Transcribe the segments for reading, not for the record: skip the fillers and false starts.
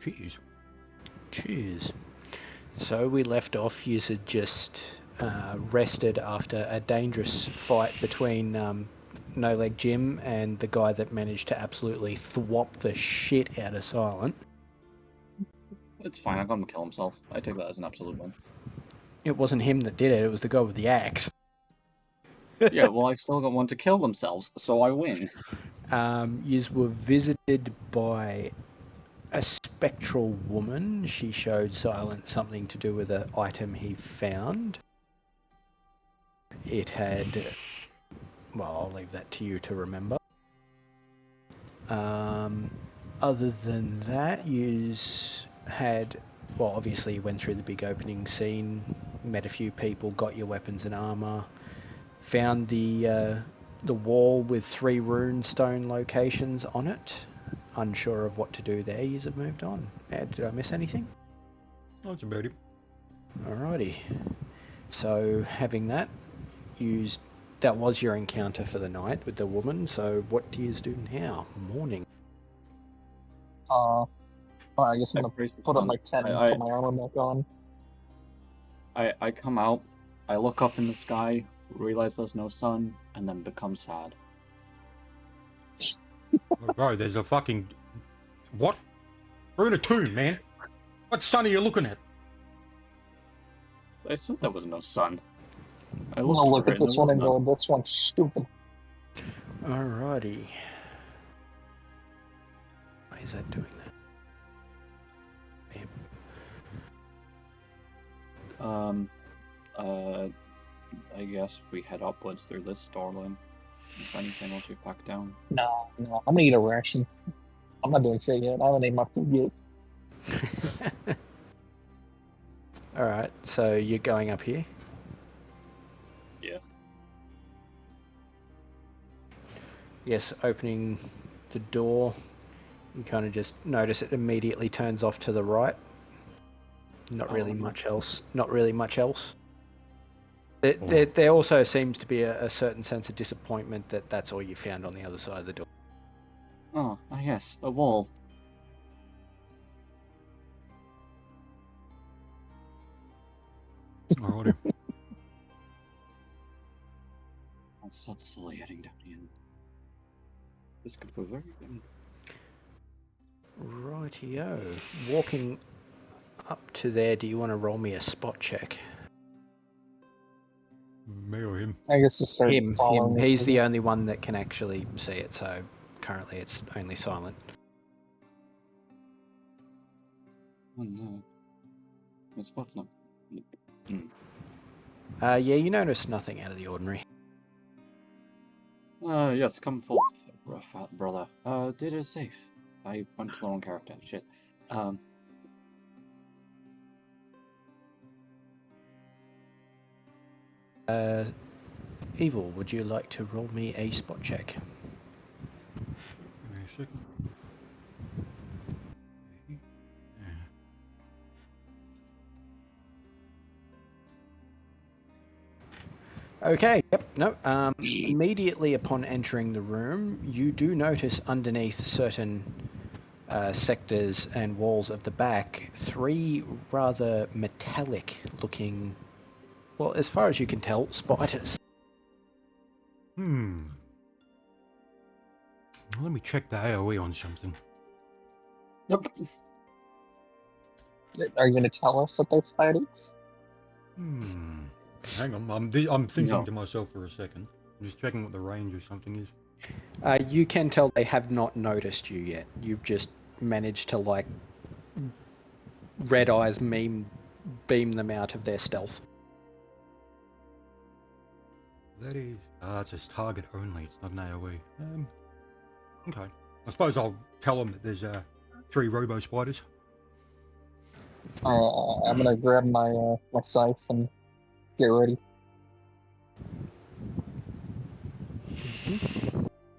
Cheers. Cheers. So we left off. You had just rested after a dangerous fight between No Leg Jim and the guy that managed to absolutely thwop the shit out of Silent. It's fine, I got him to kill himself. I take that as an absolute win. It wasn't him that did it, it was the guy with the axe. Yeah, well, I still got one to kill themselves, so I win. You were visited by a spectral woman. She showed Silent something to do with an item he found. It had... Well, I'll leave that to you to remember. Other than that, you had... Well, obviously you went through the big opening scene, met a few people, got your weapons and armor, found the wall with 3 runestone locations on it. Unsure of what to do there, you have moved on. Did I miss anything? That's about it. Alrighty. So, having that, that was your encounter for the night with the woman, so what do you do now? Morning. I guess I'm gonna put up my tent and put my armor back on. I come out, I look up in the sky, realize there's no sun, and then become sad. Oh, bro, there's a fucking... What? We're in a tomb, man. What sun are you looking at? I thought there was no sun. I I'm gonna look for at it this and one and there was go, this one's stupid. Alrighty. Why is that doing that? I guess we head upwards through this doorway. If anything, we'll shoot back down. No, I'm gonna eat a ration. I'm not doing shit yet. I haven't ate my food yet. Alright, so you're going up here? Yeah. Yes, opening the door, you kind of just notice it immediately turns off to the right. Not really much else. Not really much else. There also seems to be a certain sense of disappointment that that's all you found on the other side of the door. Oh, yes, a wall. Alrighty. That's silly heading down here. This could go very good. Rightio. Walking up to there, do you want to roll me a spot check? Me or him? I guess to start Him. following this He's thing. the only one that can actually see it, so currently it's only Silent. Oh no. My spot's not... Yeah, you notice nothing out of the ordinary. Yes, come forth, brother. Data is safe. I went to the wrong character. Shit. Evil, would you like to roll me a spot check? Give me a second. Okay, yep, no. Immediately upon entering the room, you do notice underneath certain sectors and walls of the back, 3 rather metallic looking, well, as far as you can tell, spiders. Let me check the AoE on something. Yep. Are you gonna tell us that they're spiders? Hang on, I'm thinking to myself for a second. I'm just checking what the range or something is. You can tell they have not noticed you yet. You've just managed to, like, red eyes beam them out of their stealth. That is... it's just target only, it's not an AoE. Okay. I suppose I'll tell them that there's 3 robo spiders. I'm gonna grab my my scythe and get ready.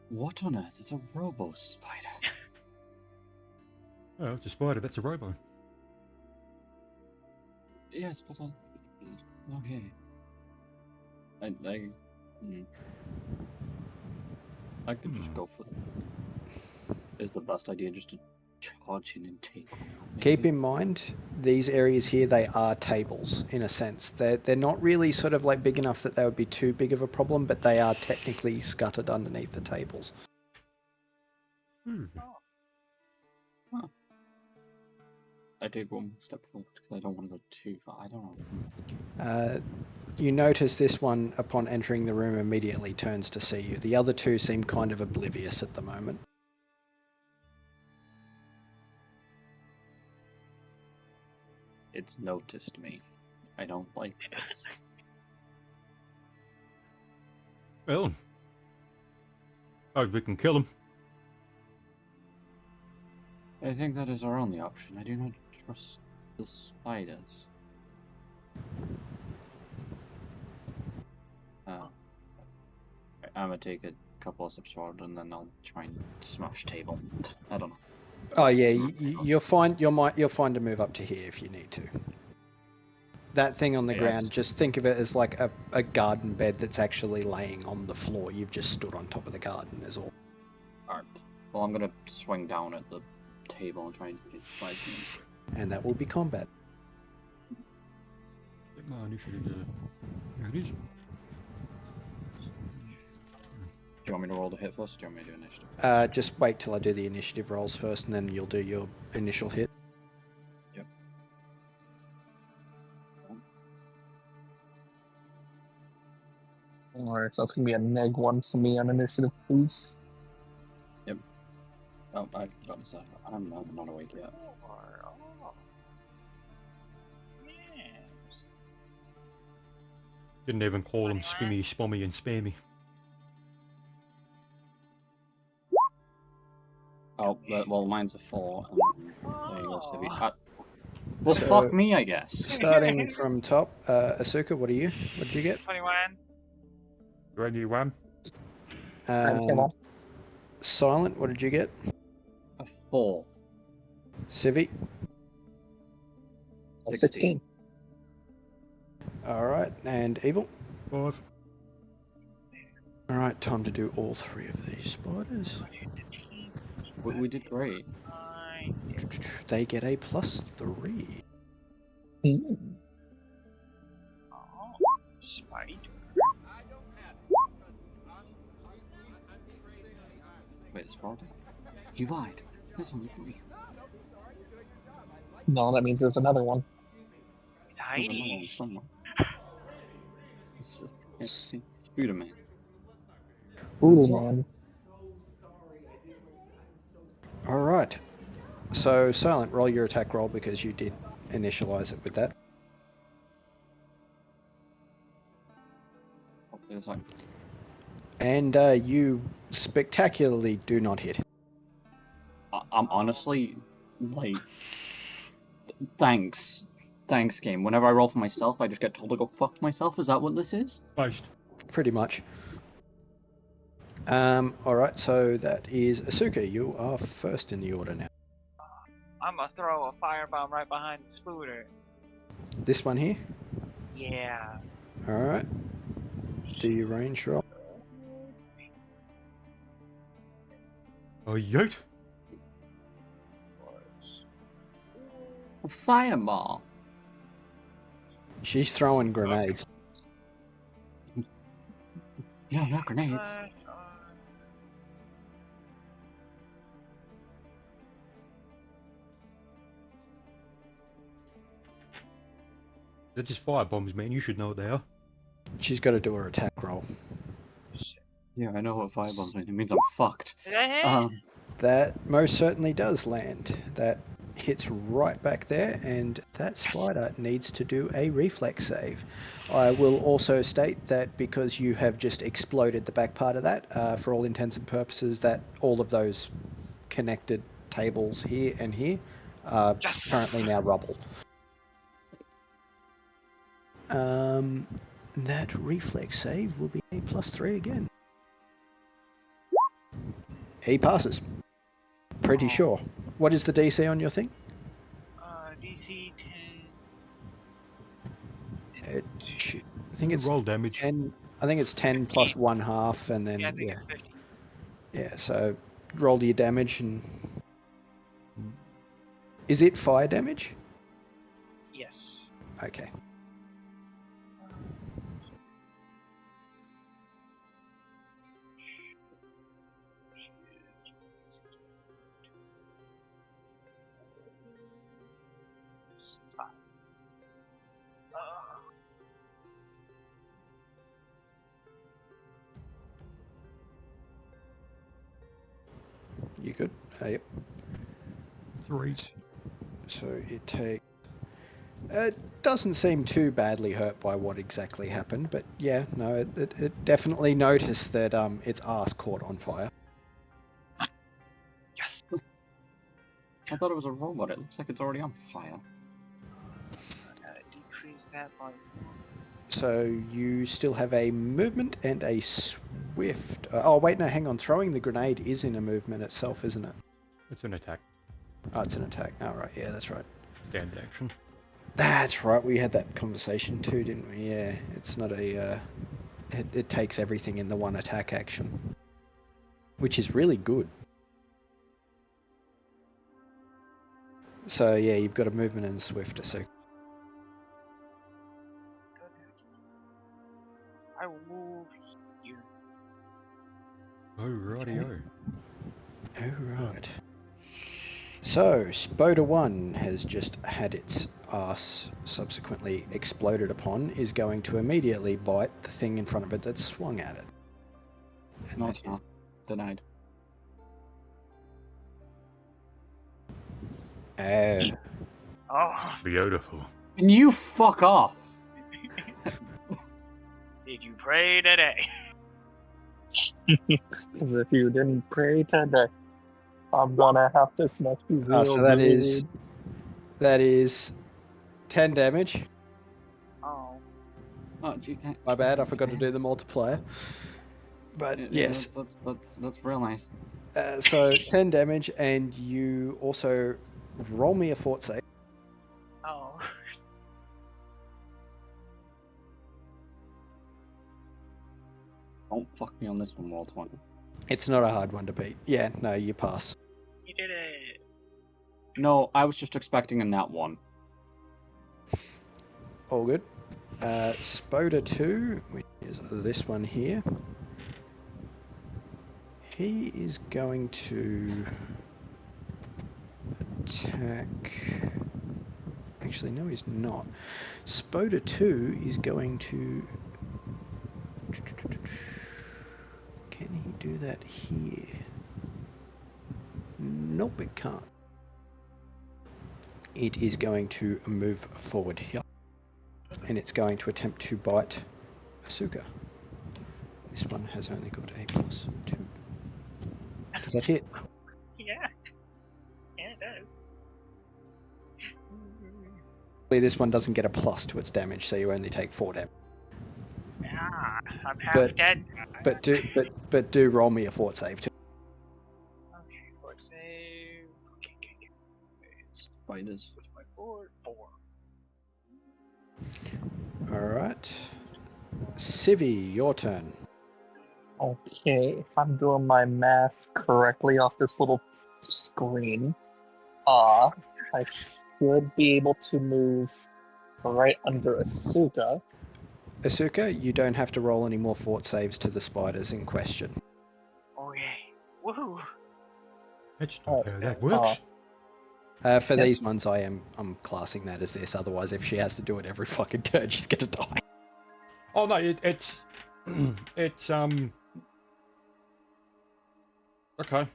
What on earth is a robo spider? Oh, it's a spider, that's a robo. Yes, but okay. I could just go for it. Is the best idea just to barge in and take one out. Keep maybe. in mind, these areas here, they are tables in a sense. They're not really sort of like big enough that they would be too big of a problem, but they are technically scuttered underneath the tables. Hmm. I take one step forward because I don't want to go too far. I don't know. You notice this one, upon entering the room, immediately turns to see you. The other two seem kind of oblivious at the moment. It's noticed me. I don't like this. Well, oh, we can kill him. I think that is our only option. I do not trust the spiders. I'm gonna take a couple of steps forward and then I'll try and smash table. I don't know. Oh yeah, Smash you'll find you'll find a move up to here if you need to. That thing on the Yes. ground, just think of it as like a garden bed that's actually laying on the floor. You've just stood on top of the garden is all. Alright. Well, I'm gonna swing down at the table and try and hit spider. And that will be combat. Get my initiative there. Here it is. Do you want me to roll the hit first? Or do you want me to do initiative? Just wait till I do the initiative rolls first, and then you'll do your initial hit. Yep. Alright, so it's gonna be a -1 for me on initiative, please. Oh, I've got this. I'm not awake yet. Didn't even call him Spimmy, Spummy, and Spammy. Oh, well, mine's a 4. There you go, Stevie. Well, So- fuck me, I guess. Starting from top, Asuka, what are you? What did you get? 21. 21. Silent, what did you get? A 4. Civi? 16. All right, and Evil? 5. All right, time to do all three of these spiders. We did great. They get a +3. Mm. Oh, spider. Wait, there's 4 of them? You lied. There's only 3. No, that means there's another one. He's There's another one hiding. somewhere. It's Buddha Man. Ooh, man. All right. So, Silent, roll your attack roll because you did initialize it with that. Hopefully that's fine. And you spectacularly do not hit. I'm honestly, like, thanks. Thanks, game. Whenever I roll for myself, I just get told to go fuck myself. Is that what this is? Based. Pretty much. All right, so that is Asuka. You are first in the order now. I'm gonna throw a firebomb right behind the spooter. This one here. Yeah. All right. Do your range roll. Oh, yote. A fireball. She's throwing grenades. Yeah, not grenades. They're just fire bombs, man. You should know what they are. She's got to do her attack roll. Yeah, I know what firebombs mean. It means I'm fucked. Did I hit? That most certainly does land. That hits right back there, and that spider needs to do a reflex save. I will also state that because you have just exploded the back part of that, for all intents and purposes, that all of those connected tables here and here are Yes! currently now rubble. That reflex save will be a +3 again. He passes. Pretty sure. What is the DC on your thing? DC 10. I think it's roll damage. 10. I think it's 10 plus 1/2, and then Yeah, I think yeah, it's 50. yeah. So roll your damage and Is it fire damage? Yes. Okay. You good? Yep. 3. So it takes. It doesn't seem too badly hurt by what exactly happened, but yeah, no, it definitely noticed that its ass caught on fire. Yes. I thought it was a robot. It looks like it's already on fire. Decrease that by 1. So you still have a movement and a swift. Oh wait, no, hang on. Throwing the grenade is in a movement itself, isn't it? It's an attack. Oh, it's an attack. Oh right, yeah, that's right. Stand action. That's right. We had that conversation too, didn't we? Yeah, it's not a. It takes everything in the one attack action, which is really good. So yeah, you've got a movement and a swift. So I will move here. Oh, rightio. alright. So Spoda 1 has just had its ass subsequently exploded upon, is going to immediately bite the thing in front of it that swung at it. And No, that it's not. Denied. is- Oh, Beautiful. And you fuck off. did you pray today? Because if you didn't pray today, I'm gonna have to smash you real so that is 10 damage. Oh. Oh, gee, My bad, I forgot to do the multiplier. But yes, that's real nice. so 10 damage, and you also roll me a fort save. Oh. Don't fuck me on this one, Walt 20. It's not a hard one to beat. Yeah, no, you pass. You did it. No, I was just expecting a nat 1. All good. Spoda 2, which is this one here. He is going to attack. Actually, no, he's not. Spoda 2 is going to. Can he do that here? Nope, it can't. It is going to move forward here. And it's going to attempt to bite Asuka. This one has only got a +2. Does that hit? Yeah. Yeah, it does. This one doesn't get a plus to its damage, so you only take 4 damage. Ah, I'm half But- dead. But do roll me a fort save too. Okay, fort save. Okay. Spiders. What's my fort? 4. Alright. Civi, your turn. Okay, if I'm doing my math correctly off this little screen, I should be able to move right under Asuka. Asuka, you don't have to roll any more fort saves to the spiders in question. Oh, yay. Woohoo. That's Oh, not how that works. For Yep. these ones, I'm classing that as this. Otherwise, if she has to do it every fucking turn, she's gonna die. Oh no, it's it's okay.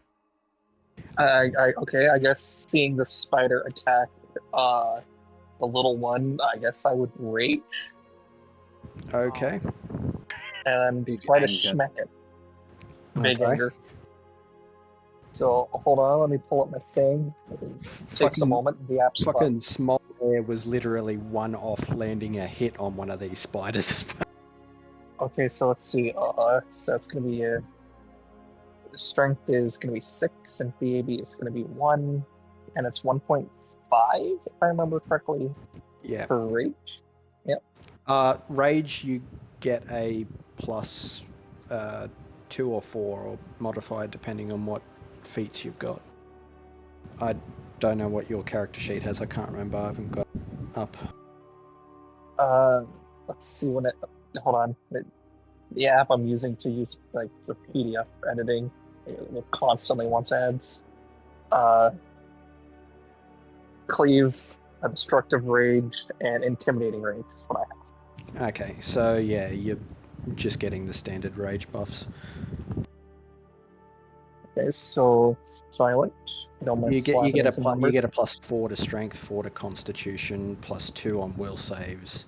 Okay, I guess seeing the spider attack the little one, I guess I would rage Okay. and Big try to anger. smack it. Big Okay. anger. So hold on, let me pull up my thing. It takes a Fucking- moment. The app Fucking stops. small there was literally one off landing a hit on one of these spiders. Okay, so let's see. So it's gonna be strength is gonna be 6, and BAB is gonna be 1, and it's 1.5 if I remember correctly Yeah. for rage. Rage, you get a plus 2 or 4 or modified depending on what feats you've got. don't know what your character sheet has. I can't remember. I haven't got it up. Let's see when it. Hold on. The app I'm using to use like for PDF editing, it constantly wants ads. Cleave, a destructive rage, and intimidating rage is what I have. Okay, so yeah, you're just getting the standard rage buffs. Okay, so silent. Don't mind You slapping get into numbers. a +4 to strength, 4 to constitution, +2 on will saves,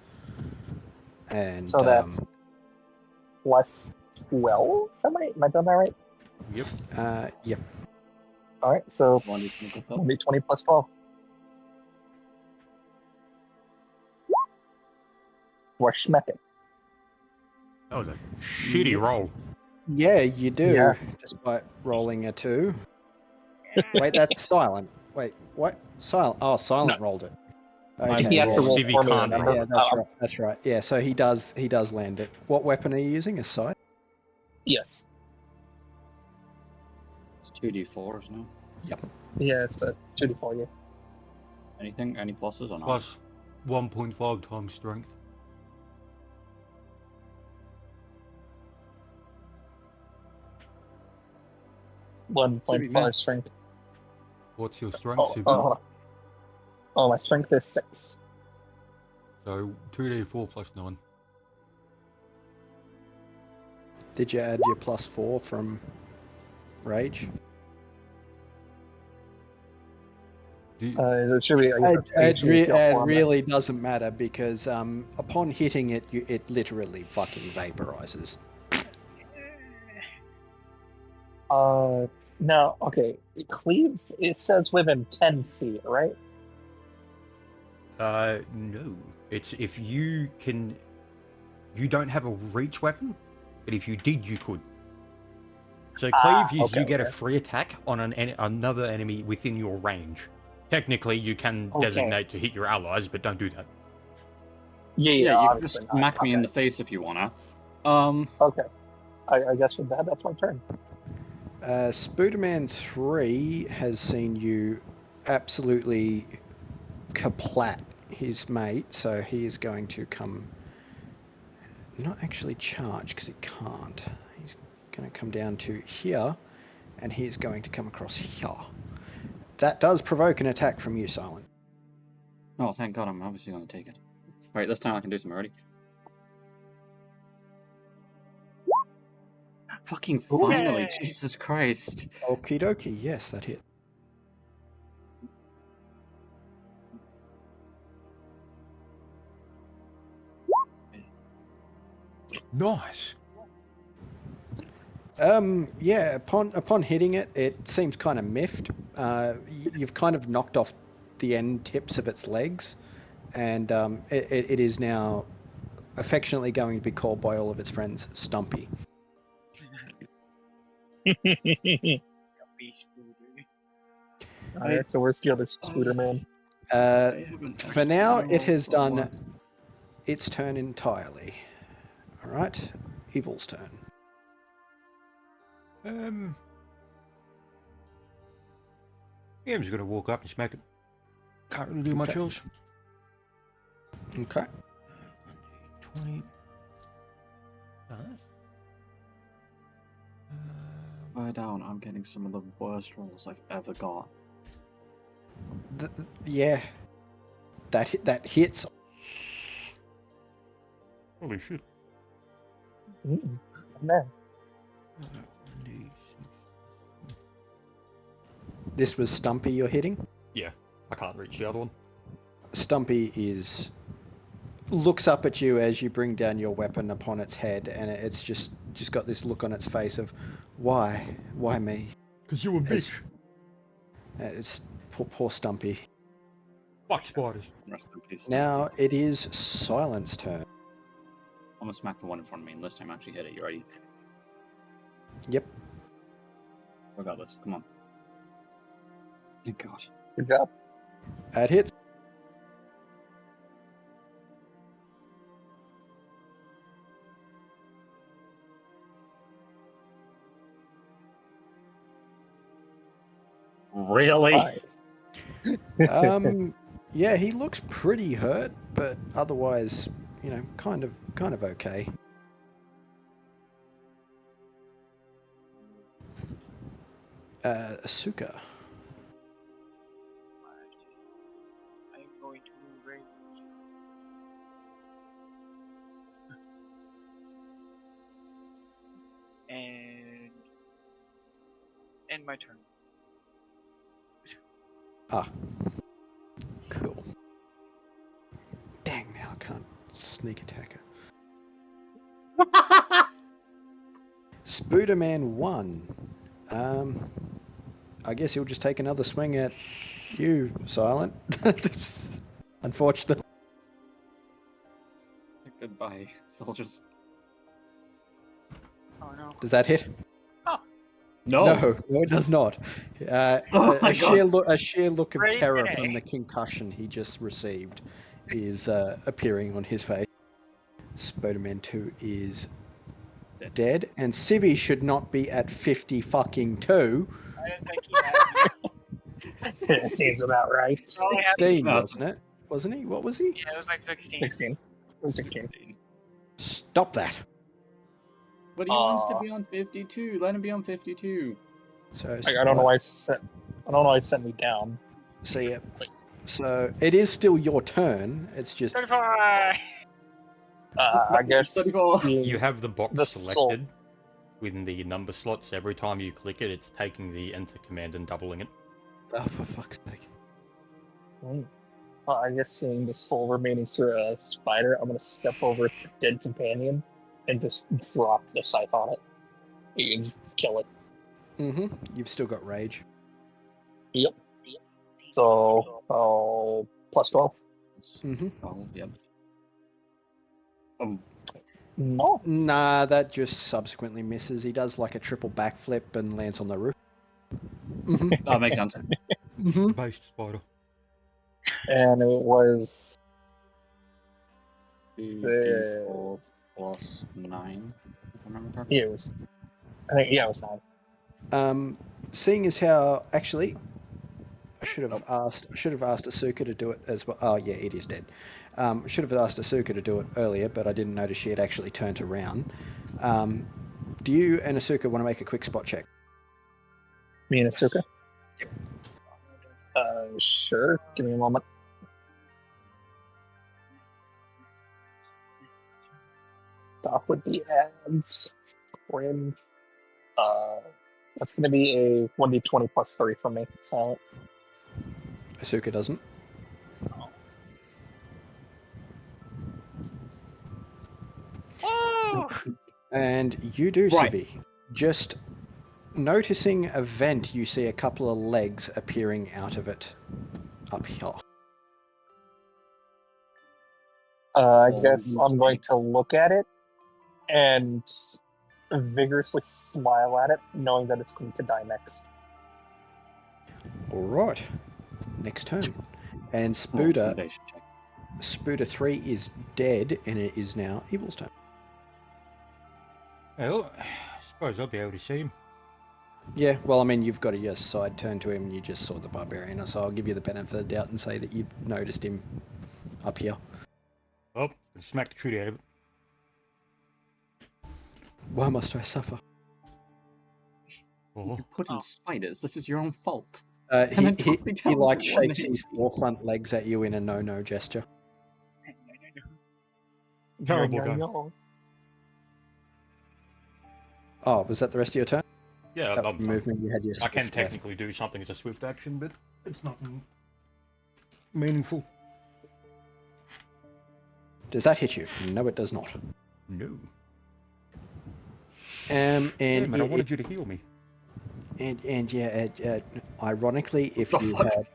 and So that's plus 12. Am I done that right? Yep. yep. All right, so 20 plus 12. We're schmecking. That was a shitty roll. Yeah, you do. Yeah. Despite rolling a 2. Wait, that's silent. Wait, what? Silent. Oh, silent rolled it. Okay. He has to roll Civi for me, can't remember? roll. Yeah, that's right. That's right. Yeah, so he does land it. What weapon are you using? A sight? Yes. It's 2d4, isn't it? Yep. Yeah, it's a 2d4, yeah. Anything? Any pluses or not? Plus 1.5 times strength. Civi, 1.5 man. strength. What's your strength, Oh, Civi? hold on. Oh, my strength is 6. So 2d4 plus 9. Did you add your +4 from rage? It should be. It really doesn't matter because upon hitting it, it literally fucking vaporizes. No, okay. Cleave, it says within 10 feet, right? No. It's if you can. You don't have a reach weapon, but if you did, you could. So cleave is okay, you get a okay. free attack on another enemy within your range. Technically, you can Okay. designate to hit your allies, but don't do that. Yeah, Yeah, you can obviously just not. smack me in Okay. the face if you wanna. Okay. I guess with that, that's my turn. Spooderman 3 has seen you absolutely kaplat his mate, so he is going to come. Not actually charge because he can't. He's going to come down to here, and he is going to come across here. That does provoke an attack from you, Silent. Oh, thank God, I'm obviously gonna take it. Right, this time I can do some already. Fucking finally, Yay! Jesus Christ. Okie dokie, yes, that hit. Nice. Yeah, upon hitting it, it seems kind of miffed. You've kind of knocked off the end tips of its legs, and it is now affectionately going to be called by all of its friends Stumpy. Alright, so where's the other scooter man? For now, it has done its turn entirely. All right, Evil's turn. Yeah, I'm just gonna walk up and smack it. Can't really do much Okay. else. Okay. 20. Swear down, I'm getting some of the worst rolls I've ever got. Yeah, that hits. Holy shit. Man. This was Stumpy you're hitting. Yeah, I can't reach the other one. Stumpy looks up at you as you bring down your weapon upon its head, and it's just got this look on its face of, why me? Because you a bitch. It's poor Stumpy. Fuck spiders. Rest in peace. Now it is Silent's turn. I'm gonna smack the one in front of me, and this time I actually hit it. You ready? Yep. I got this. Come on. Thank God. Good job. That hits. Really? Yeah, he looks pretty hurt, but otherwise, kind of okay. Asuka. I'm going to move right. And end my turn. Cool. Dang, now I can't sneak attack her. Spooderman 1. I guess he'll just take another swing at you, Silent. Unfortunately. Goodbye, soldiers. Oh no. Does that hit? No. No, it does not. Oh my A sheer look of Great terror day. from the concussion he just received is appearing on his face. Spider-Man 2 is dead, and Civi should not be at 50 fucking 2. I didn't think he had. That seems about right. Probably had- 16, No. wasn't it? Wasn't he? What was he? Yeah, it was like 16. 16. It was 16. Stop that. But he wants to be on 52. Let him be on 52. So I don't know why it sent. I don't know why it sent me down. So yeah. So it is still your turn. It's just 35! I guess 34. You have the box The soul. selected within the number slots. Every time you click it, it's taking the enter command and doubling it. oh, for fuck's sake. I guess seeing the soul remaining through a spider, I'm gonna step over the dead companion and just drop the scythe on it. You can just kill it. You've still got rage. Yep. So, plus 12. Oh, yep. No. Nah, that just subsequently misses. He does like a triple backflip and lands on the roof. That makes sense. Based spider. And it was 4 plus 9, if I remember correctly. yeah, it was. I think it was 9. Seeing as how actually, I should have asked Asuka to do it as well. Oh yeah, it is dead. Should have asked Asuka to do it earlier, but I didn't notice she had actually turned around. Do you and Asuka want to make a quick spot check? Me and Asuka. Sure. Give me a moment. Stop would be ads. Grim. That's going to be a 1d20 plus 3 from me. So Asuka doesn't. Woo! And you do, Right. Civi. Just noticing a vent, you see a couple of legs appearing out of it up here. I guess I'm going to look at it and vigorously smile at it, knowing that it's going to die next. All right. Next turn. And Oh, Spooder, intimidation check. Spooder 3 is dead, and it is now Evil's turn. Well, I suppose I'll be able to see him. Yeah, well, I mean, you've got a side turn to him, and you just saw the barbarian, so I'll give you the benefit of the doubt and say that you've noticed him up here. Oh, smack the truth out of it. Why must I suffer? Oh, You put in spiders. This is your own fault. He, And then he, talk me he down like to one shakes his HP. forefront legs at you in a no-no gesture. terrible No, gun. no. Oh, was that the rest of your turn? Yeah, That I'm, movement you had your I can swift left. technically do something as a swift action, but it's nothing meaningful. Does that hit you? No, it does not. No. And Damn it, I it- wanted you to heal me. And yeah, ironically, if The you fuck? had,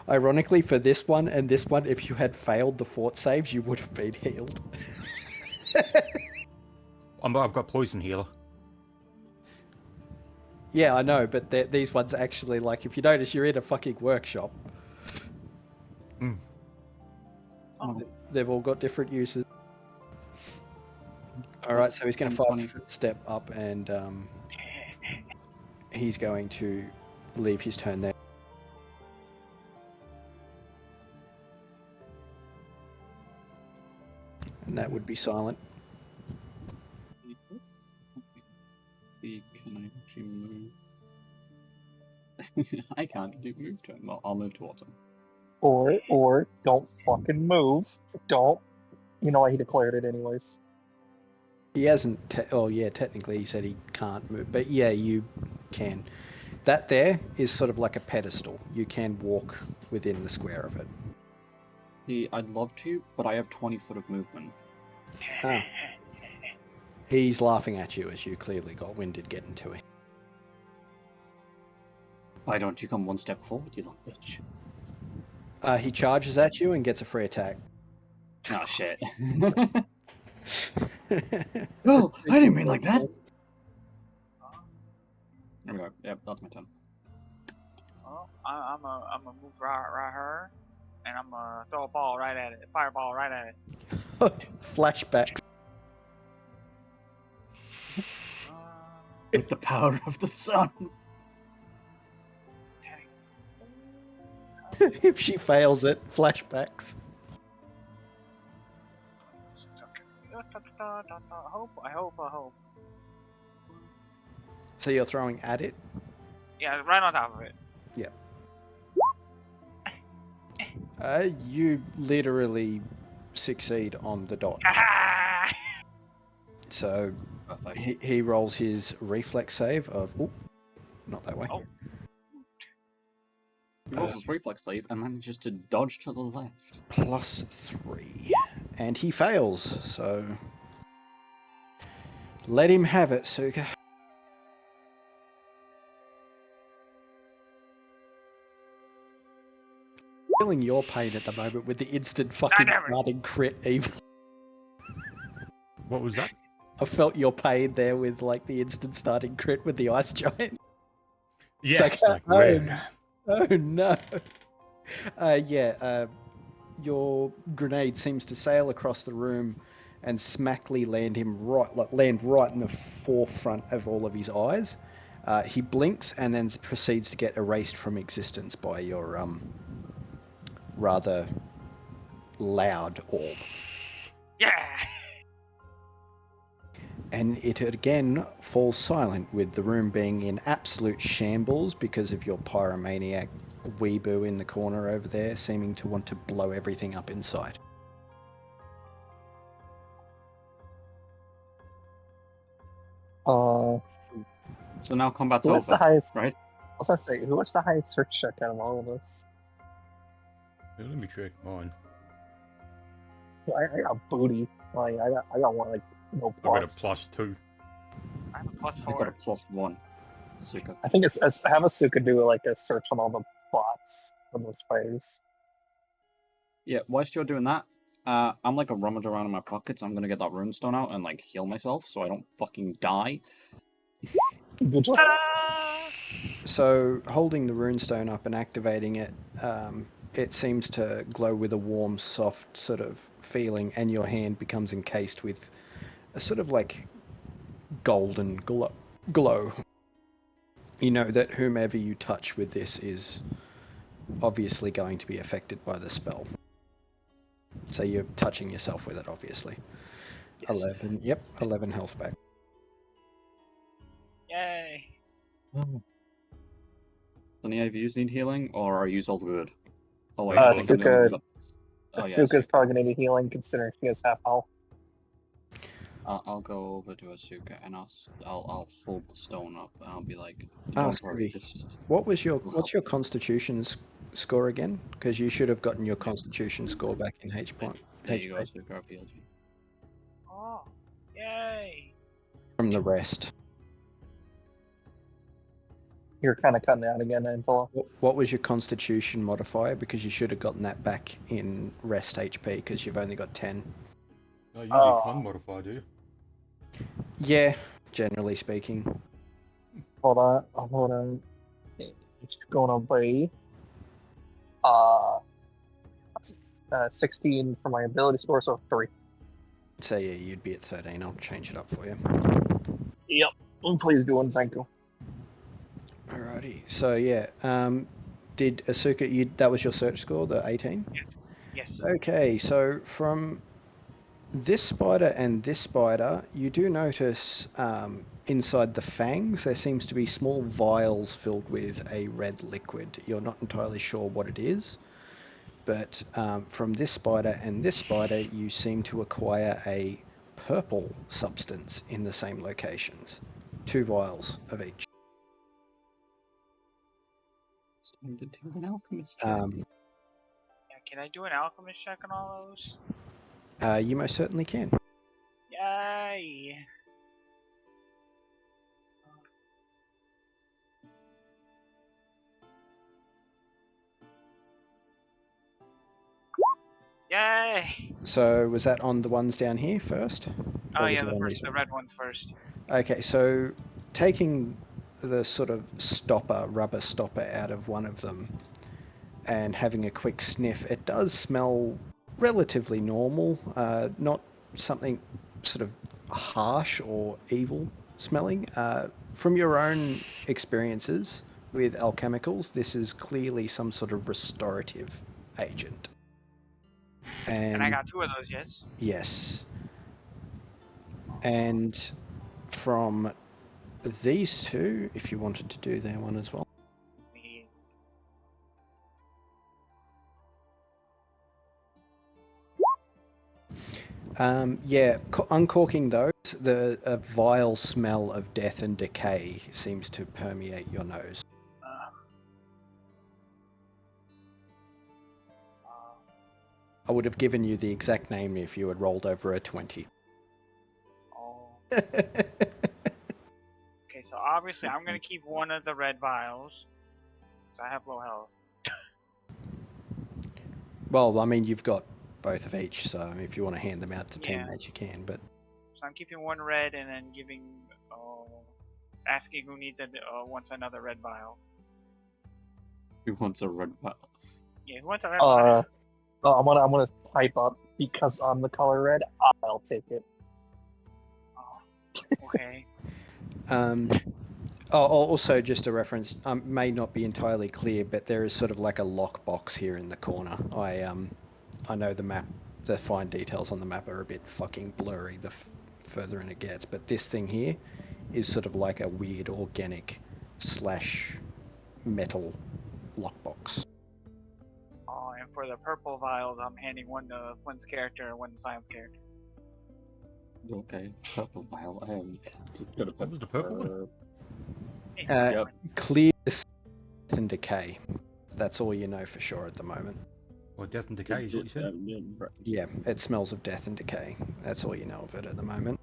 ironically for this one and this one, if you had failed the fort saves, you would have been healed. I've got poison healer. Yeah, I know, but these ones actually, like, if you notice, you're in a fucking workshop. Oh. They've all got different uses. All right, so he's going to 10, 20. step up and he's going to leave his turn there. that would be silent. Can I actually move? I can't do move to him. Well, I'll move towards him. Or don't fucking move. Don't. You know, he declared it anyways. He hasn't. Technically he said he can't move, but yeah, you can. That there is sort of like a pedestal. You can walk within the square of it. See, I'd love to, but I have 20 foot of movement. Ah. He's laughing at you as you clearly got winded getting to him. Why don't you come one step forward, you little bitch? He charges at you and gets a free attack. Oh shit. Oh, I didn't mean like that. There we go. Yep, that's my turn. Well, I'm a move right here, and I'm gonna throw a ball right at it, a fireball right at it. Flashbacks. With the power of the sun. If she fails it, flashbacks. I hope. So you're throwing at it? Yeah, right on top of it. You literally succeed on the dot. So Perfect. he rolls his reflex save of... Oop, not that way. Oh. He rolls his reflex save and manages to dodge to the left. +3. And he fails, so... Let him have it, Suka. Feeling your pain at the moment with the instant fucking damn it. starting crit even. What was that? I felt your pain there with like the instant starting crit with the ice giant. Yeah, like, weird. Oh no. Your grenade seems to sail across the room and smackly land right in the forefront of all of his eyes. He blinks and then proceeds to get erased from existence by your rather loud orb. Yeah. And it again falls silent, with the room being in absolute shambles because of your pyromaniac weeboo in the corner over there seeming to want to blow everything up in sight. So now combat's what's the over, highest? right? I was gonna say, what's the highest search check out of all of us? Yeah, let me check mine. I got booty. Like I got one like no I got a plus. +2. I have a +4. I got a +1. Suka. I think it's have a Suka do like a search on all the plots of those fighters. Yeah, whilst you're doing that, I'm like a rummage around in my pockets. I'm gonna get that runestone out and like heal myself so I don't fucking die. Good choice. Ta-da! So, holding the runestone up and activating it, it seems to glow with a warm, soft sort of feeling, and your hand becomes encased with a sort of like golden glow. You know that whomever you touch with this is obviously going to be affected by the spell. So you're touching yourself with it, obviously. Yes. 11 health back. Yay. Any of you need healing, or are you all good? Oh wait, Uh, I think I'm the only one that- Asuka's probably gonna need healing considering she has half health. I'll go over to Asuka and I'll hold the stone up and I'll be like, Ah, don't worry, Stevie, what's your Constitution score again? Because you should have gotten your Constitution score back in H point. There you go, Asuka, I've healed you. Oh, yay. From the rest. You're kind of cutting out again, Angela. What was your Constitution modifier? Because you should have gotten that back in rest HP because you've only got 10. No, you do con modifier, do you? Yeah, generally speaking. Hold on. It's gonna be 16 for my ability score, so 3. So yeah, you'd be at 13. I'll change it up for you. Yep. Please do one, thank you. Alrighty. So yeah, did Asuka, that was your search score, the 18? Yes. Okay, so from This spider and this spider, you do notice inside the fangs there seems to be small vials filled with a red liquid. You're not entirely sure what it is, but from this spider and this spider you seem to acquire a purple substance in the same locations. 2 vials of each. It's time to do an alchemist check. Um, Yeah, can I do an alchemist check on all those? you most certainly can. Yay! Yay! So was that on the ones down here first? Oh Or was yeah, it on these the ones? red ones first. Okay, so taking the sort of rubber stopper out of one of them and having a quick sniff, it does smell relatively normal, not something sort of harsh or evil smelling. From your own experiences with alchemicals, this is clearly some sort of restorative agent. And I got 2 of those, yes. Yes. And from these two, if you wanted to do their one as well. Yeah, uncorking those, the vile smell of death and decay seems to permeate your nose. I would have given you the exact name if you had rolled over a 20. Oh. Okay, so obviously I'm gonna keep one of the red vials. So I have low health. Well, I mean, you've got both of each, so if you want to hand them out to Yeah. teammates, you can, but... So I'm keeping one red and then giving, asking who needs wants another red vial. Who wants a red vial? Yeah, who wants a red vial? I'm gonna pipe up because I'm the color red. I'll take it. Oh, okay. Also, just a reference, may not be entirely clear, but there is sort of like a lockbox here in the corner. I know the map, the fine details on the map are a bit fucking blurry the further in it gets, but this thing here is sort of like a weird organic / metal lockbox. Oh, and for the purple vials, I'm handing one to Flint's character and one to Simon's character. Okay, purple vial. What was the purple one? Yep. Clear death and decay. That's all you know for sure at the moment. Well, death and decay is what you said? Yeah, it smells of death and decay. That's all you know of it at the moment.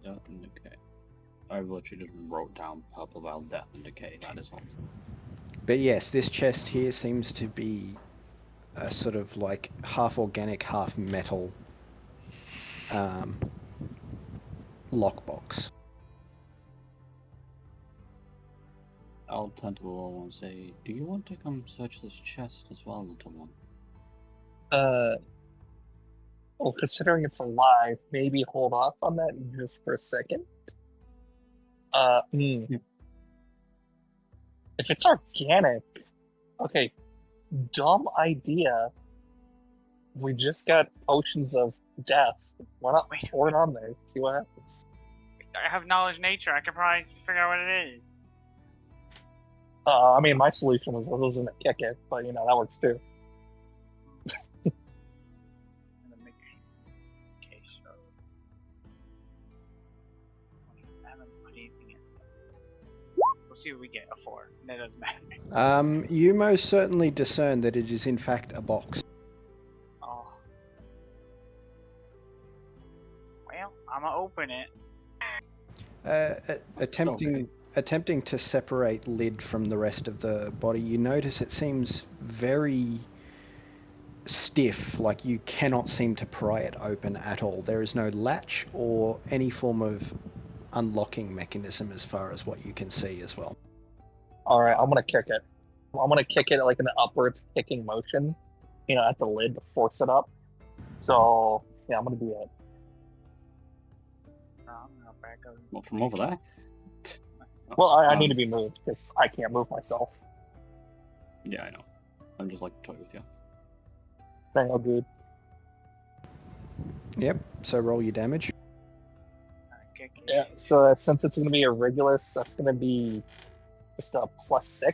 Death and decay. I literally just wrote down purple vial, death and decay. That is all. But yes, this chest here seems to be a sort of like half organic, half metal lockbox. I'll turn to the little one and say, "Do you want to come search this chest as well, little one?" Well, considering it's alive, maybe hold off on that just for a second. If it's organic, okay, dumb idea. We just got potions of death. Why not pour it on there? See what happens. I have knowledge nature. I can probably figure out what it is. I mean, my solution was gonna kick it, but you know that works too. Okay, so I haven't put anything in. We'll see what we get. A 4. That doesn't matter. You most certainly discern that it is in fact a box. Oh. Well, I'm gonna open it. Attempting to separate lid from the rest of the body, you notice it seems very stiff, like you cannot seem to pry it open at all. There is no latch or any form of unlocking mechanism as far as what you can see as well. Alright, I'm gonna kick it. I'm gonna kick it like an upwards kicking motion, at the lid to force it up. So, yeah, I'm gonna do that. I'm gonna back up. What, from over there? Well, I need to be moved because I can't move myself. Yeah, I know. I'm just like to toy with you. Dang, all good. Yep. So roll your damage. Okay. Yeah, so since it's going to be a Regulus, that's going to be just a +6.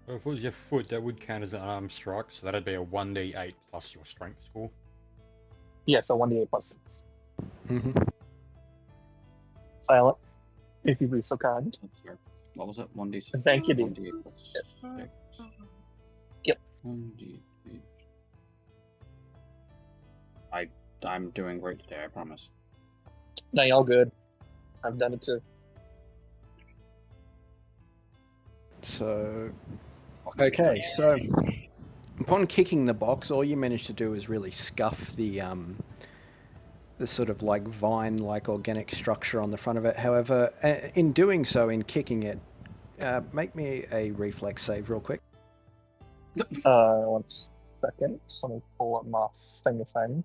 So if it was your foot, that would count as an arm strike, so that'd be a 1d8 plus your strength score. Yeah, so 1d8 +6. Mm-hmm. Silent, if you'd be so kind. Sorry. What was it? 1d6. Thank you, dude. 1d8 plus 6. Yep. 1d8. I'm doing great today, I promise. No, y'all good. I've done it too. So, okay, so upon kicking the box, all you manage to do is really scuff the sort of like vine-like organic structure on the front of it. However, in doing so, in kicking it, make me a reflex save real quick. 1 second. So let me pull up my thing.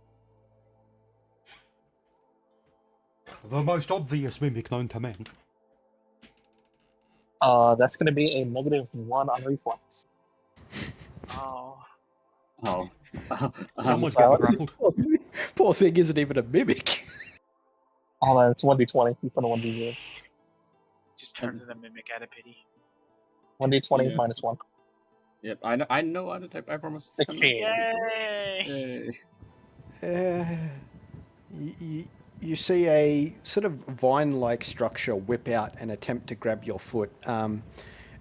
The most obvious mimic known to man. That's going to be a -1 on reflex. Oh. Oh. Someone's getting Silent? grappled. Poor thing isn't even a mimic. Hold on, it's 1d20. You put a 1d0. Just turn to the mimic out of pity. 1d20 Yeah. -1. Yep, I know how to type, I promise. 16. Yay! Yay. You see a sort of vine-like structure whip out and attempt to grab your foot.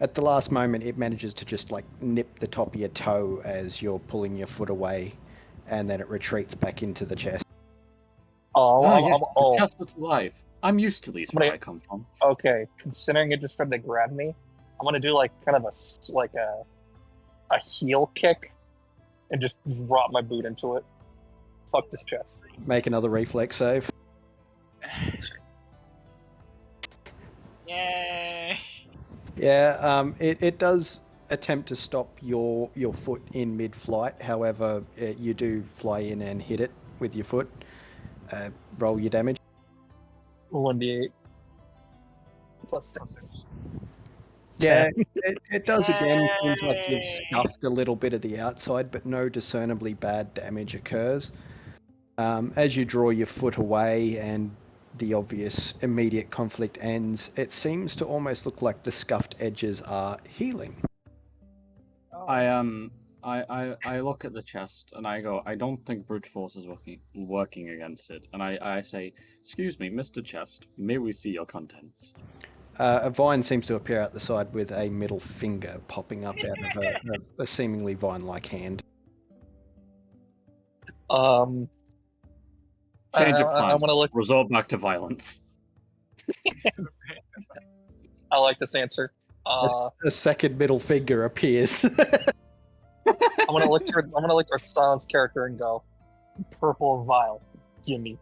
At the last moment, it manages to just like nip the top of your toe as you're pulling your foot away, and then it retreats back into the chest. Yes, the chest that's alive. I'm used to these where I come from. Okay, considering it just tried to grab me, I'm gonna do like kind of a heel kick and just drop my boot into it. Fuck this chest. Make another reflex save. Yay! Yeah, it does attempt to stop your foot in mid-flight. However, you do fly in and hit it with your foot. Roll your damage. 1d8 +6. Yeah, it does again. Seems like you've Yay! scuffed a little bit of the outside, but no discernibly bad damage occurs. As you draw your foot away and the obvious immediate conflict ends, it seems to almost look like the scuffed edges are healing. I look at the chest and I go, I don't think brute force is working against it. And I say, excuse me, Mr. Chest, may we see your contents? A vine seems to appear out the side with a middle finger popping up out of a seemingly vine-like hand. Change of I plans. want to look. Resort back to violence. I like this answer. A second middle finger appears. I'm gonna look towards Silent's character and go, purple vial, gimme.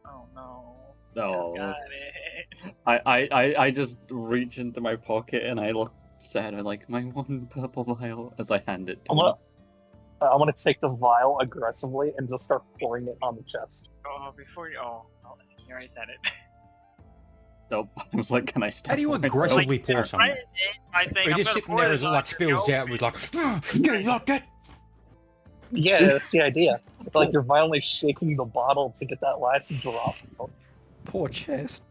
Oh no. No. Got it. I just reach into my pocket and I look sad. I like my one purple vial as I hand it to him. I'm gonna take the vial aggressively and just start pouring it on the chest. Oh, before you. Oh, you already said it. Nope. I was like, can I stop? How do you pouring? aggressively pour Right? something? I think You're I'm just gonna sitting pour there this as it on like your spills out nose. with like, yeah, like that. Yeah, that's the idea. It's like you're violently shaking the bottle to get that last drop. Poor chest.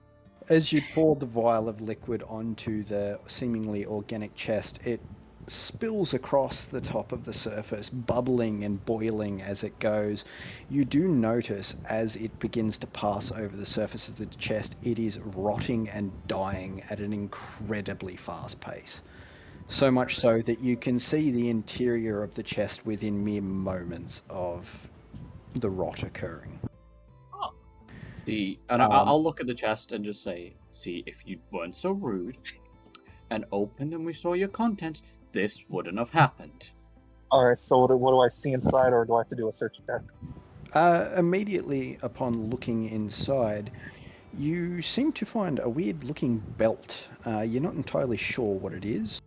As you pour the vial of liquid onto the seemingly organic chest, it spills across the top of the surface, bubbling and boiling as it goes. You do notice as it begins to pass over the surface of the chest, it is rotting and dying at an incredibly fast pace. So much so that you can see the interior of the chest within mere moments of the rot occurring. See, and I'll look at the chest and just say, see, if you weren't so rude and opened and we saw your contents, this wouldn't have happened. Alright, so what do I see inside, or do I have to do a search check? Immediately upon looking inside, you seem to find a weird looking belt. You're not entirely sure what it is,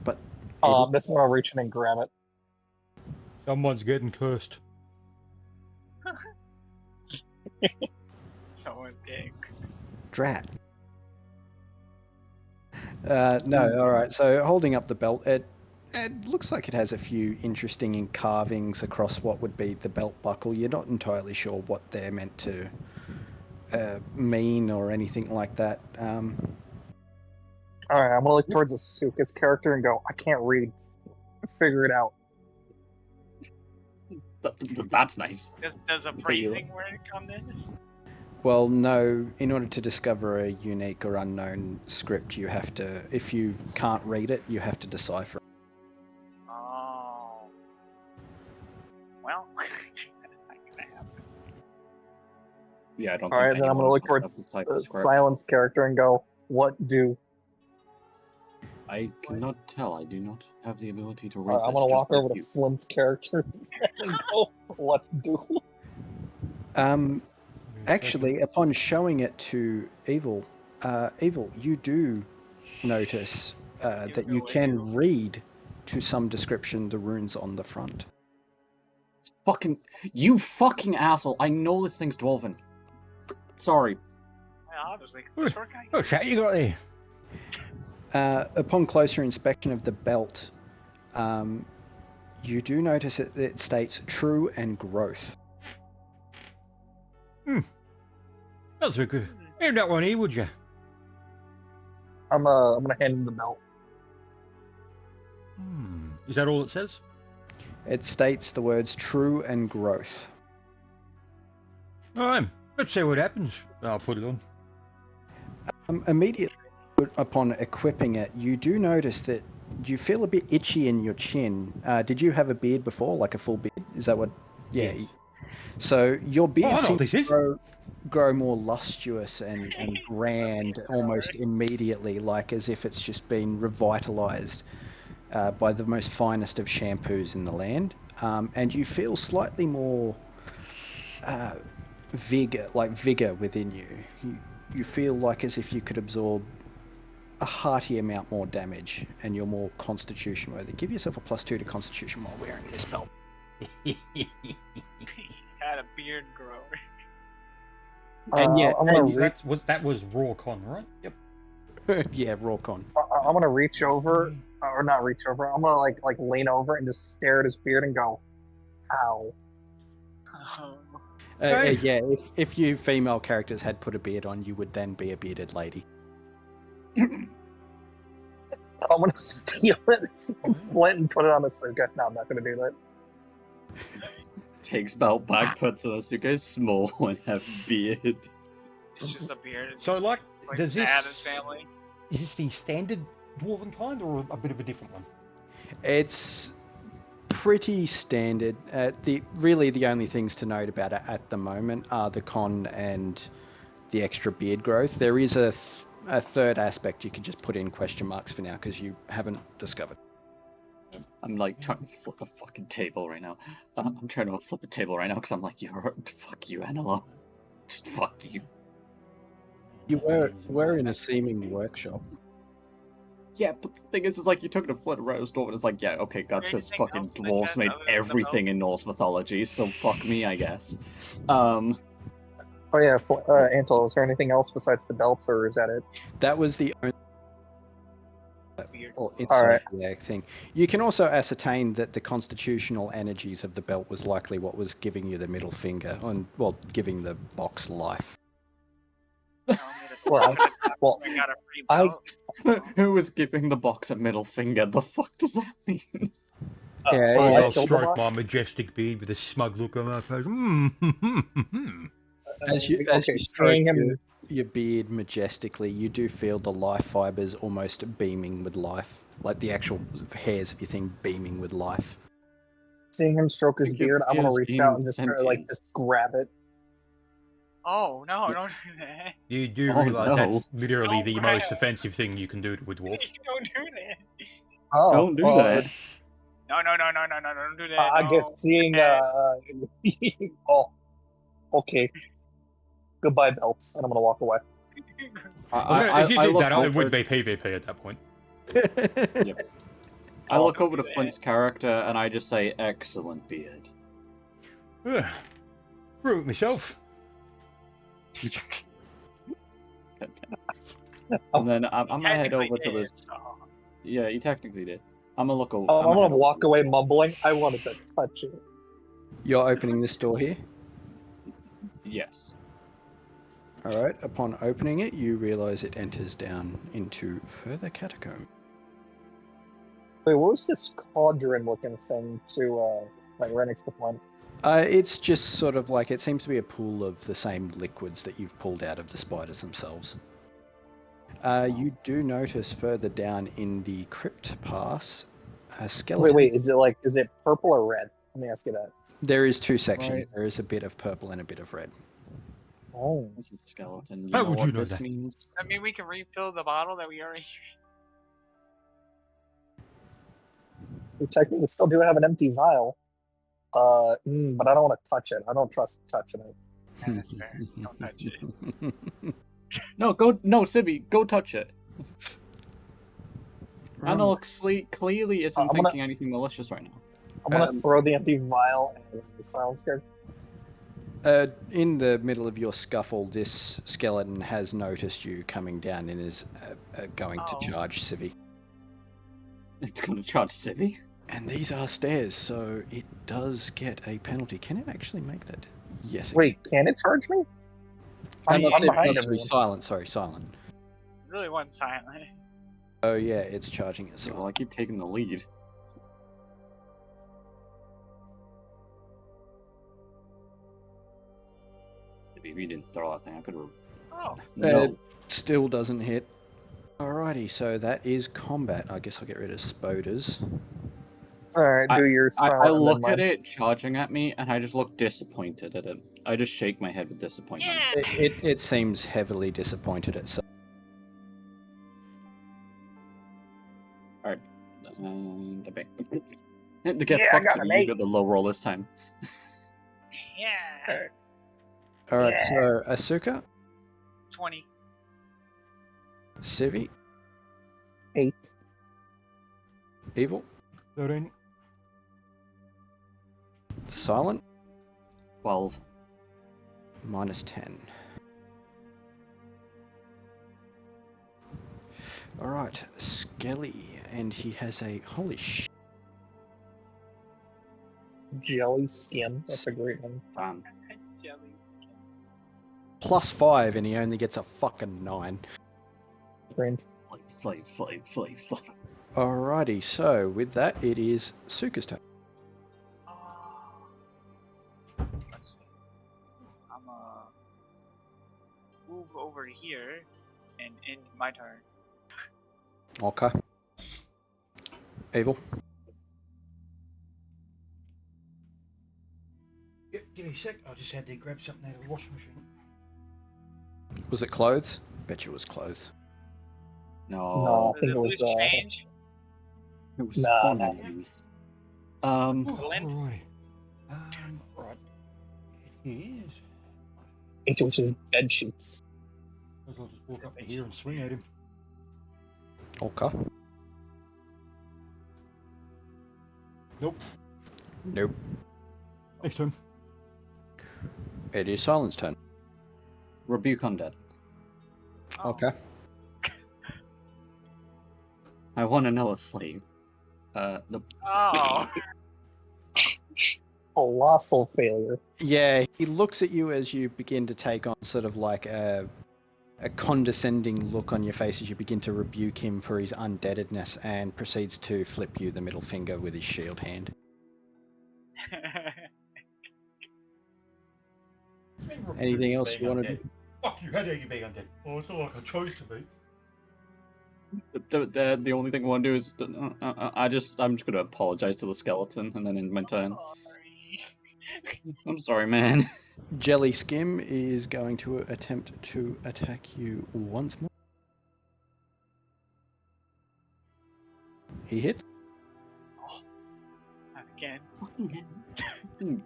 but I'm just gonna reach in and grab it. Someone's getting cursed. Someone's getting. drat. No, alright, so holding up the belt, it It looks like it has a few interesting carvings across what would be the belt buckle. You're not entirely sure what they're meant to mean or anything like that. Alright, I'm gonna look towards Asuka's character and go, I can't read. Figure it out. That's nice. Does appraising word come this? Well, no. In order to discover a unique or unknown script, you have to, if you can't read it, you have to decipher it. Oh. Well, that's not gonna happen. Yeah, I don't. Alright, think then I'm gonna anyone look picks towards up this type of script. Silence character and go, what do? I cannot tell. I do not have the ability to read Alright, I'm this. gonna just walk like over to you. Flint's character and go, what do? Actually, upon showing it to Evil, Evil, you do notice that you can read to some description the runes on the front. You fucking asshole! I know this thing's dwarven. Sorry. Yeah, obviously, it's a short guy. Oh, shit, you got there. Upon closer inspection of the belt, you do notice it states true and growth. That's a good. Leave that one here, would you? I'm gonna hand him the belt. Is that all it says? It states the words true and growth. Alright, let's see what happens. I'll put it on. Immediately upon equipping it, you do notice that you feel a bit itchy in your chin. Did you have a beard before, like a full beard? Is that what? Yeah. Yes. So your beard I know seems what this to is. grow more lustrous and grand almost immediately, like as if it's just been revitalized by the most finest of shampoos in the land. And you feel slightly more vigor within you. You feel like as if you could absorb a hearty amount more damage, and you're more constitution worthy. Give yourself a +2 to constitution while wearing this belt. Had a beard grower. And yeah, I'm gonna that was raw con, right? Yep. yeah, raw con. I'm gonna reach over, or not reach over. I'm gonna like lean over and just stare at his beard and go, "Ow." Hey. Yeah, if you female characters had put a beard on, you would then be a bearded lady. I'm gonna steal it from Flint and put it on Asuka. No, I'm not gonna do that. Takes belt back, puts on Asuka's small and have beard. It's just a beard. It's So, just, like, like does this... Adam's family. Is this the standard dwarven kind, or a bit of a different one? It's pretty standard. The only things to note about it at the moment are the con and the extra beard growth. There is a third aspect you can just put in question marks for now because you haven't discovered. I'm like trying to flip a fucking table right now. I'm trying to flip a table right now because I'm like, fuck you, Anelo. Just fuck you. You were in a seeming workshop. Yeah, but the thing is like you took it to Flint Rose Dwarf, and it's like, yeah, okay, that's because Anything fucking else in the dwarves chest made other than the everything belt? in Norse mythology, so fuck me, I guess. Oh yeah, Antel, is there anything else besides the belts, or is that it? That was the only Beard. inside thing. You can also ascertain that the constitutional energies of the belt was likely what was giving you the middle finger, and giving the box life. Well, well, I got a free belt. Who was giving the box a middle finger? The fuck does that mean? Yeah, Oh, I I'll killed stroke the my majestic beard with a smug look on my face. As you Okay, stroke seeing him- your beard majestically, you do feel the life fibers almost beaming with life, like the actual hairs of your thing beaming with life. Seeing him stroke his Think of beard, I'm gonna his reach being out and just sentient. just grab it. Oh no! Don't do that! You do Oh, realise no. that's literally Don't the grab. most offensive thing you can do to a dwarf. Don't do that! Oh, Don't do that. No! Don't do that! I no. guess seeing oh, okay. Goodbye, belts, and I'm gonna walk away. If you did look that, it over- would be PvP at that point. I look over to Flint's character and I just say, excellent beard. Root myself. And then I'm gonna head over to Technically this. did, so- Yeah, you technically did. I'm gonna look over. I'm gonna walk away mumbling. I wanted to touch it. You're opening this door here. Yes. All right. Upon opening it, you realise it enters down into further catacomb. Wait, what was this cauldron-looking thing to like right next to the plant? It's just sort of like it seems to be a pool of the same liquids that you've pulled out of the spiders themselves. You do notice further down in the crypt pass a skeleton. Wait, is it purple or red? Let me ask you that. There is two sections. Right. There is a bit of purple and a bit of red. Oh. This is a skeleton. You How know would what you know this that? means? I mean, we can refill the bottle that we already. We technically still do have an empty vial. But I don't want to touch it. I don't trust touching it. Yeah, that's fair. Don't touch it. No, Civi, go touch it. Anna looks clearly isn't I'm gonna- thinking anything malicious right now. I'm gonna throw the empty vial and the silence guard. In the middle of your scuffle, this skeleton has noticed you coming down and is going to Oh. charge Civi. It's gonna charge Civi? And these are stairs, so it does get a penalty. Can it actually make that? Yes. It Wait, can it charge me? can. I'm Civi, behind must be everyone. silent. Sorry, silent. Really one silent. Oh yeah, it's charging Yeah, itself. well, I keep taking the lead. If you didn't throw that thing, I could have. Oh. No. Still doesn't hit. Alrighty, so that is combat. I guess I'll get rid of spoders. Alright, do your I silent. look at it charging at me, and I just look disappointed at it. I just shake my head with disappointment. Yeah. It seems heavily disappointed itself. The get Yeah, I fucked got to an you 8. got the low roll this time. Yeah. Alright, Yeah. so Asuka, 20. Civi, 8. Evil, 13. Silent, 12. minus 10. Alright, Skelly, and he has a holy sh. Jelly skin. That's a great one. Damn. Jellies. +5, and he only gets a fucking 9. Cringe. Slave. Alrighty, so with that, it is Suka's turn. Let's see. I'm move over here and end my turn. Okay. Evil, Yeah, give me a sec. I just had to grab something out of the washing machine. was it clothes? Bet you it was clothes. No. I think Does it was, loose change? It was Nah, funny. Glint? Alright. Right. It is. It was his bed sheets. I'll just walk up to here and swing at him. Okay. Nope. Nope. Next turn. It is Silent's turn. Rebuke undead. Oh. Okay. I want another slave. The Oh. Colossal failure. Yeah, he looks at you as you begin to take on sort of like a condescending look on your face as you begin to rebuke him for his undeadedness and proceeds to flip you the middle finger with his shield hand. Anything else you want to do? Fuck you, how dare you be undead? Oh, it's not like I chose to be. the only thing I want to do is I'm just gonna apologize to the skeleton and then end my turn. Sorry. I'm sorry, man. Jelly Skim is going to attempt to attack you once more. He hit. Not again.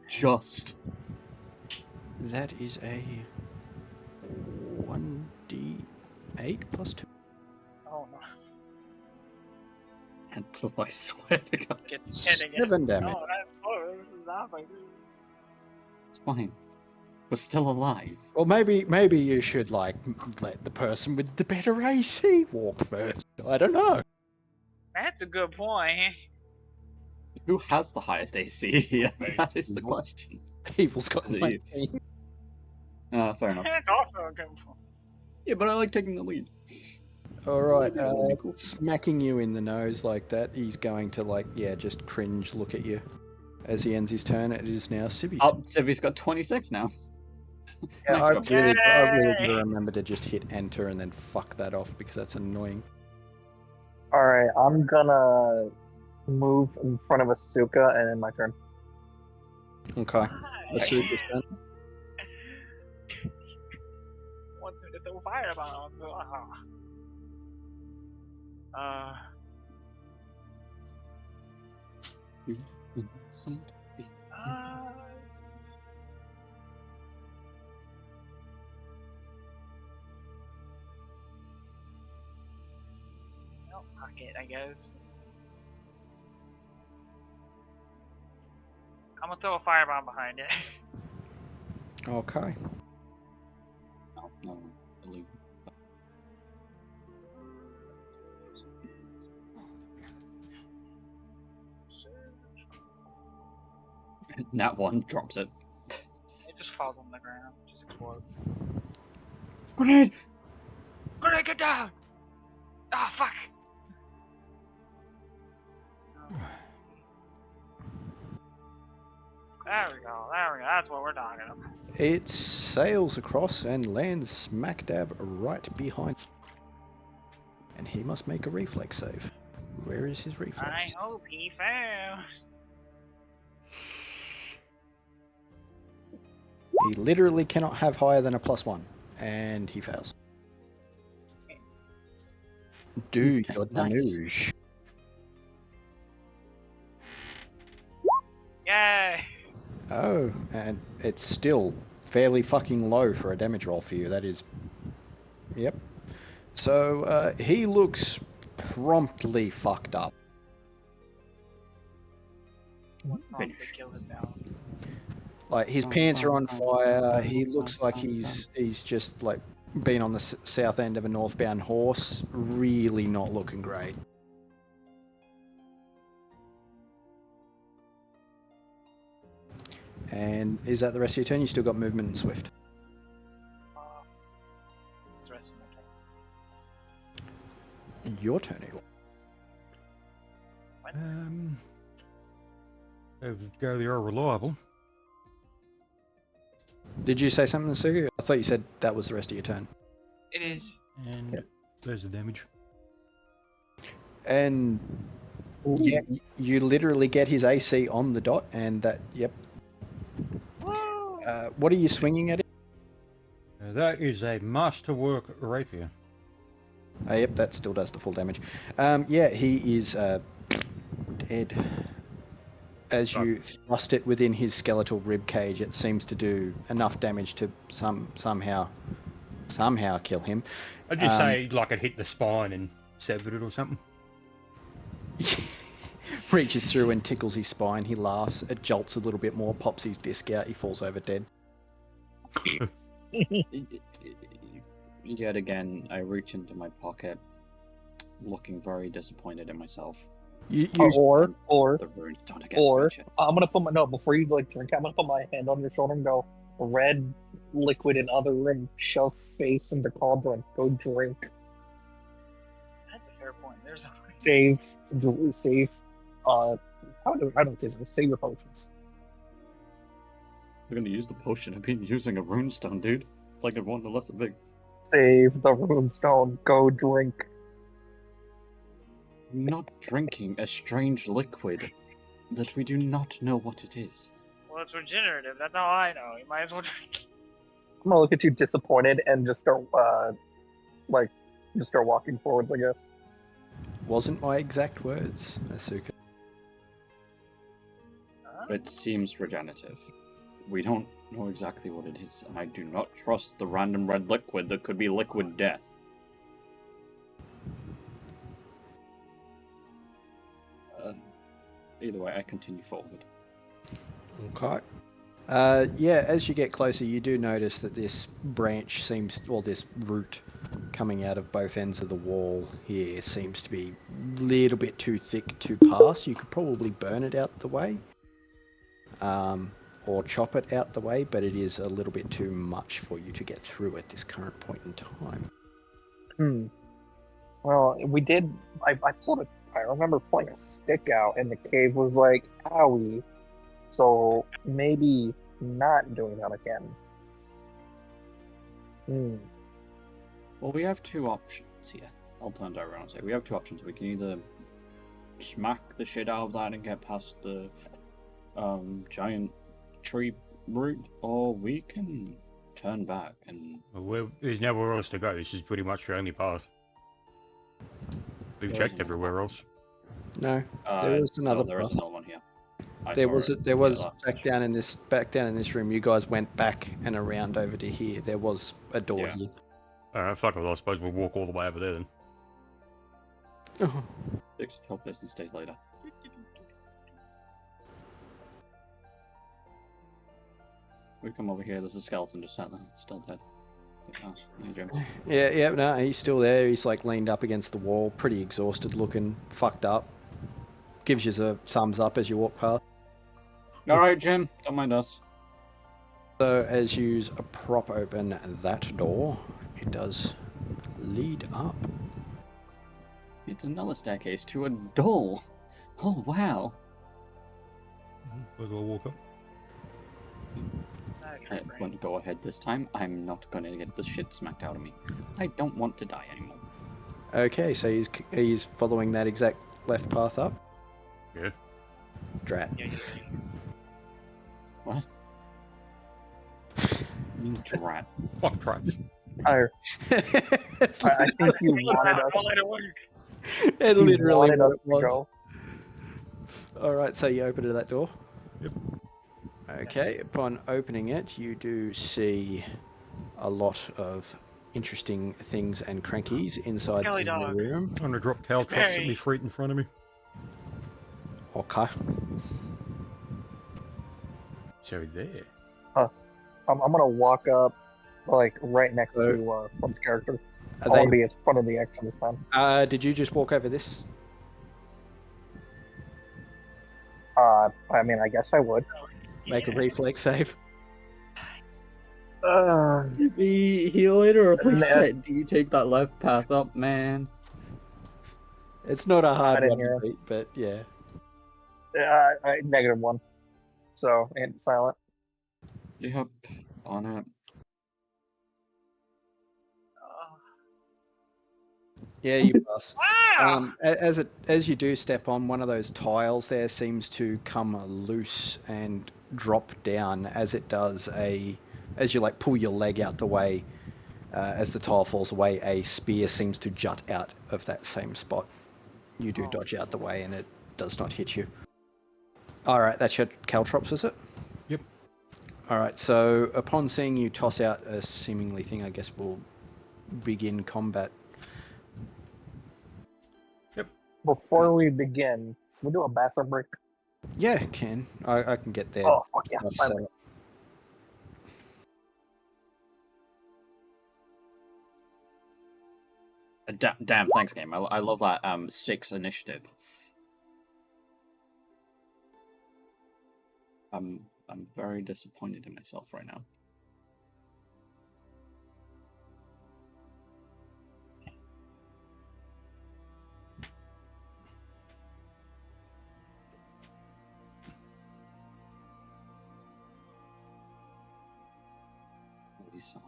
Just. That is a 1d8 plus 2. Oh no. Until I swear to God. Gets hit again. 7 damage. Oh, that's close. This is not like It's fine. We're still alive. Well, maybe you should like let the person with the better AC walk first. I don't know. That's a good point. Who has the highest AC here? That is the question. Evil's got Is it 19. Fair enough. That's also a good point. Yeah, but I like taking the lead. Alright, That would be cool. smacking you in the nose like that, he's going to, like, yeah, just cringe look at you. As he ends his turn, it is now Civi's Oh, turn. Civi's got 26 now. Yeah, Nice job. I really Yay! gotta remember to just hit enter and then fuck that off because that's annoying. Alright, I'm gonna move in front of Asuka and end my turn. Okay. Asuka's turn. Wants me to throw firebombs. No, fuck it, I guess. I'm gonna throw a firebomb behind it. Okay. No, leave. Nat 1 drops it. It just falls on the ground. Just explodes. Grenade! Grenade, get down! Ah, fuck! There we go, that's what we're talking about. It sails across and lands smack dab right behind. And he must make a reflex save. Where is his I reflex? hope he fails. He literally cannot have higher than a +1. And he fails. Do your Nice. damage. Yay! Oh, and it's still fairly fucking low for a damage roll for you. That is... Yep. So, he looks promptly fucked up. What's wrong to kill him now? Like, his pants are on fire, he looks like he's just, like, been on the south end of a northbound horse. Really not looking great. And is that the rest of your turn? You still got movement and swift. It's the rest of my turn. Your turn, Eagle. They're reliable. Did you say something, Sugu? I thought you said that was the rest of your turn. It is. And Yep. there's the damage. And yeah, you literally get his AC on the dot, and that, yep. Woo! What are you swinging at? That is a masterwork rapier. Yep, that still does the full damage. Yeah, he is dead. As you thrust it within his skeletal rib cage, it seems to do enough damage to somehow kill him. I'd just say like it hit the spine and severed it or something. Reaches through and tickles his spine. He laughs. It jolts a little bit more. Pops his disc out. He falls over dead. Yet again, I reach into my pocket, looking very disappointed in myself. Or The runes don't against or my chest. I'm gonna put my before you like drink. I'm gonna put my hand on your shoulder and go red liquid in other room. Shove face into cauldron. Go drink. That's a fair point. There's a Save. I don't deserve. Save your potions. I'm gonna use the potion. I've been using a rune stone, dude. It's like I want less big. Save the runestone. Go drink. I'm not drinking a strange liquid that we do not know what it is. Well, it's regenerative. That's all I know. You might as well drink. I'm gonna look at you disappointed and just start walking forwards. I guess. Wasn't my exact words, Asuka. It seems regenerative. We don't know exactly what it is, and I do not trust the random red liquid that could be liquid death. Either way, I continue forward. Okay. Yeah, as you get closer, you do notice that this branch seems, or this root coming out of both ends of the wall here seems to be a little bit too thick to pass. You could probably burn it out the way, or chop it out the way, but it is a little bit too much for you to get through at this current point in time. Well, we did. I remember pulling a stick out, and the cave was like, "Owie!" So maybe not doing that again. Well, we have two options here. I'll turn to everyone and say we have two options. We can either smack the shit out of that and get past the giant tree root, or we can turn back and. Well, there's nowhere else to go. This is pretty much the only path. We've There checked is another everywhere else. No, there is another There is path. another one here. There was back down in this room. You guys went back and around over to here. There was a door Yeah. here. Alright, fuck it. I suppose we'll walk all the way over there then. Fixed help business days later. We come over here. There's a skeleton just sat there, still dead. It's like, oh, hey, Jim. Yeah, no, he's still there. He's like leaned up against the wall, pretty exhausted looking, fucked up. Gives you a thumbs up as you walk past. All right, Jim. Don't mind us. So as you prop open that door, it does lead up. It's another staircase to a door. Oh wow. Where do I walk up? I won't go ahead this time. I'm not gonna get the shit smacked out of me. I don't want to die anymore. Okay, so he's following that exact left path up. Yeah. Drat. Yeah, What? You drat. Fuck traps. I think you wanted us. I'll let it work. It You literally wanted what us it to was. go. Alright, so you open that door? Yep. Okay, upon opening it, you do see a lot of interesting things and crankies inside Skelly the dog. room. I'm gonna drop cow traps at Very- me feet in front of me. Okay. So there. I'm gonna walk up, like right next to Flint's character. I want to be in front of the action this time. Did you just walk over this? I mean, I guess I would. Make a reflex save. He literally And that- said, "Do you take that left path up, man?" It's not a I hard didn't one hear to him. beat, but yeah. -1. So, and silent. Yep. On it. Yeah, you pass. Wow! As you do step on, one of those tiles there seems to come loose and drop down. As it does, as you like pull your leg out the way, as the tile falls away, a spear seems to jut out of that same spot. You do dodge out the way, and it does not hit you. All right, that's your caltrops, is it? Yep. All right. So upon seeing you toss out a seemingly thing, I guess we'll begin combat. Before we begin, can we do a bathroom break? Yeah, can I can get there. Oh, fuck yeah. Stuff Fine. set up. Damn, thanks, game. I love that 6 initiative. I'm very disappointed in myself right now. These songs.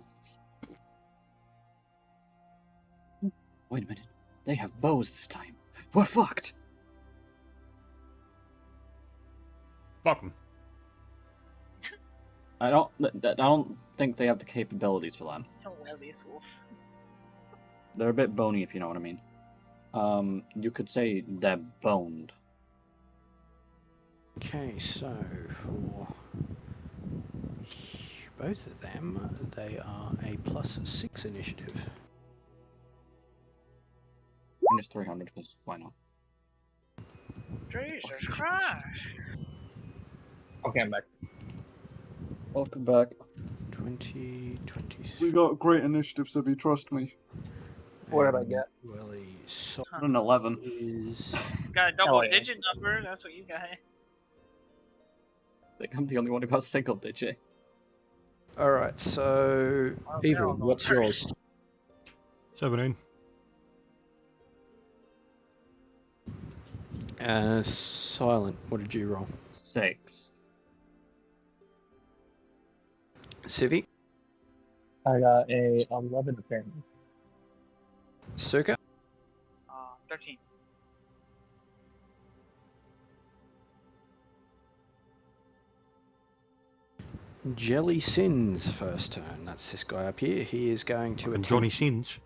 Wait a minute. They have bows this time. We're fucked. Fuck them. I don't think they have the capabilities for that. Oh, well, this wolf. They're a bit bony, if you know what I mean. You could say they're boned. Okay, so for both of them, they are a +6 initiative. Minus 300, because why not? Jesus Christ! Okay, I'm back. Welcome back. 20, 23. We got great initiatives if you trust me. What did I And get? Welly Sol An 11. is You got a Hell yeah. double-digit number. That's what you got. I think I'm the only one who got single digit. all right. So Well, Evil, they're all going what's first. yours? 17. Silent. What did you roll? 6. Civi, I got a 11 apparently. Suka, 13. Jelly Sins first turn. That's this guy up here. He is going to And attempt. Johnny Sins.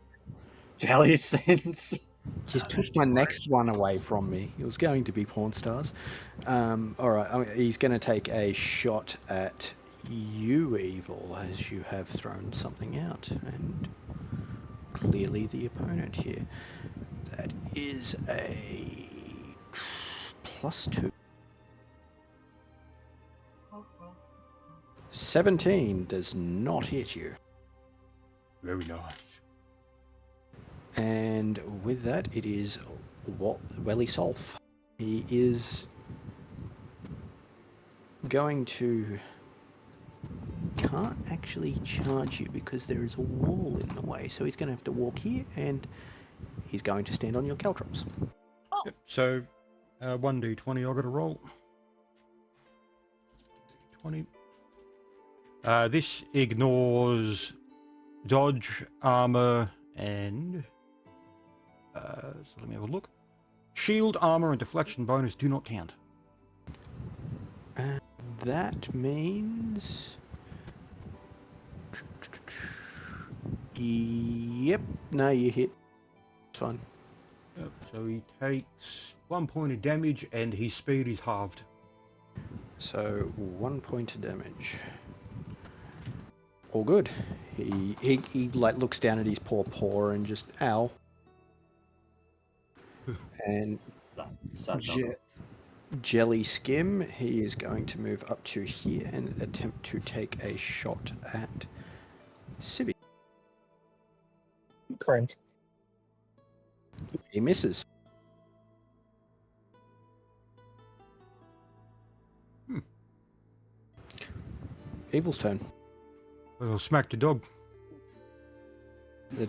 Jelly Sins. Just took my next one away from me. It was going to be Porn Stars. All right, he's going to take a shot at you, Evil, as you have thrown something out, and clearly the opponent here. That is a +2. 17 does not hit you. Very nice. And with that, it is Welly Solf. He is going to... can't actually charge you because there is a wall in the way. So he's going to have to walk here, and he's going to stand on your caltrops. Yep. So, 1d20 I've got to roll. 20. This ignores dodge, armor, and... so let me have a look. Shield, armor, and deflection bonus do not count. That means... Yep, no, you hit. It's fine. Yep. So he takes 1 point of damage, and his speed is halved. So 1 point of damage. All good. He like looks down at his poor paw and just ow. And Sad Jelly Skim, he is going to move up to here and attempt to take a shot at Civi. Current. He misses. Evil's turn. I'll smack the dog. The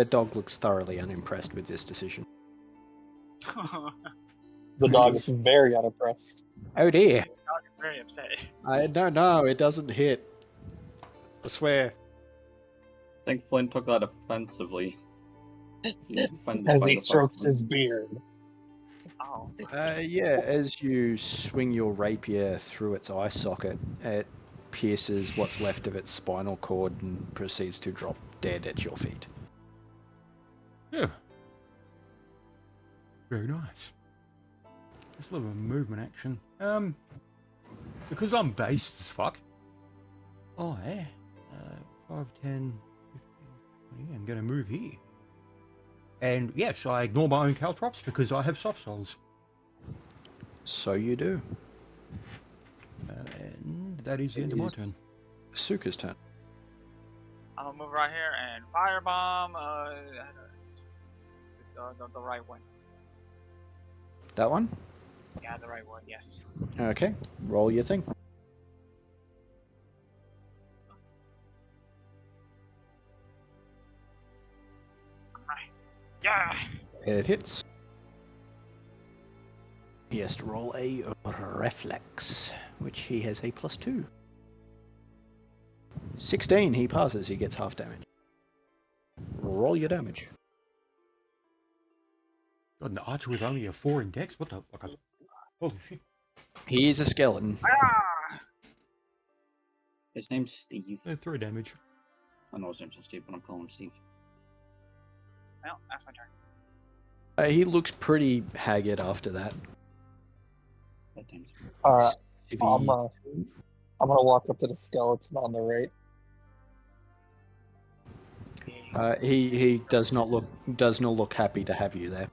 dog looks thoroughly unimpressed with this decision. The dog is very unimpressed. Oh dear. Dog is very upset. I don't know, it doesn't hit. I swear. I think Flynn took that offensively. As he strokes his beard. Oh. Yeah, as you swing your rapier through its eye socket, it pierces what's left of its spinal cord and proceeds to drop dead at your feet. Yeah. Very nice. Just a little bit of movement action. Because I'm based as fuck. Oh, yeah. 5, 10, 15, 20. I'm going to move here. And yes, I ignore my own caltrops because I have soft souls. So you do. And that is the end of my turn. Suka's turn. I'm gonna move right here and firebomb. The right one. That one? Yeah, the right one. Yes. Okay, roll your thing. Right. Yeah. It hits. He has to roll a reflex, which he has a +2. 16, he passes, he gets half damage. Roll your damage. God, an archer with only a 4 in dex? What the fuck? Holy shit. He is a skeleton. Ah! His name's Steve. 3 damage. I know his name's not Steve, but I'm calling him Steve. Well, that's my turn. He looks pretty haggard after that. Bad times. Alright, If I'm he- gonna walk up to the skeleton on the right. he does not look happy to have you there.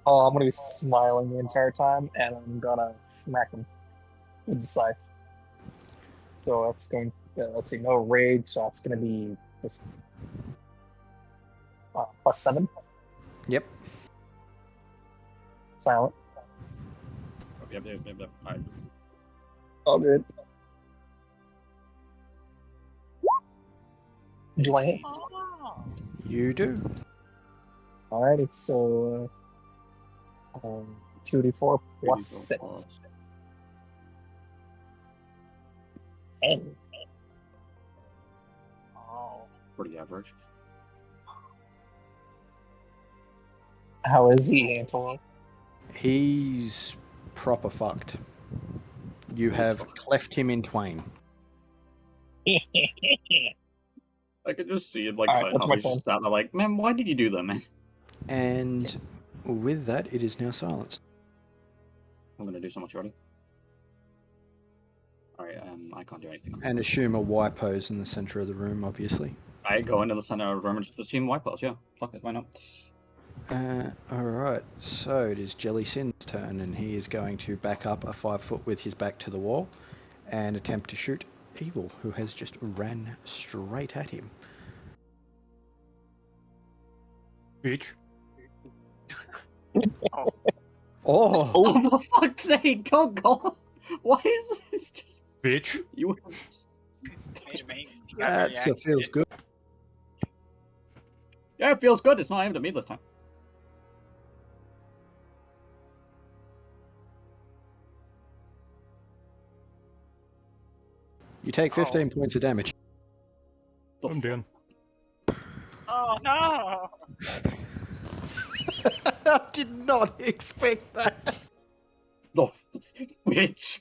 Oh, I'm gonna be smiling the entire time, and I'm gonna smack him with the scythe. So that's going. Let's see, no rage. So that's gonna be just Plus 7. Yep. Silent. Yep. Alright. All good. Do I hit? 18. Oh. You do. Alrighty, so 2d4 plus 6. Plus 10. Oh. pretty average. How is he, Anton? He's proper fucked. You He's have fucked. cleft him in twain. I could just see him like Alright, cut what's off. my He's just sat there like, man, why did you do that, man? And with that, it is now silenced. I'm gonna do so much already. Alright, I can't do anything else. And assume a Y pose in the center of the room, obviously. I go into the center of the room and just assume white pose, yeah. Fuck it, why not? Alright, so it is Jelly Sin's turn, and he is going to back up a 5 foot with his back to the wall and attempt to shoot Evil, who has just ran straight at him. Bitch. Oh! Oh, for fuck's sake, don't go! Why is this just... Bitch. You... Hey, mate, you got That reacted. feels good. Yeah, it feels good. It's not aimed at me this time. You take 15 points of damage. The I'm down. Oh no! I did not expect that. The bitch,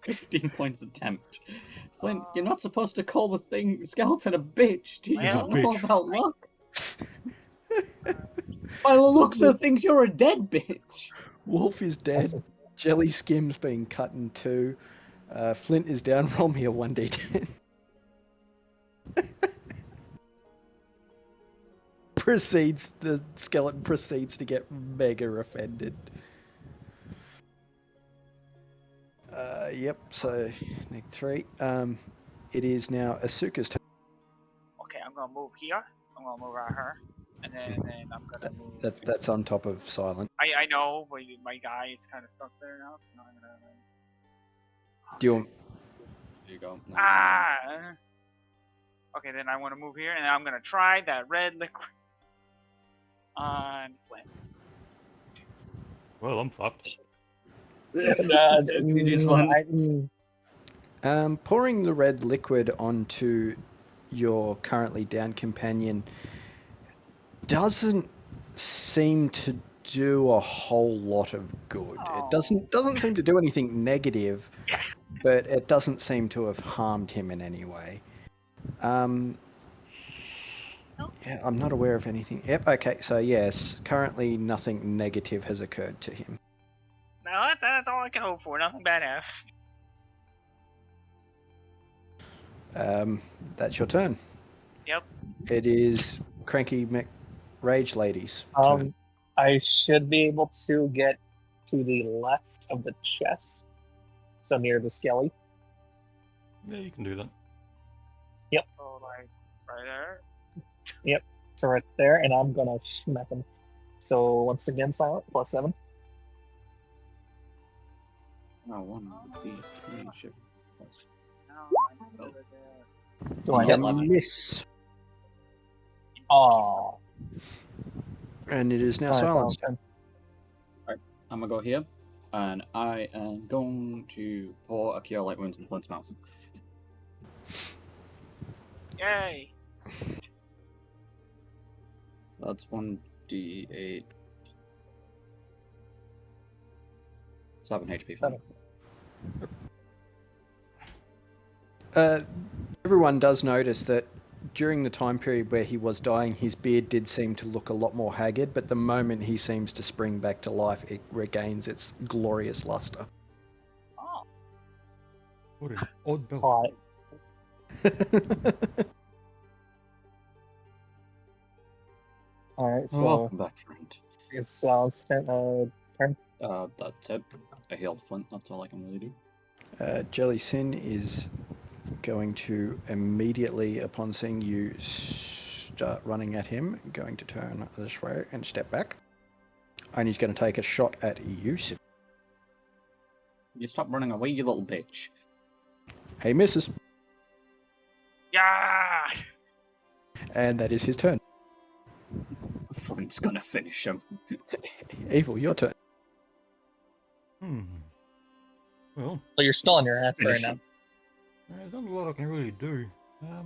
15 points attempt. Flint, you're not supposed to call the thing skeleton a bitch. Do you Well, not know bitch. about luck? By the looks of things, you're a dead bitch. Wolf is dead. Jelly Skim's being cut in two. Flint is down. Roll me a 1d10. The skeleton proceeds to get mega offended. Yep, so next 3. It is now Asuka's turn. Okay, I'm gonna move here. I'm gonna move around her, and then I'm gonna move. That's on top of Silent. I know, but my guy is kind of stuck there now, so now I'm gonna. Do you want... There you go. Ah. Okay, then I want to move here, and I'm gonna try that red liquid on Flint. Well, I'm fucked. GG's fun. Pouring the red liquid onto your currently down companion doesn't seem to do a whole lot of good. Oh. It doesn't seem to do anything negative, but it doesn't seem to have harmed him in any way. Yeah, I'm not aware of anything. Yep, okay, so yes, currently nothing negative has occurred to him. No, that's all I can hope for. Nothing bad happened. That's your turn. Yep. It is Cranky Rage Lady's turn. I should be able to get to the left of the chest, so near the skelly. Yeah, you can do that. So like right there. So right there, and I'm gonna smack him. So once again, silent, plus 7. Oh, 1 would be 3 shift plus. No, I'm over there. Do I You hit? 11. miss, Oh, and it is now alright, silenced. turn. I'm gonna go here, and I am going to pour a Cure Light Wounds in Flint's mouth. Yay! That's 1d8. 7 HP. Flint. 7. Everyone does notice that during the time period where he was dying, his beard did seem to look a lot more haggard, but the moment he seems to spring back to life, it regains its glorious luster. Oh, What an odd belt. Alright, alright, so Welcome back, friend. it's silenced. Turn. That's it. I healed Flint. That's all I can really do. Jelly Sin is going to immediately, upon seeing you start running at him, going to turn this way and step back. And he's going to take a shot at Yusuf. You stop running away, you little bitch. He misses. Yeah. And that is his turn. Flint's gonna finish him. Evil, your turn. Well, But you're still on your ass right Finish now. him. there's not a lot I can really do. Yeah.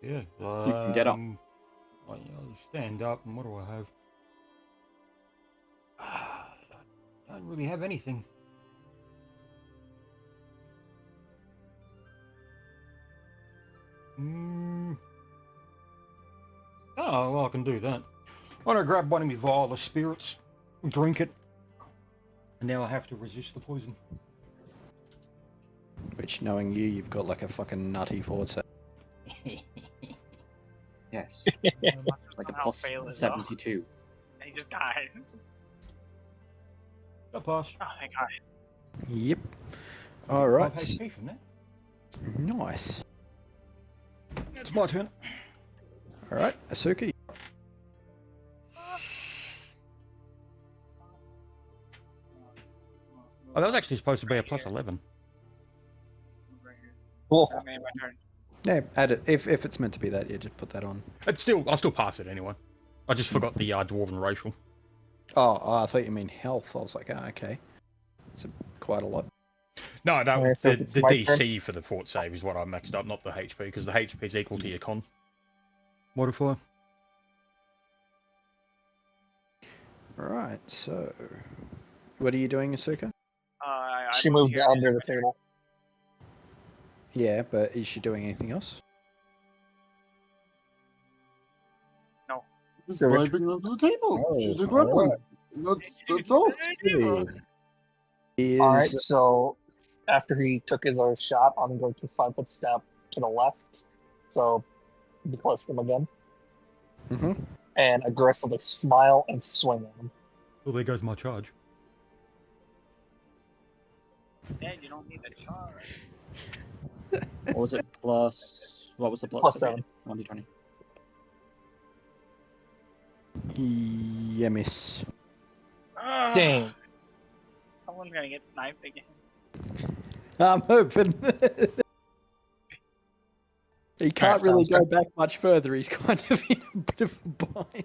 You can get up. Well, stand up, and what do I have? I don't really have anything. Oh, well, I can do that. Why don't I grab one of my vial of spirits, drink it, and now I have to resist the poison. Which, knowing you, you've got like a fucking nutty forward set. Yes. Like a Somehow plus fail it, though. 72. He just died. I'll pass. Oh, thank God. Yep. 5 Alright. HP from that. Nice. It's my turn. Alright, Asuka. Oh, that was actually supposed to be a plus 11. Cool. I made my turn. Yeah, add it. If it's meant to be that, yeah, just put that on. I'll still pass it anyway. I just forgot the dwarven racial. Oh, I thought you mean health. I was like, okay. It's quite a lot. No, that Okay, was so the it's my turn. DC for the fort save is what I maxed up, not the HP, because the HP is equal to your con modifier. Right, so... What are you doing, Asuka? I She moved here. under the table. Yeah, but is she doing anything else? So Why bring them to the table? Oh, She's a gremlin. That's all. Is... Alright, so after he took his other shot, I'm going to 5-foot step to the left. So be close to him again. Mm-hmm. And aggressively smile and swing at him. Well, there goes my charge. Dad, you don't need a charge. What was it? Plus. What was the plus? Plus 7. 1d20. Yeah, miss. Dang. Someone's gonna get sniped again. I'm hoping. He can't really sounds go good. back much further. He's kind of in a bit of a bind.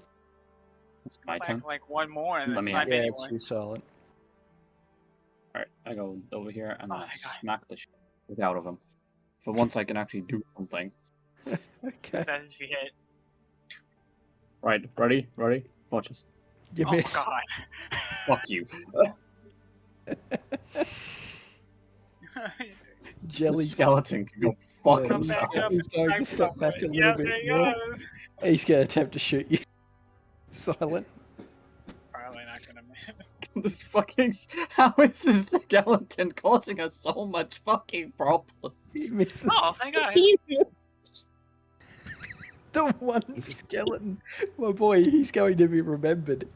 It's my Back turn. like one more and Let then me snipe Yeah, it's anyone. too silent. Alright, I go over here and Oh, I thank God. smack the shit out of him. For once I can actually do something. Okay. That is if you hit. Right, ready? Ready? Watch this. You Oh miss. God. Fuck you. Jelly. The skeleton can go fuck Yeah, himself. back up. He's going to Back step up. back a little Yeah, bit there he more. goes. He's going to attempt to shoot you. Silent. Probably not gonna miss. This fucking. How is this skeleton causing us so much fucking problems? He misses. Oh, thank God. The one skeleton. My boy, he's going to be remembered.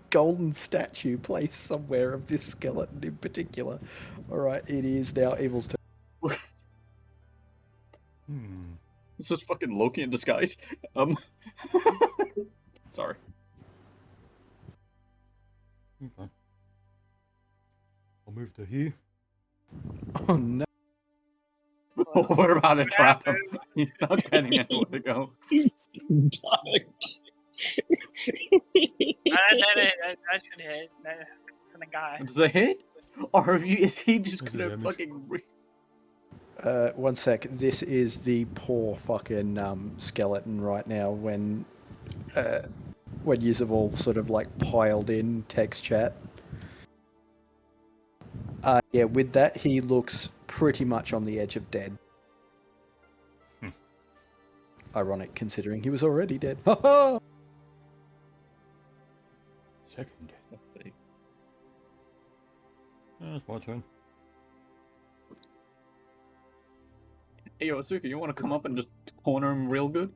Golden statue placed somewhere of this skeleton in particular. Alright, it is now Evil's turn. This is fucking Loki in disguise. Sorry. Okay. I'll move to here. Oh no. We're about to trap him. He's not getting anywhere to go. He's dying. That should hit. That's the guy. Does it hit? Or is he just Does it gonna damage? fucking. 1 sec. This is the poor fucking skeleton right now when yous have all sort of like piled in text chat. Yeah, with that, he looks pretty much on the edge of dead. Ironic considering he was already dead. Ha Second. That's my turn. Hey, yo, Asuka, you want to come up and just corner him real good?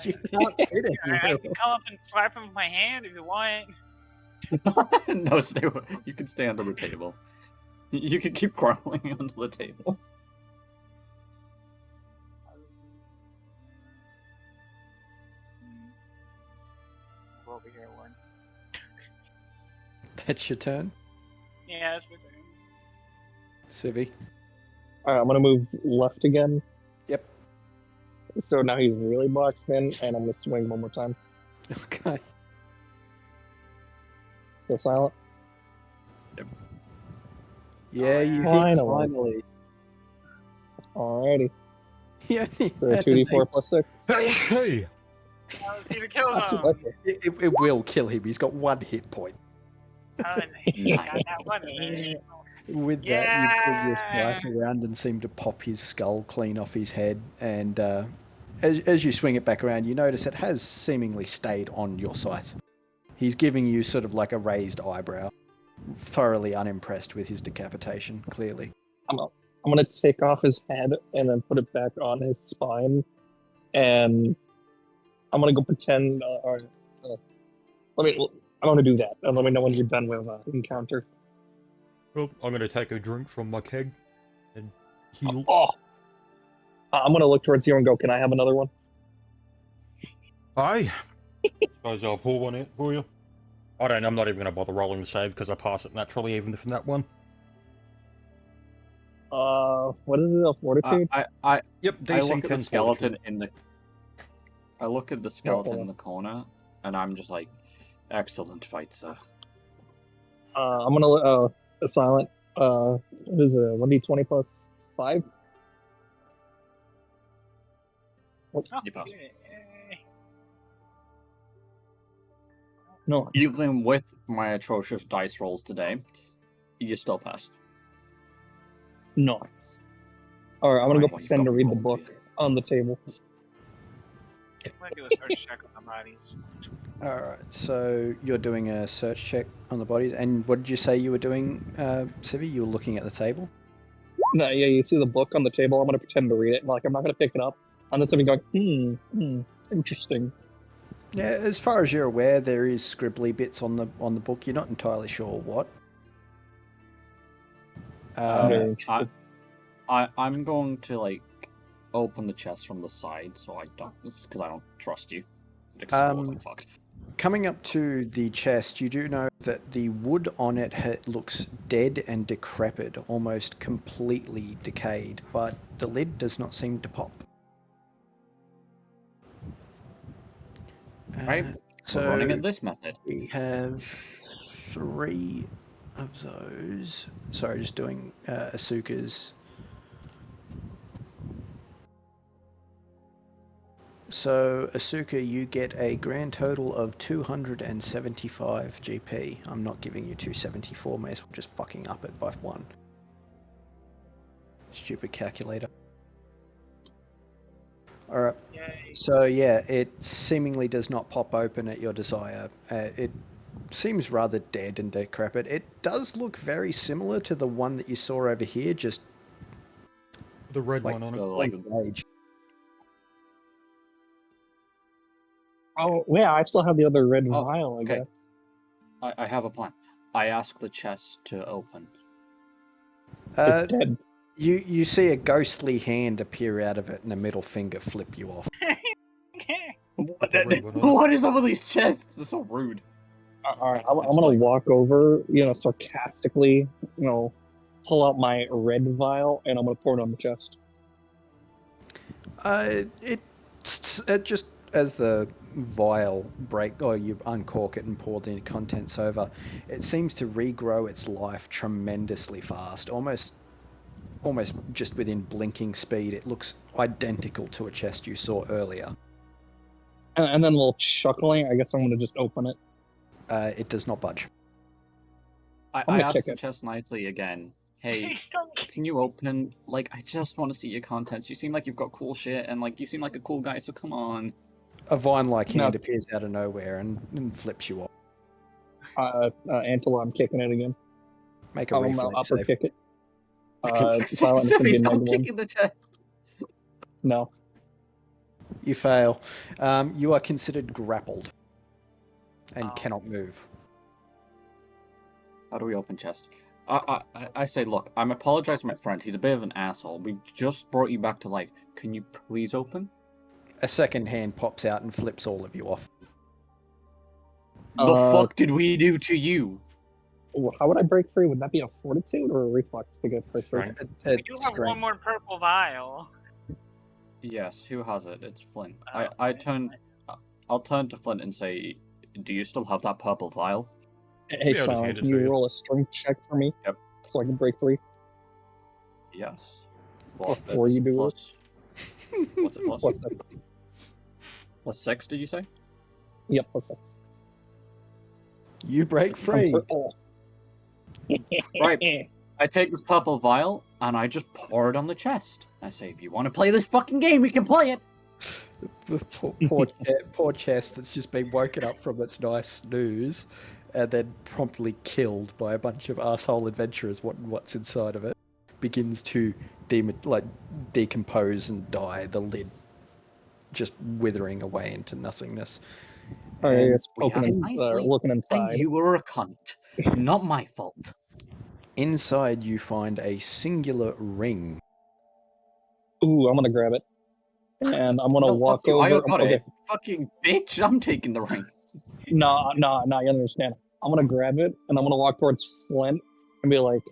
You can't fit I anywhere. can come up and slap him with my hand if you want. No, you can stay under the table. You could keep crawling under the table. Go over here one. That's your turn, Yeah, that's what they're Civi. Alright, I'm gonna move left again. Yep. So now he's really boxed in, and I'm gonna swing one more time. Okay. Go silent. Yeah, you hit Finally. finally. Alrighty. Yeah. So 2d4 plus 6. Hey! Let's see if it kills Not too him. much. It will kill him. He's got 1 hit point. He got that one in there. With that, you pull your Yeah. scythe around and seem to pop his skull clean off his head. And as you swing it back around, you notice it has seemingly stayed on your scythe. He's giving you sort of like a raised eyebrow. Thoroughly unimpressed with his decapitation, clearly. I'm gonna take off his head and then put it back on his spine, and I'm gonna go pretend. I'm gonna do that, and let me know when you're done with encounter. Well, I'm going to take a drink from my keg and heal. Oh, I'm gonna look towards you and go. Can I have another one? Aye. Suppose I'll pull one out for you. I'm not even going to bother rolling the save because I pass it naturally even from that one. What is it? A fortitude? Yep, DC I look at 10 the skeleton fortitude. in the. I look at the skeleton in the corner, and I'm just like, "Excellent fight, sir." I'm gonna silent. What is it? 1d20 plus 5? You pass. Okay. No. Even with my atrocious dice rolls today, you still pass. Nice. Alright, I'm gonna Alright, go well, you've pretend got to read the rolled, book yeah. on the table. I'm gonna do a search check on the bodies. Alright, so you're doing a search check on the bodies. And what did you say you were doing, Civi? You were looking at the table? No, yeah, you see the book on the table. I'm gonna pretend to read it. Like I'm not gonna pick it up. And then something going, interesting. Yeah, as far as you're aware, there is scribbly bits on the book. You're not entirely sure what. Very interesting. I'm going to like open the chest from the side, so I don't, because I don't trust you. It explodes, I'm fucked. Coming up to the chest, you do know that the wood on it looks dead and decrepit, almost completely decayed, but the lid does not seem to pop. Right, So we're running at this method. we have 3 of those. Sorry, just doing Asuka's. So, Asuka, you get a grand total of 275 GP. I'm not giving you 274, may as well just fucking up it by 1. Stupid calculator. Alright, Yay. so yeah, it seemingly does not pop open at your desire. It seems rather dead and decrepit. It does look very similar to the one that you saw over here, just The red like, one on it. Like, age. Oh, yeah, I still have the other red Oh, vial, I okay. guess. I have a plan. I ask the chest to open. It's dead. You see a ghostly hand appear out of it and a middle finger flip you off. What is up with these chests? They're so rude. Alright, I'm gonna walk over, sarcastically, pull out my red vial, and I'm gonna pour it on the chest. It just as the vial break, or you uncork it and pour the contents over, it seems to regrow its life tremendously fast, almost just within blinking speed. It looks identical to a chest you saw earlier. And then a little chuckling, I guess I'm gonna just open it. It does not budge. I gonna ask kick the it. chest nicely again. Hey, can you open? Like, I just want to see your contents. You seem like you've got cool shit, and like you seem like a cool guy. So come on. A vine-like hand No. appears out of nowhere and flips you off. Antler, I'm kicking it again. Make a I'm reflex gonna upper save. kick it. Silent, it's gonna be a Stop negative one. kicking the chest. No. You fail. You are considered grappled and Oh. cannot move. How do we open chest? I say, look, I'm apologizing, my friend. He's a bit of an asshole. We've just brought you back to life. Can you please open? A second hand pops out and flips all of you off. The fuck did we do to you? How would I break free? Would that be a fortitude or a reflex to get free? Strength. We do have one more purple vial. Yes, who has it? It's Flint. Oh, I'll turn to Flint and say, do you still have that purple vial? Hey, Yeah, I'll just Silent, hand it can to you you. roll a strength check for me? Yep. So I can break free? Yes. Before it's you do plus, what's it plus? Plus 6. Plus 6, did you say? Yep, plus 6. You break free. Right. I take this purple vial and I just pour it on the chest. I say, if you want to play this fucking game, we can play it. The poor chest that's just been woken up from its nice snooze and then promptly killed by a bunch of asshole adventurers. What's inside of it begins to decompose and die. The lid just withering away into nothingness. Alright, And it's poking looking And inside. you were a cunt. Not my fault. inside you find a singular ring. Ooh, I'm gonna grab it. And I'm gonna No, walk fuck you. over. I got it. Fucking bitch, I'm taking the ring. No, you understand. I'm gonna grab it and I'm gonna walk towards Flint and be like,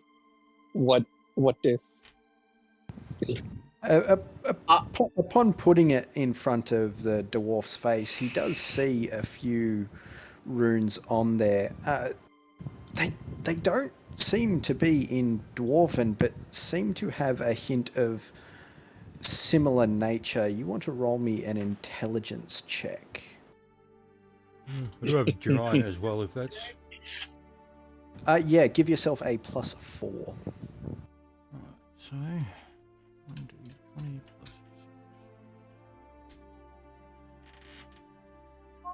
what this? Upon putting it in front of the dwarf's face, he does see a few runes on there. They don't seem to be in Dwarven, but seem to have a hint of similar nature. You want to roll me an intelligence check. I do have a giant as well, if that's... Yeah, give yourself a +4. Alright, so... 1, 2, 20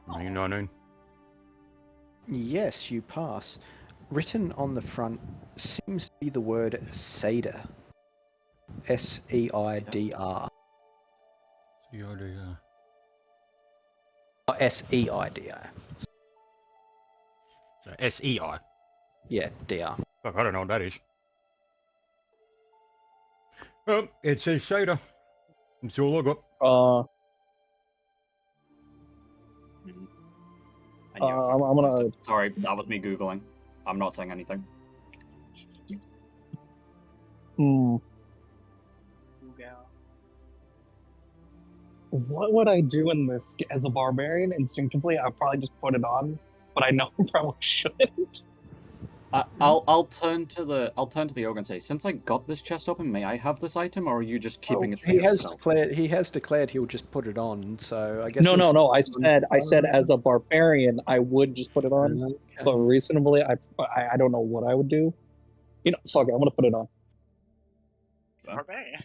plus... 19. Yes, you pass. Written on the front seems to be the word Seder. S-E-I-D-R. C-I-D-R. S-E-I-D-R. So S-E-I. Yeah, D-R. Fuck, I don't know what that is. Well, it says Shader. That's all I got. I knew I I'm fucking gonna- missed it. Sorry, that was me Googling. I'm not saying anything. What would I do in this as a barbarian? Instinctively, I'd probably just put it on, but I know I probably shouldn't. I'll turn to the ogre and say, since I got this chest open, may I have this item, or are you just keeping it for He has yourself? declared he'll just put it on, so I guess No. I said as a barbarian, I would just put it on, Okay. but reasonably, I don't know what I would do. You know, fuck it, I'm gonna put it on. It's barbarian.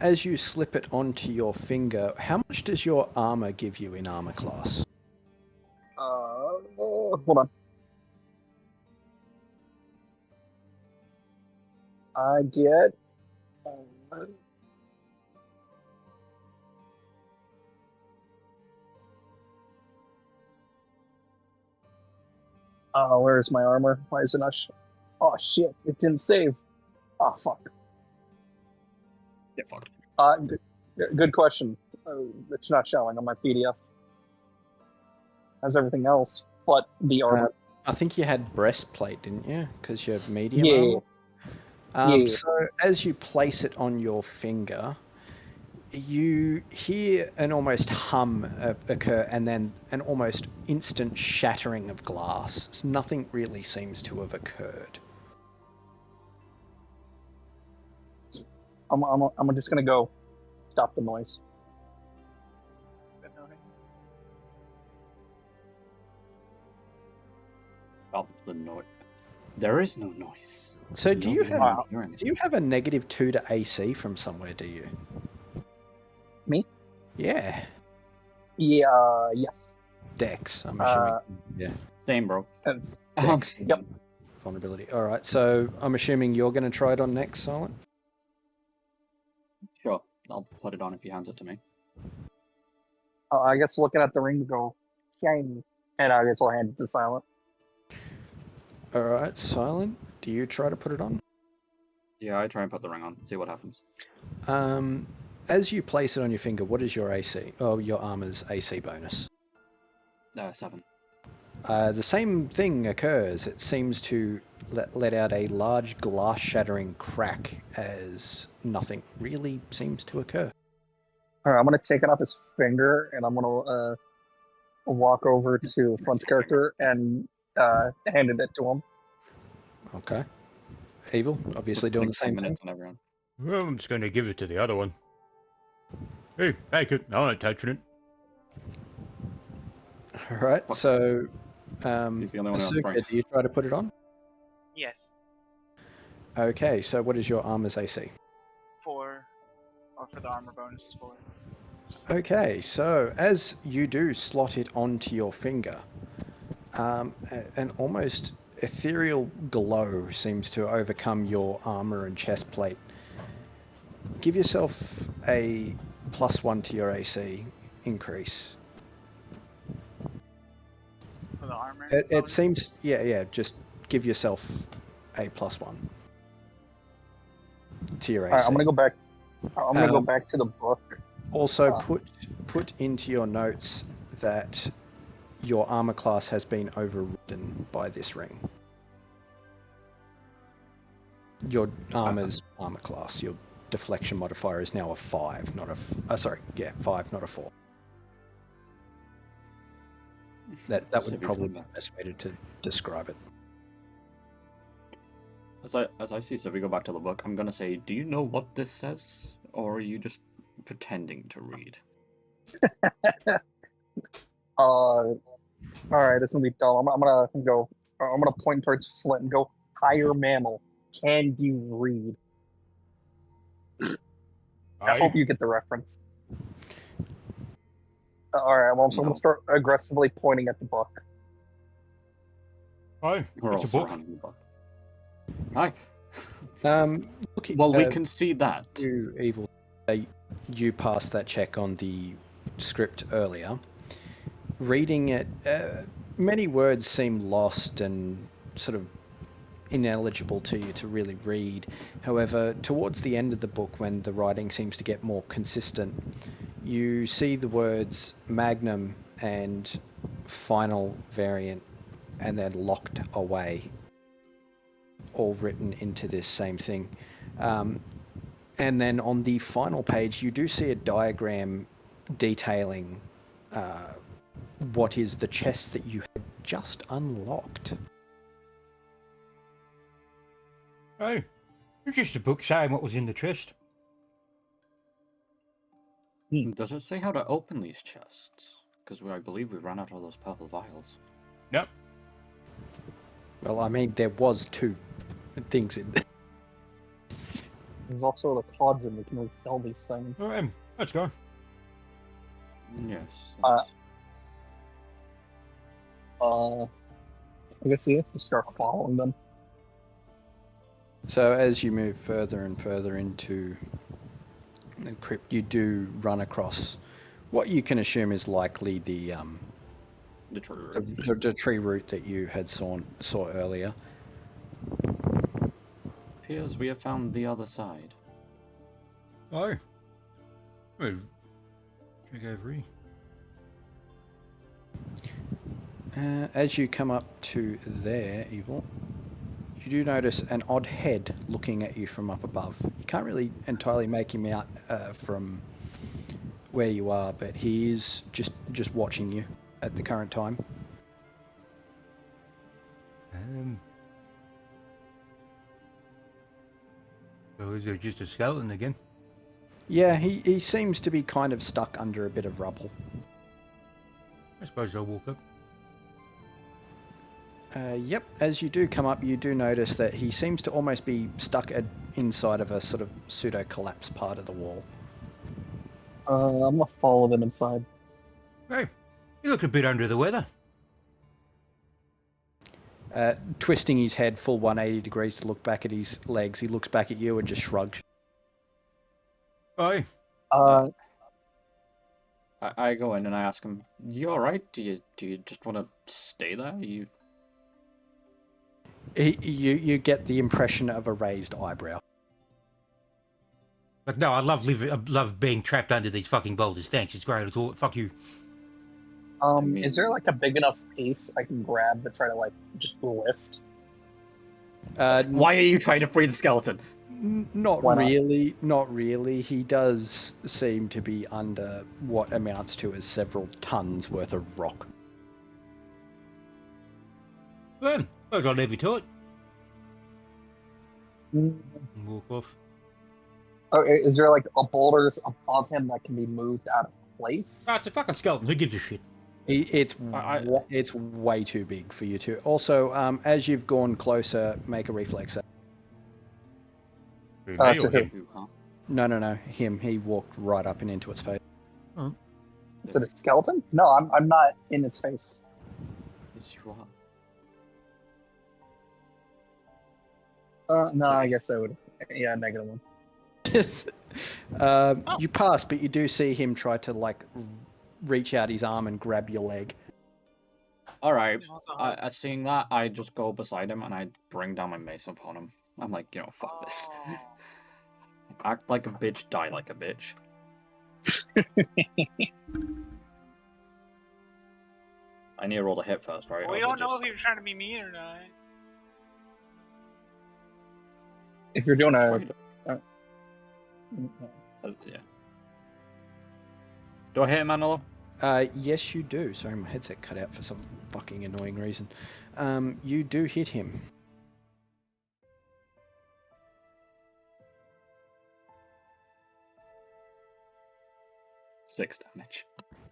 As you slip it onto your finger, how much does your armor give you in armor class? Hold on. I get. Where's my armor? Why is it not? Oh shit! It didn't save. Oh fuck. Get fucked. Good question. It's not showing on my PDF. Has everything else but the armor. I think you had breastplate, didn't you? Because you're medium Yeah. armor. Yeah. So as you place it on your finger, you hear an almost hum occur and then an almost instant shattering of glass. So nothing really seems to have occurred. I'm just gonna go stop the noise. Stop the noise. There is no noise. So do you You're have not hearing it. a -2 to AC from somewhere? Do you? Me? Yeah, Yeah. Yes. Dex. I'm assuming. Yeah, Same, bro. Dex. Yep. Vulnerability. All right. So I'm assuming you're going to try it on next, Silent. Sure, I'll put it on if he hands it to me. I guess looking at the ring to go shiny, and I guess I'll hand it to Silent. Alright, Silent, do you try to put it on? Yeah, I try and put the ring on, see what happens. As you place it on your finger, what is your AC? Oh, your armor's AC bonus. 7. The same thing occurs. It seems to let out a large glass-shattering crack as nothing really seems to occur. Alright, I'm gonna take it off his finger, and I'm gonna walk over to Front's character and handed it to him. Okay. Evil, obviously doing the same thing. On everyone. Well, I'm just going to give it to the other one. Hey, take it. I ain't touching it. Alright, so... He's the only one who has Asuka, brain. do you try to put it on? Yes. Okay, so what is your armor's AC? 4. Or for the armor bonus is 4. Okay, so as you do slot it onto your finger, an almost ethereal glow seems to overcome your armor and chest plate. Give yourself a +1 to your AC increase. For the armor. It bonus? seems, yeah, just give yourself a +1 to your AC. Alright, I'm gonna go back. I'm gonna go Um, back to the book. Also, Ah. put into your notes that your armor class has been overridden by this ring. Your armor's armor class, your deflection modifier is now a 5, not a 5, not a 4. That would probably be the best way to describe it. As I see, so if we go back to the book, I'm gonna say, do you know what this says? Or are you just pretending to read? Alright, it's gonna be dumb. I'm gonna go. I'm gonna point towards Flint and go, higher mammal. Can you read? I hope you get the reference. Alright, well, so I'm No. gonna start aggressively pointing at the book. Hi, We're all it's a book. surrounding the book. Hi. Look, Well, we can see that. you evil. You passed that check on the script earlier. Reading it, many words seem lost and sort of ineligible to you to really read. However, towards the end of the book, when the writing seems to get more consistent, you see the words magnum and final variant and then locked away, all written into this same thing. And then on the final page, you do see a diagram detailing what is the chest that you had just unlocked. Hey, it's just a book saying what was in the chest. Does it say how to open these chests? Because I believe we ran out of those purple vials. Yep. Well, I mean, there was 2 things in there. There's also the cauldron that can refill these things. All right, let's go. Yes. I guess you have to start following them. So as you move further and further into the crypt, you do run across what you can assume is likely the tree root. the tree root that you had saw earlier. Appears we have found the other side. Oh. Well, check over here. As you come up to there, Evil, you do notice an odd head looking at you from up above. You can't really entirely make him out from where you are, but he is just watching you at the current time. So is it just a skeleton again? Yeah, he seems to be kind of stuck under a bit of rubble. I suppose I'll walk up. Yep, as you do come up, you do notice that he seems to almost be stuck inside of a sort of pseudo-collapsed part of the wall. I'm gonna follow them inside. Hey, you look a bit under the weather. Twisting his head full 180 degrees to look back at his legs, he looks back at you and just shrugs. Hey, I go in and I ask him, "You all right? Do you just want to stay there? You get the impression of a raised eyebrow. Like, no, I love being trapped under these fucking boulders. Thanks, it's great. It's all fuck you. Is there like a big enough piece I can grab to try to like just lift? Why are you trying to free the skeleton? Not Why not? really. Not really. He does seem to be under what amounts to as several tons worth of rock. Then, I'll leave you to it. Mm. And walk off. Oh, is there like a boulders above him that can be moved out of place? Ah, it's a fucking skeleton. Who gives a shit? It's way too big for you to. Also, as you've gone closer, make a reflex. Who, To me or who? him? No, him. He walked right up and into its face. Is it a skeleton? No, I'm not in its face. Yes, you are. No, I guess I would. Yeah, -1. You pass, but you do see him try to like reach out his arm and grab your leg. All right. Seeing that, I just go beside him and I bring down my mace upon him. I'm like, fuck this. Act like a bitch, die like a bitch. I need to roll the hit first, right? Well, we Or don't is it know just- if he was trying to be mean or not. If you're doing a, Sorry. Yeah. Do I hit him, Manolo? Yes, you do. Sorry, my headset cut out for some fucking annoying reason. You do hit him. Six damage.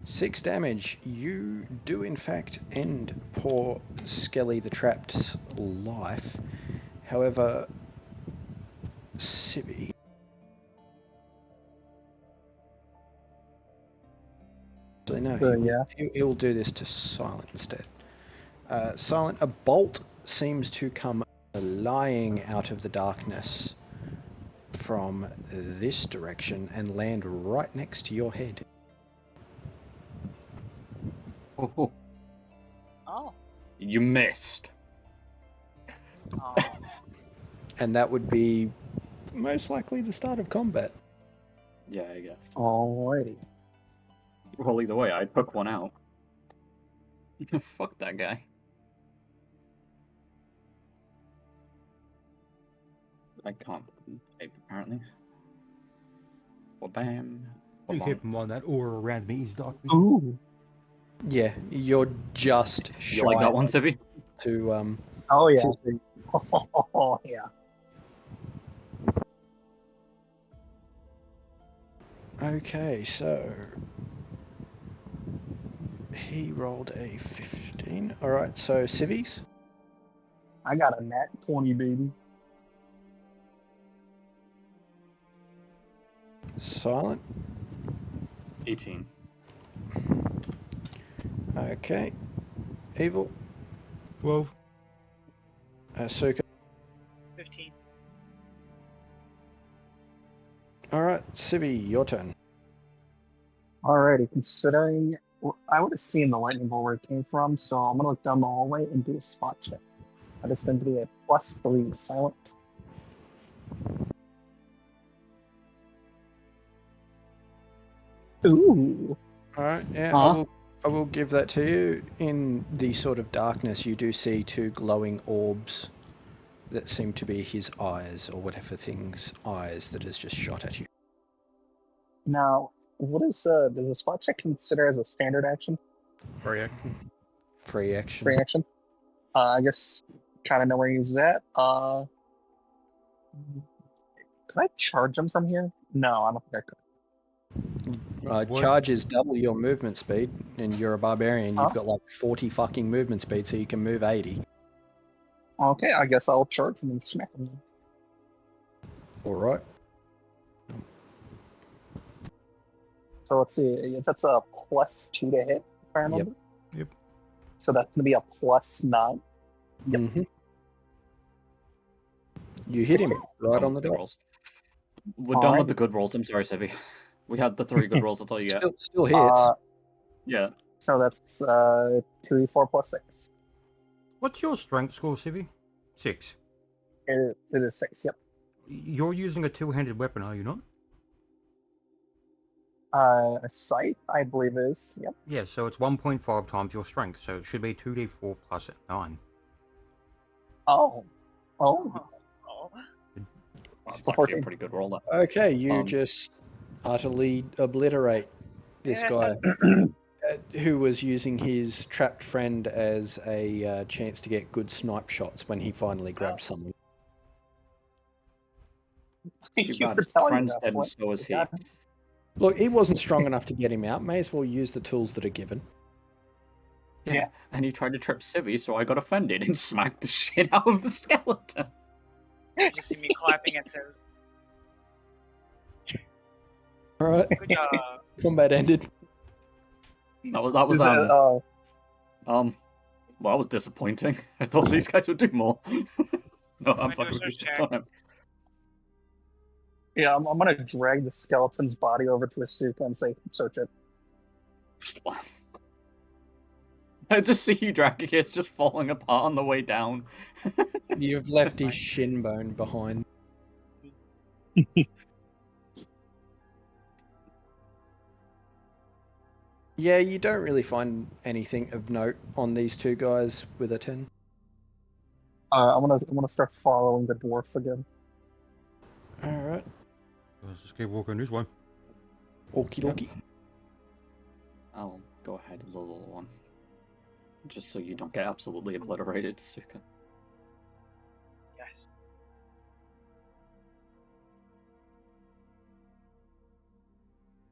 6 damage. You do, in fact, end poor Skelly the Trapped's life. However, Sibby. Actually, no, yeah. he'll do this to Silent instead. Silent, a bolt seems to come flying out of the darkness from this direction and land right next to your head. Oh, Oh. you missed. Oh. And that would be most likely the start of combat. Yeah, I guess. Alrighty. Well, either way, I took one out. Fuck that guy. I can't type, apparently. Well, bam. You keep in mind that aura around me is dark. Ooh. Yeah, you're just shy You like that one, Civi? to Oh yeah. to- Oh yeah. Okay, so he rolled a 15. All right, so civvies. I got a nat 20, baby. Silent. 18. Okay. Evil. 12. Suka. 15. All right, Civvy, your turn. Alrighty, considering I would have seen the lightning bolt where it came from, so I'm gonna look down the hallway and do a spot check. That is going to be a +3 silent. Ooh. All right, yeah, Huh? I will give that to you. In the sort of darkness, you do see 2 glowing orbs that seem to be his eyes, or whatever thing's eyes that has just shot at you. Now, what is does a spot check consider as a standard action? Free action. Free action. Free action? I guess kind of know where he's at. Can I charge him from here? No, I don't think I could. What? Charges double your movement speed, and you're a barbarian. Huh? You've got like 40 fucking movement speed, so you can move 80. Okay, I guess I'll charge him and smack him. All right. So let's see, that's a +2 to hit, if I remember. Yep. So that's going to be a +9. Yep. Mm-hmm. You hit him right on the Good dot. rolls. We're done Alright. with the good rolls. I'm sorry, Civi. We had the 3 good rolls. That's all you get. Still hits. Yeah. So that's 2d4 +6. What's your strength score, Civi? 6. It is 6, yep. You're using a two-handed weapon, are you not? A scythe, I believe is, yep. Yeah, so it's 1.5 times your strength, so it should be 2d4 plus 9. Oh. Oh. Oh. Well, it's So actually a 14. pretty good roll. That. Okay, you Um, just utterly obliterate this Yeah, guy so- who was using his trapped friend as a chance to get good snipe shots when he finally grabbed someone. Thank Too you bad for his telling me friend's that, dead and Flint. so is he. God. Look, he wasn't strong enough to get him out. May as well use the tools that are given. Yeah. And he tried to trip Civvy, so I got offended and smacked the shit out of the skeleton. You just see me clapping at Civ. All right, Good job. combat ended. That was Is it, well, that was disappointing. I thought these guys would do more. No, I'm do a fucking with you. search check. Don't have- yeah, I'm gonna drag the skeleton's body over to the soup and say, search it. Slam. I just see you dragging it. It's just falling apart on the way down. You've left his shin bone behind. Yeah, you don't really find anything of note on these two guys with a 10. I'm gonna start following the dwarf again. All right, Let's just keep walking this way. okie dokie. I'll go ahead of the little one. Just so you don't get absolutely obliterated, Suka. Yes.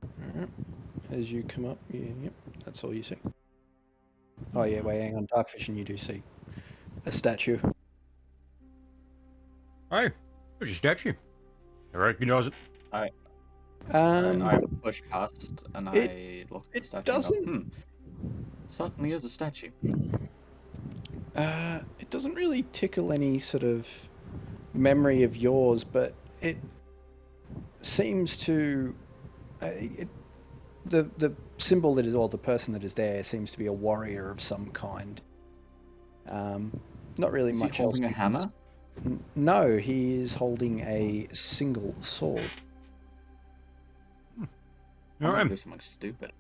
All right. As you come up, yep, that's all you see. Oh yeah, wait, hang on. Dark vision, you do see a statue. Hey, there's a statue. I recognize it. I push past and it- I look at the it statue doesn't- and go, certainly is a statue. It doesn't really tickle any sort of memory of yours, but it seems to. The symbol that is, or the person that is there, seems to be a warrior of some kind. Not really Is he much else. holding a hammer? No, he is holding a single sword. I'm gonna Alright. do something stupid.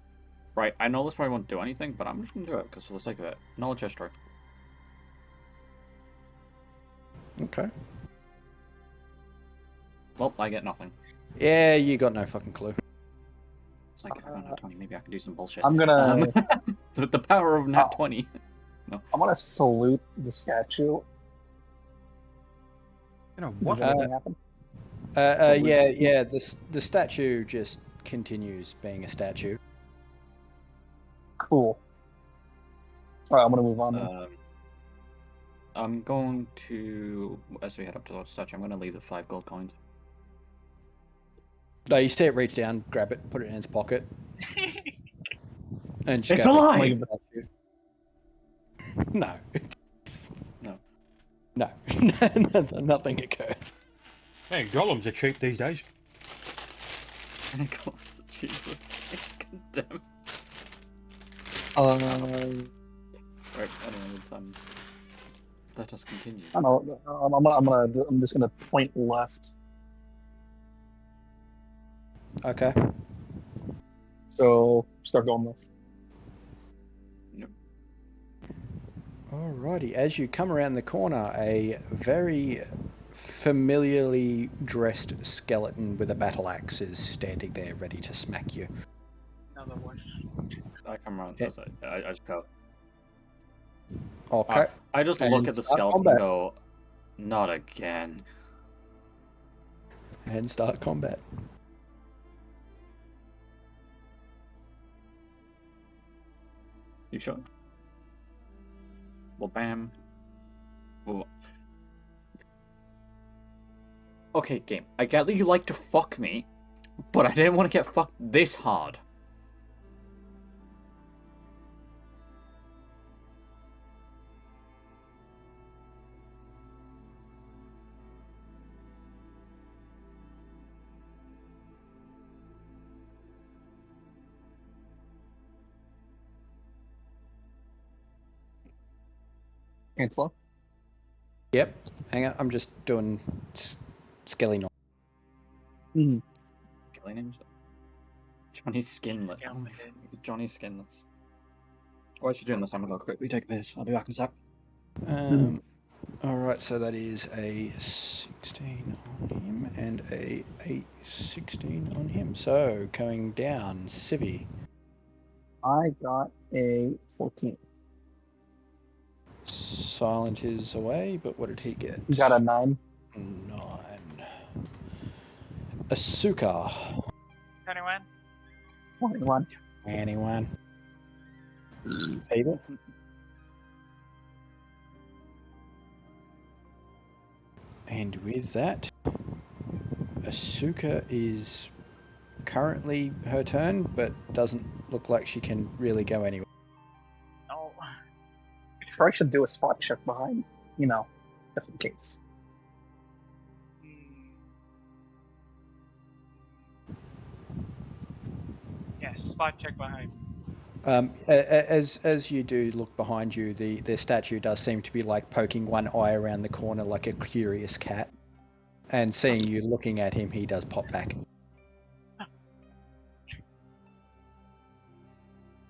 Right, I know this probably won't do anything, but I'm just gonna do it because for the sake of it. Knowledge history. Okay. Well, I get nothing. Yeah, you got no fucking clue. It's like if I got nat 20, maybe I can do some bullshit. I'm gonna With the power of nat Oh. 20. I'm gonna salute the statue. You know Does what? anything happen? Yeah. The statue just continues being a statue. Cool. Alright, I'm gonna move on. Then. I'm going to, as we head up to the statue, I'm going to leave the 5 gold coins. No, you see it reach down, grab it, put it in its pocket, and just It's go back alive! to the statue. No. No. No. Nothing occurs. Hey, golems are cheap these days. And it goes, Jesus. Damn. Right, anyway, let us continue. I don't know. I'm just gonna point left. Okay. So start going left. Alrighty. As you come around the corner, a very familiarly dressed skeleton with a battle axe is standing there, ready to smack you. Another one. I come around, Yeah. I just go. Okay. I just And look at the start skeleton combat. and go, not again. And start combat. You sure? Well, bam. Well. Okay, game. I get that you like to fuck me, but I didn't want to get fucked this hard. Chancellor. Yep. Hang on, I'm just doing skelly knot. Mhm. Killing him. Johnny's skinless. Oh my Skeletons. Johnny's skinless. While she's doing this, I'm gonna go quickly take a piss. I'll be back in a sec. Alright, so that is a 16 on him and a 16 on him. So, going down, Civi. I got a 14. Silent is away, but what did he get? You got a 9. 9. Asuka. 21. 21. Anyone? Abel? And with that, Asuka is currently her turn, but doesn't look like she can really go anywhere. No. Probably should do a spot check behind, just in case. Hmm. Yes, spot check behind. As you do look behind you, the statue does seem to be like poking one eye around the corner like a curious cat. And seeing you looking at him, he does pop back.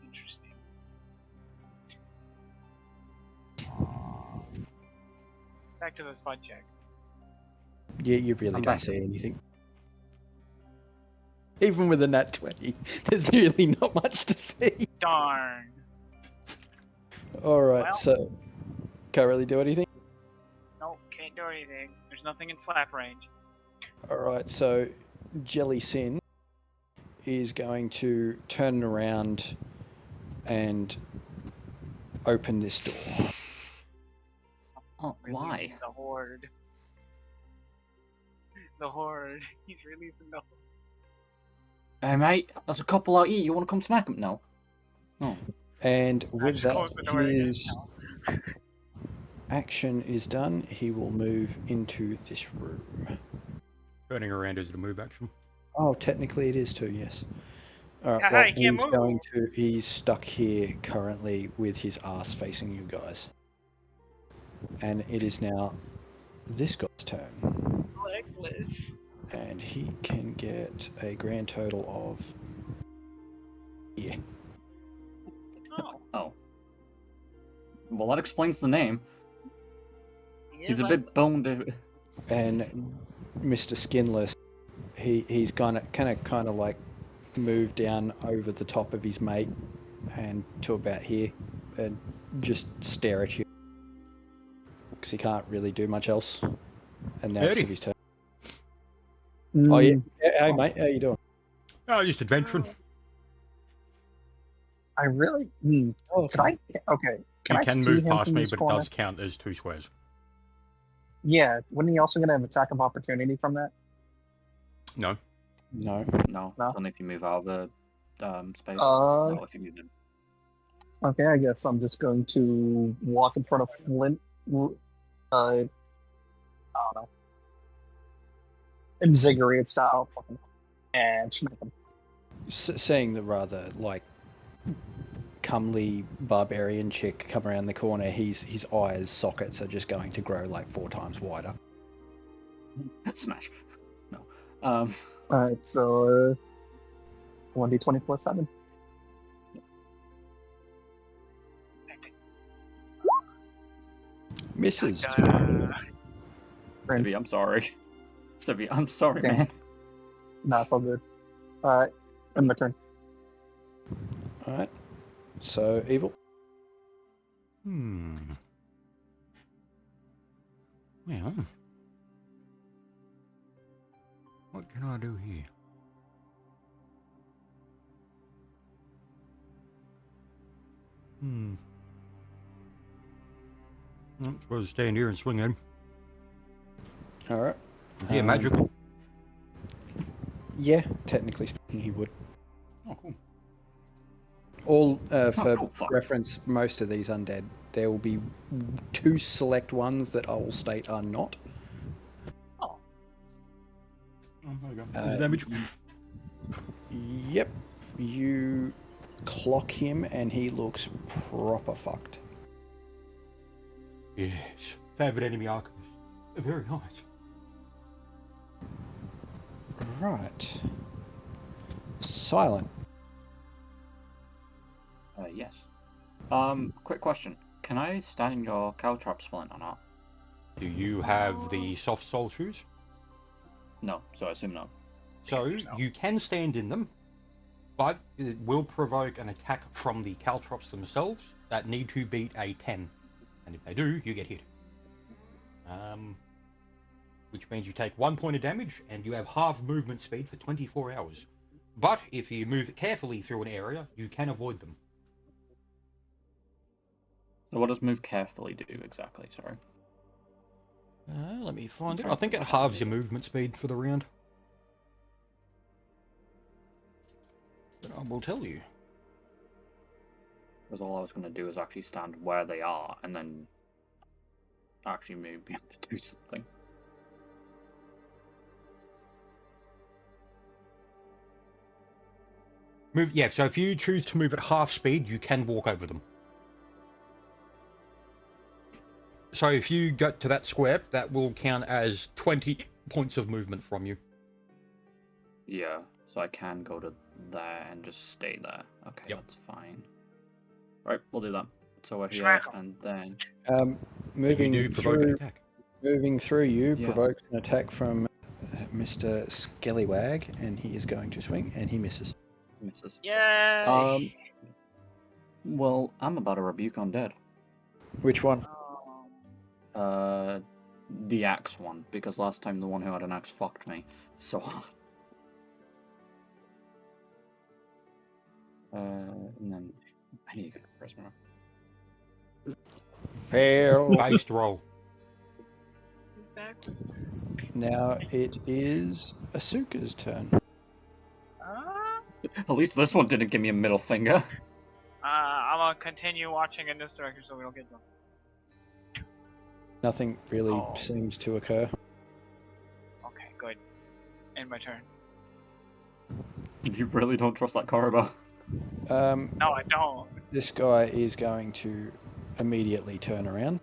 Interesting. Back to the spot check. You really I'm don't back. see anything. Even with a nat 20, there's really not much to see. Darn. Alright, Well. so can't really do anything. Nope, can't do anything. There's nothing in slap range. Alright, so Jelly Sin is going to turn around and open this door. Oh, why? Releasing the horde. The horde. He's releasing the horde. Hey mate, there's a couple out here. You want to come smack them? No. No. And with just that, close the door again. his action is done. He will move into this room. Turning around is the move action. Oh, technically it is too, yes. Alright, Haha, well, he can't move. he's stuck here currently with his ass facing you guys. And it is now this guy's turn. Legless. And he can get a grand total of... Yeah. Oh, Oh. Well, that explains the name. he He's is a bit boned. And Mr. Skinless, he's kind of like move down over the top of his mate and to about here and just stare at you because he can't really do much else. And now it's Howdy. Civi's turn. Oh yeah, hey Oh. mate, how you doing? Oh, just adventuring. I really. Oh, Can I? Okay. Can You I can see move him past from me, this but corner? it does count as 2 squares. Yeah. Wasn't he also going to have attack of opportunity from that? No. No. No, No? it's only if you move out of the space. Uh, No, if you move in. Okay, I guess I'm just going to walk in front of Flint. I don't know. Invigorate style. Fucking. And smack him. Seeing the rather like comely barbarian chick come around the corner, his eyes sockets are just going to grow like 4 times wider. Smash. No. Alright, so 1d20 plus 7. Misses. Print. Stevie, I'm sorry. Stevie, I'm sorry, Okay. man. No, it's all good. Alright, end my turn. Alright. So evil. Well, what can I do here? I'm supposed to stand here and swing at him. Alright. Yeah, magical. Yeah, technically speaking, he would. Oh, cool. All for cool, fuck. reference, most of these undead, there will be 2 select ones that I will state are not. Oh, Oh, there you go. Damage. Yep, you clock him and he looks proper fucked. Yes. Favorite enemy archers. Very nice. Right. Silent. Yes. Quick question. Can I stand in your caltrops, Flint, or not? Do you have the soft sole shoes? No, so I assume no. So Answer no. you can stand in them, but it will provoke an attack from the caltrops themselves that need to beat a 10. And if they do, you get hit. Which means you take 1 point of damage and you have half movement speed for 24 hours. But if you move carefully through an area, you can avoid them. So what does move carefully do exactly? Sorry. Let me find it. I think it halves your movement speed for the round. But I will tell you. Because all I was going to do is actually stand where they are and then actually move be able to do something. Yeah, so if you choose to move at half speed, you can walk over them. So if you get to that square, that will count as 20 points of movement from you. Yeah, so I can go to there and just stay there. Okay, Yep. that's fine. Right, we'll do that. So we're here, Smack 'em. and then... Moving You do provoke an through, attack. moving through you Yeah. provokes an attack from Mr. Skellywag, and he is going to swing, and he misses. Misses. Yay! Well, I'm about to rebuke undead. Which one? The axe one, because last time the one who had an axe fucked me so hard. And then I need to get a prism. Fail. Based roll. Backwards. Now it is Asuka's turn. At least this one didn't give me a middle finger. I'm gonna continue watching in this direction so we don't get them. Nothing really Oh. seems to occur. Okay, good. End my turn. You really don't trust that corridor. No, I don't. This guy is going to immediately turn around.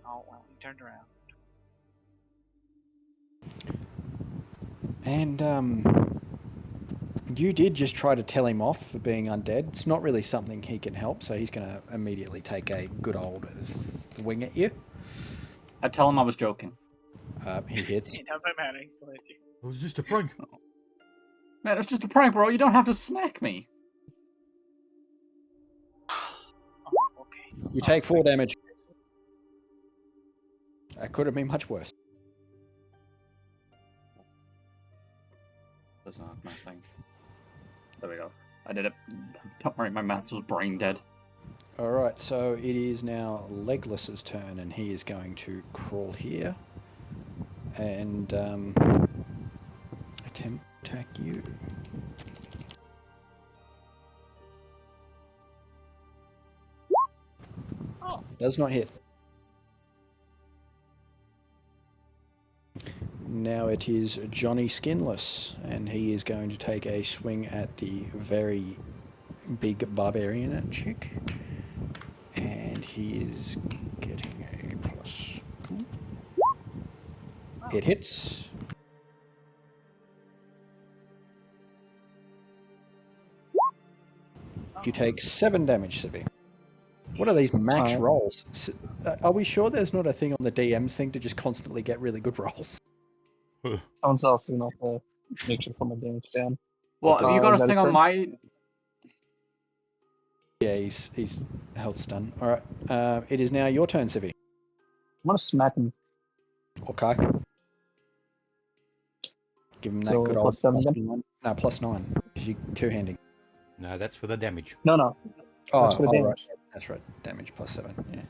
Oh, well, he turned around. And you did just try to tell him off for being undead. It's not really something he can help, so he's going to immediately take a good old swing at you. I tell him I was joking. He hits. It doesn't matter, he still hits you. It was just a prank. Man, it's just a prank, bro. You don't have to smack me. Oh, okay. You take 4 damage. That could have been much worse. That's not my thing. There we go. I did it. Don't worry, my maths was brain dead. Alright, so it is now Legless's turn, and he is going to crawl here and attempt to attack you. Oh. Does not hit. Now it is Johnny Skinless, and he is going to take a swing at the very big barbarian chick. And he is getting a plus. Cool. It hits. You take 7 damage, Sibi. What are these max rolls? Are we sure there's not a thing on the DM's thing to just constantly get really good rolls? Someone's also not the make sure to put my damage down. Well, have you got is a that thing his on turn? my... Yeah, he's health's done. Alright, it is now your turn, Sibi. I'm gonna smack him. Okay. Give him that So, good old plus 7 then? 9. No, plus 9. Because you two-handing. No, that's for the damage. No. That's for the damage. Right. That's right. Damage plus 7. Yeah.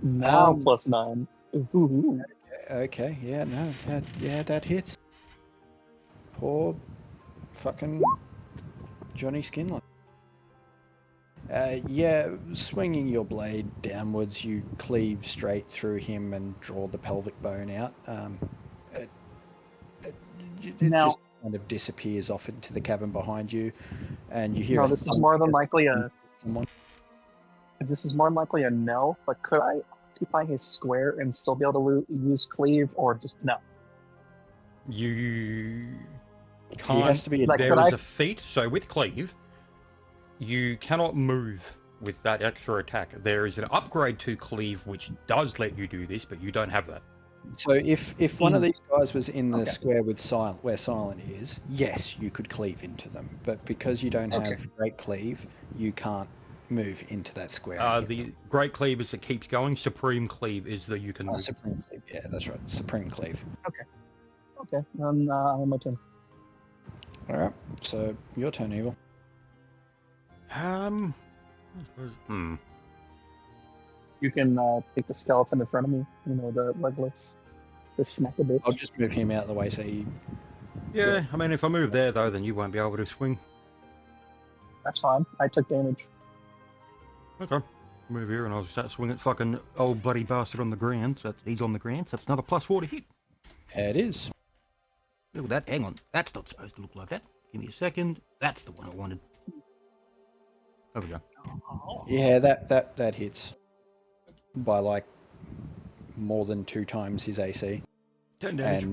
Now Um, plus 9. Ooh. Okay. Yeah. No. That hits. Poor fucking Johnny Skinler. Yeah, swinging your blade downwards, you cleave straight through him and draw the pelvic bone out. It Now- just kind of disappears off into the cavern behind you, and you hear. No, a this is thump more than as likely a. someone. This is more than likely a no. But could I occupy his square and still be able to use cleave, or just no? You He can't. has to be. Like, There could is I- a feat. So with cleave, you cannot move with that extra attack. There is an upgrade to cleave which does let you do this, but you don't have that. So if one of these guys was in the Okay. square with silent, where silent is, yes, you could cleave into them. But because you don't Okay. have great cleave, you can't move into that square. and hit The them. great cleave is that keeps going. Supreme cleave is that you can Oh, move. supreme cleave. Yeah, that's right. Supreme cleave. Okay, then I'm my turn. All right. So your turn, Evil. I suppose- You can take the skeleton in front of me. You know, the legless, the snack a bit. I'll just move him out of the way so he. Yeah, I mean, if I move there though, then you won't be able to swing. That's fine. I took damage. Okay. Move here and I'll start swinging fucking old bloody bastard on the ground. So he's on the ground, so that's another +4 to hit. It is. Look at that. Hang on. That's not supposed to look like that. Give me a second. That's the one I wanted. There we go. Oh. Yeah, that hits by like more than 2 times his AC. 10 damage.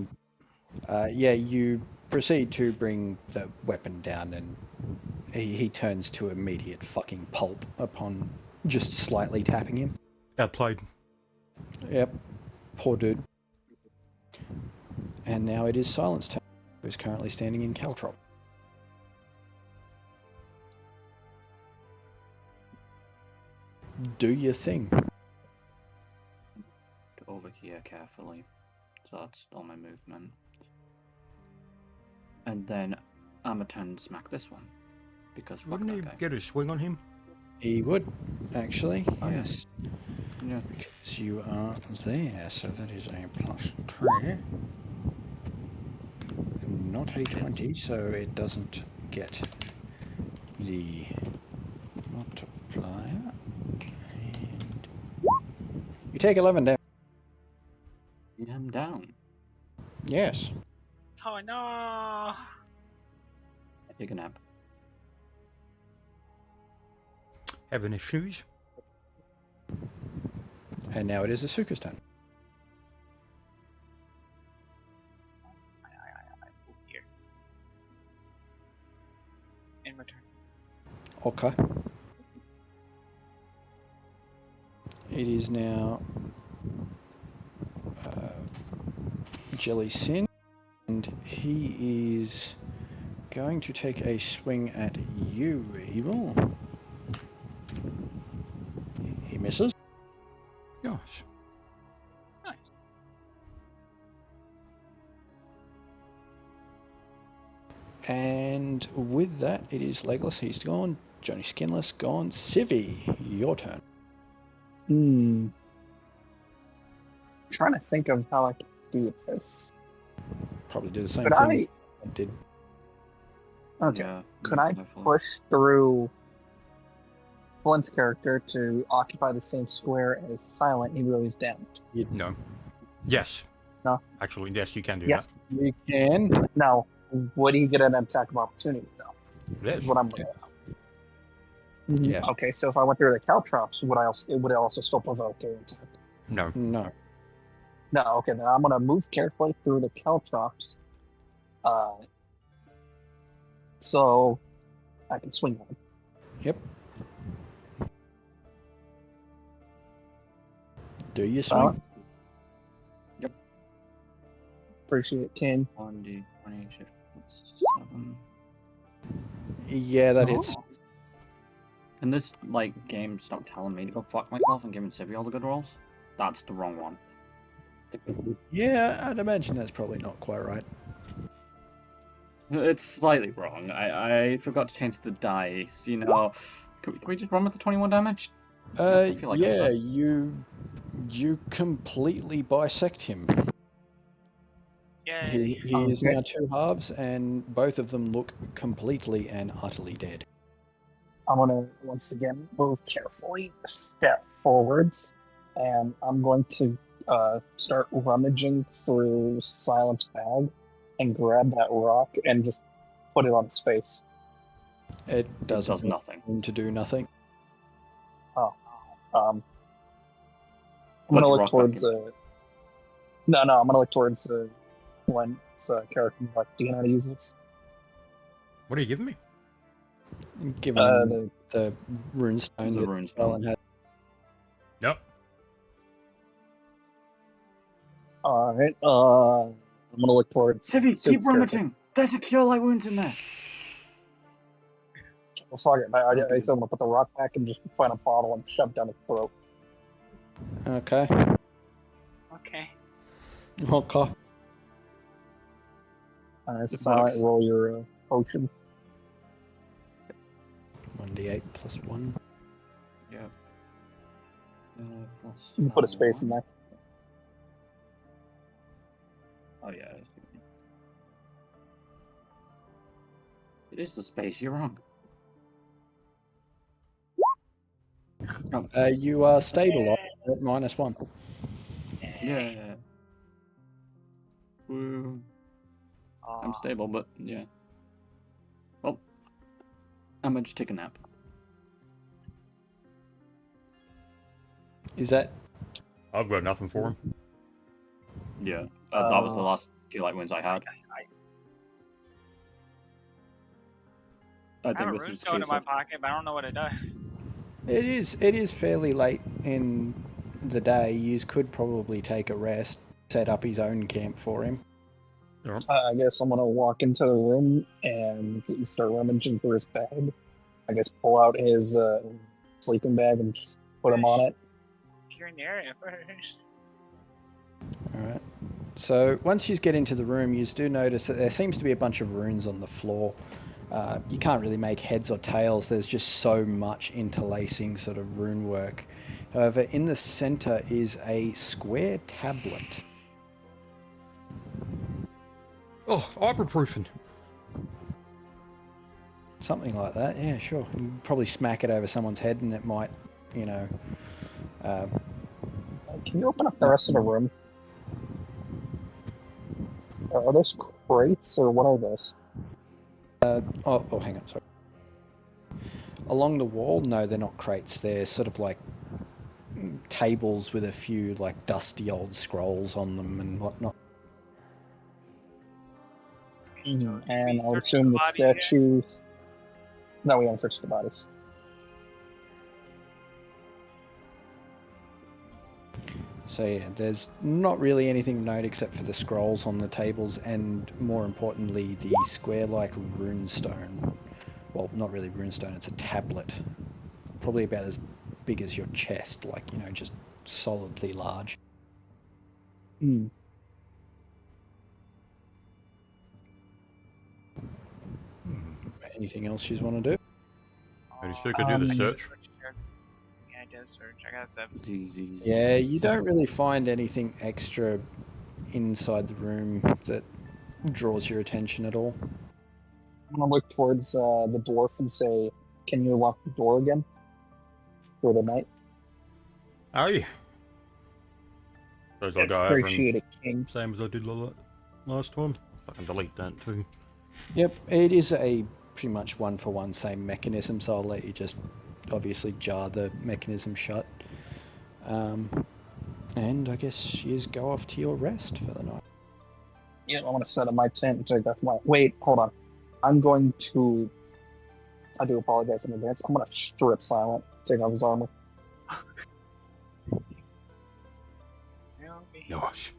And yeah, you proceed to bring the weapon down, and he turns to immediate fucking pulp upon just slightly tapping him. Outplayed. Yep, poor dude. And now it is Silence turn, who's currently standing in Caltrop. Do your thing. Go over here carefully. So that's all my movement. And then I'm gonna turn and smack this one. Because fuck Wouldn't that you guy. get a swing on him? He would, actually, Oh, yeah. yes. Yeah. Because you are there, so that is a +3. Not a 20, so it doesn't get the multiplier. And you take 11 damage. Yeah, I'm down. Yes. Oh no! I take a nap. Having issues? And now it is Asuka's turn. Move here. In return. Okay. It is now Jelly Sin, and he is going to take a swing at you, Evil. He misses. Gosh. Nice. And with that, it is Legless. He's gone. Johnny Skinless gone. Civvy, your turn. Trying to think of how I could do this. Probably do the same Could thing I? I did. Okay. Yeah, Could I definitely. push through Flint's character to occupy the same square as Silent, even though he's damaged? No. Yes. No. Actually, yes, you can do Yes. You can. Now, would he get an attack of opportunity, though? that. Is Yes. what I'm looking at. Yes. Okay, so if I went through the Caltrops, would it also still provoke an attack? No. No. No, okay, then I'm gonna move carefully through the Caltrops. So I can swing on him. Yep. Do you swing? Silent? Appreciate King. 1d20 shift 7. Yeah, that hits. Oh. And this game stopped telling me to go fuck myself and giving Civi all the good rolls. That's the wrong one. Yeah, I'd imagine that's probably not quite right. It's slightly wrong. I forgot to change the dice. Can we just run with the 21 damage? I feel like that's Yeah, fine. you completely bisect him. Yay! He is Okay. now 2 halves, and both of them look completely and utterly dead. I'm gonna once again move carefully, step forwards, and I'm going to start rummaging through Silent's bag and grab that rock and just put it on his face. It It does nothing. to do nothing. I'm I'm gonna Puts look rock back towards. in. No, I'm gonna look towards Glenn's character. Like, do you know how to use this? What are you giving me? Given him The the runestone The that runestone. Alan had. Yep. all right. I'm gonna look towards. Civi, keep Soup's character. rummaging. There's a cure light wounds in there. Well, fuck it. I Okay. said I'm gonna put the rock back and just find a bottle and shove it down his throat. Okay. Okay. Okay. It's a It silent works. roll your potion. 1d8 plus 1. Yeah. Plus You can put a space in one. there. Oh yeah. It is the space. You're wrong. Oh, You are stabilized at -1. yeah. Woo. I'm stable, but yeah. Well, I'm gonna just take a nap. Is that I've got nothing for him. Yeah. That was the last cure light wounds I had. I I have a think this is a runestone in case my of pocket, but I don't know what it does. It is fairly late in the day. You could probably take a rest, set up his own camp for him. I guess I'm gonna walk into the room and start rummaging through his bag. I guess pull out his sleeping bag and just put him on it. You're in the area first. Alright. So once you get into the room, you do notice that there seems to be a bunch of runes on the floor. You can't really make heads or tails. There's just so much interlacing sort of rune work. However, in the center is a square tablet. Oh, ibuprofen. Something like that, yeah, sure. You probably smack it over someone's head and it might, Can you open up the rest of the room? Are those crates or what are those? oh, hang on, sorry. Along the wall, no, they're not crates. They're sort of like tables with a few like dusty old scrolls on them and whatnot. And I would search assume the the body again? statues. No, we haven't searched the bodies. So yeah, there's not really anything of note except for the scrolls on the tables and more importantly the square-like runestone. Well, not really runestone, it's a tablet. Probably about as big as your chest, like, just solidly large. Hmm. Anything else you want to do? And you still could do the search. Yeah, I did search. I got 7. Yeah, you don't really find anything extra inside the room that draws your attention at all. I'm gonna look towards the dwarf and say, "Can you lock the door again for the night?" Oh yeah. Suppose I'll go over and Appreciate it, King. same as I did last time. I can delete that too. Yep, it is a pretty much one-for-one same mechanism, so I'll let you just obviously jar the mechanism shut. And I guess you just go off to your rest for the night. Yeah, I want to set up my tent and take off my. Wait, hold on. I'm going to. I do apologize in advance. I'm gonna strip Silent, take off his armor. Gosh.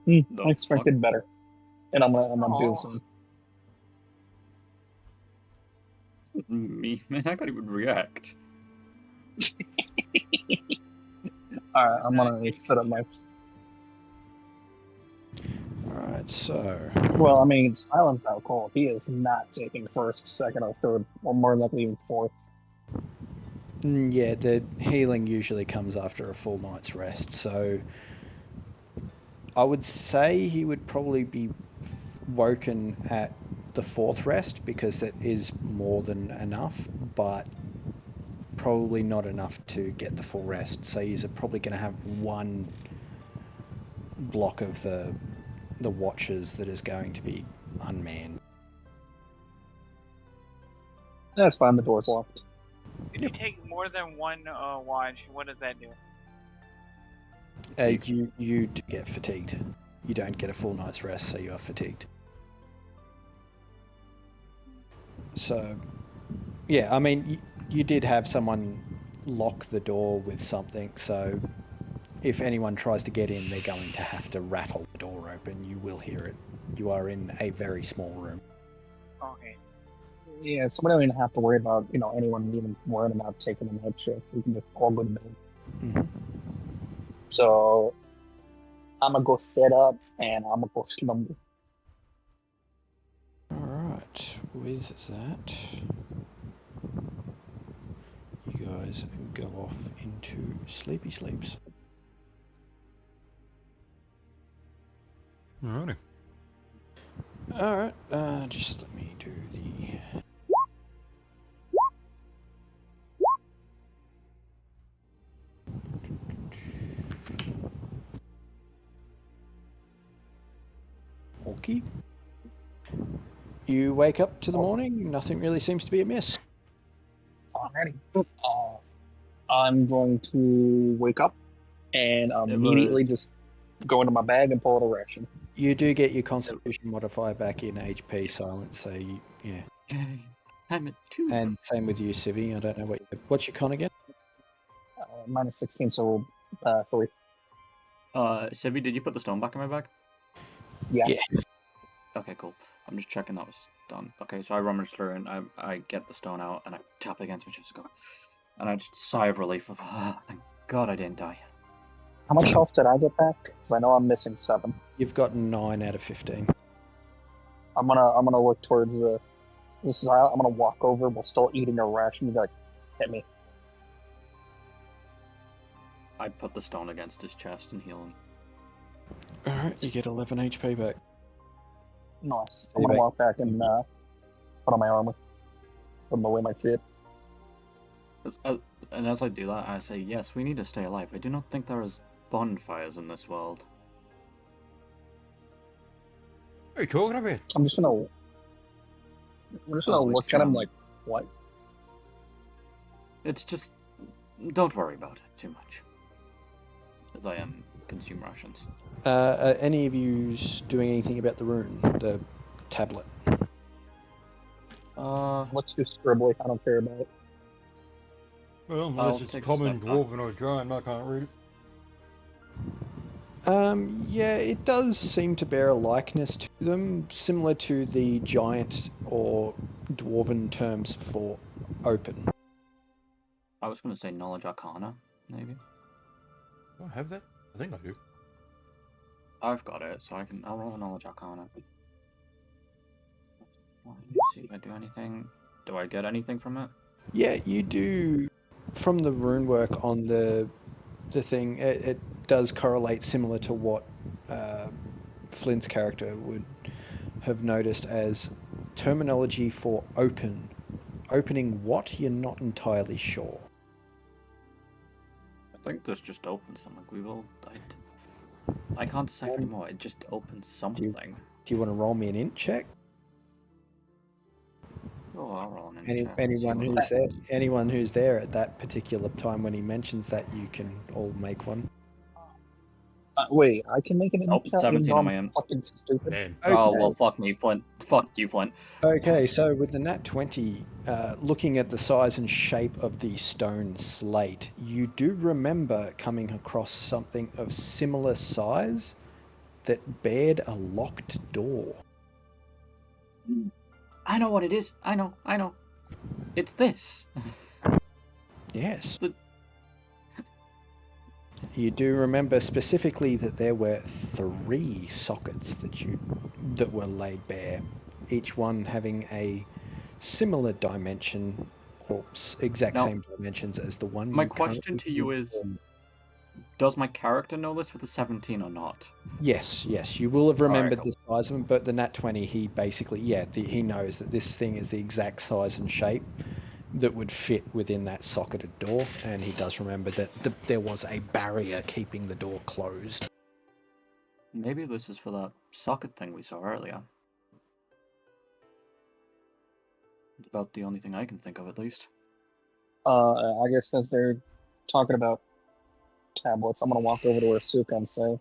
The I expected better, and I'm gonna do Aw. some. Me, man, I can't even react. All right, I'm gonna set up my. Alright, so... Well, I mean, Silent's out cold. He is not taking first, second, or third, or more likely even fourth. Yeah, the healing usually comes after a full night's rest, so... I would say he would probably be woken at the 4th rest, because that is more than enough, but probably not enough to get the full rest. So he's probably going to have one block of the watches that is going to be unmanned. That's fine. The door's locked. If you take more than one watch, what does that do? You do get fatigued. You don't get a full night's rest, so you are fatigued. So, yeah, I mean, you did have someone lock the door with something, so if anyone tries to get in, they're going to have to rattle the door open. You will hear it. You are in a very small room. Okay. Yeah, so we don't even have to worry about, anyone even worrying about taking a night shift. We can just all go to bed. Mm-hmm. So I'm gonna go set up and I'm gonna go slumber. Alright, with that, you guys go off into sleepy sleeps. Alrighty. Alright, just let me do the... Okay. You wake up to the morning, nothing really seems to be amiss. Alrighty. I'm going to wake up and immediately just go into my bag and pull out a ration. You do get your constitution modifier back in HP silence, so yeah. I'm at 2. And same with you, Civi. I don't know what's your con again? Minus 16, so 3. Sevi, did you put the stone back in my bag? Yeah. Okay, cool. I'm just checking that was done. Okay, so I rummage through and I get the stone out and I tap it against my chest and go. And I just sigh of relief of, thank God I didn't die. How much health did I get back? Because I know I'm missing 7. You've got 9 out of 15. I'm gonna look towards the. I'm gonna walk over while still eating a ration and be like, hit me. I put the stone against his chest and heal him. Alright, you get 11 HP back. Nice. I'm gonna walk back and put on my armor. Put away my shit. And as I do that, I say, yes, we need to stay alive. I do not think there is bonfires in this world. What are you talking about? I'm just gonna look at him like, what? It's just, don't worry about it too much. As I am consume rations. Are any of you doing anything about the rune, the tablet? Let's do scribbly. I don't care about it. Well, I'll unless it's take a common, step back. dwarven, or giant, I can't read it. Yeah, it does seem to bear a likeness to them, similar to the giant or dwarven terms for open. I was going to say knowledge arcana, maybe. Do I have that? I think I do. I've got it, so I'll roll a knowledge arcana. Let me see if I do anything. Do I get anything from it? Yeah, you do. From the rune work on the thing, it does correlate similar to what Flint's character would have noticed as terminology for open. Opening what? You're not entirely sure. I think this just opens something. We've all died. I can't decipher anymore. It just opens something. Do you want to roll me an int check? Oh, I'll roll an int check. Anyone who's there at that particular time when he mentions that, you can all make one. Wait, I can make an Nope, 17 on my end. Fucking stupid. Man. Okay. Oh, well, fuck me, Flint. Fuck you, Flint. Okay, so with the nat 20, looking at the size and shape of the stone slate, you do remember coming across something of similar size that bared a locked door. I know what it is. I know. It's this. Yes. It's the... You do remember specifically that there were 3 sockets that were laid bare, each one having a similar dimension or exact Now, same dimensions as the one. My question to you is, does my character know this with the 17 or not? Yes, you will have remembered Alright, the size of them, but the nat 20, he basically, he knows that this thing is the exact size and shape that would fit within that socketed door, and he does remember that there was a barrier keeping the door closed. Maybe this is for that socket thing we saw earlier. It's about the only thing I can think of, at least. I guess since they're talking about tablets, I'm gonna walk over to Asuka and say,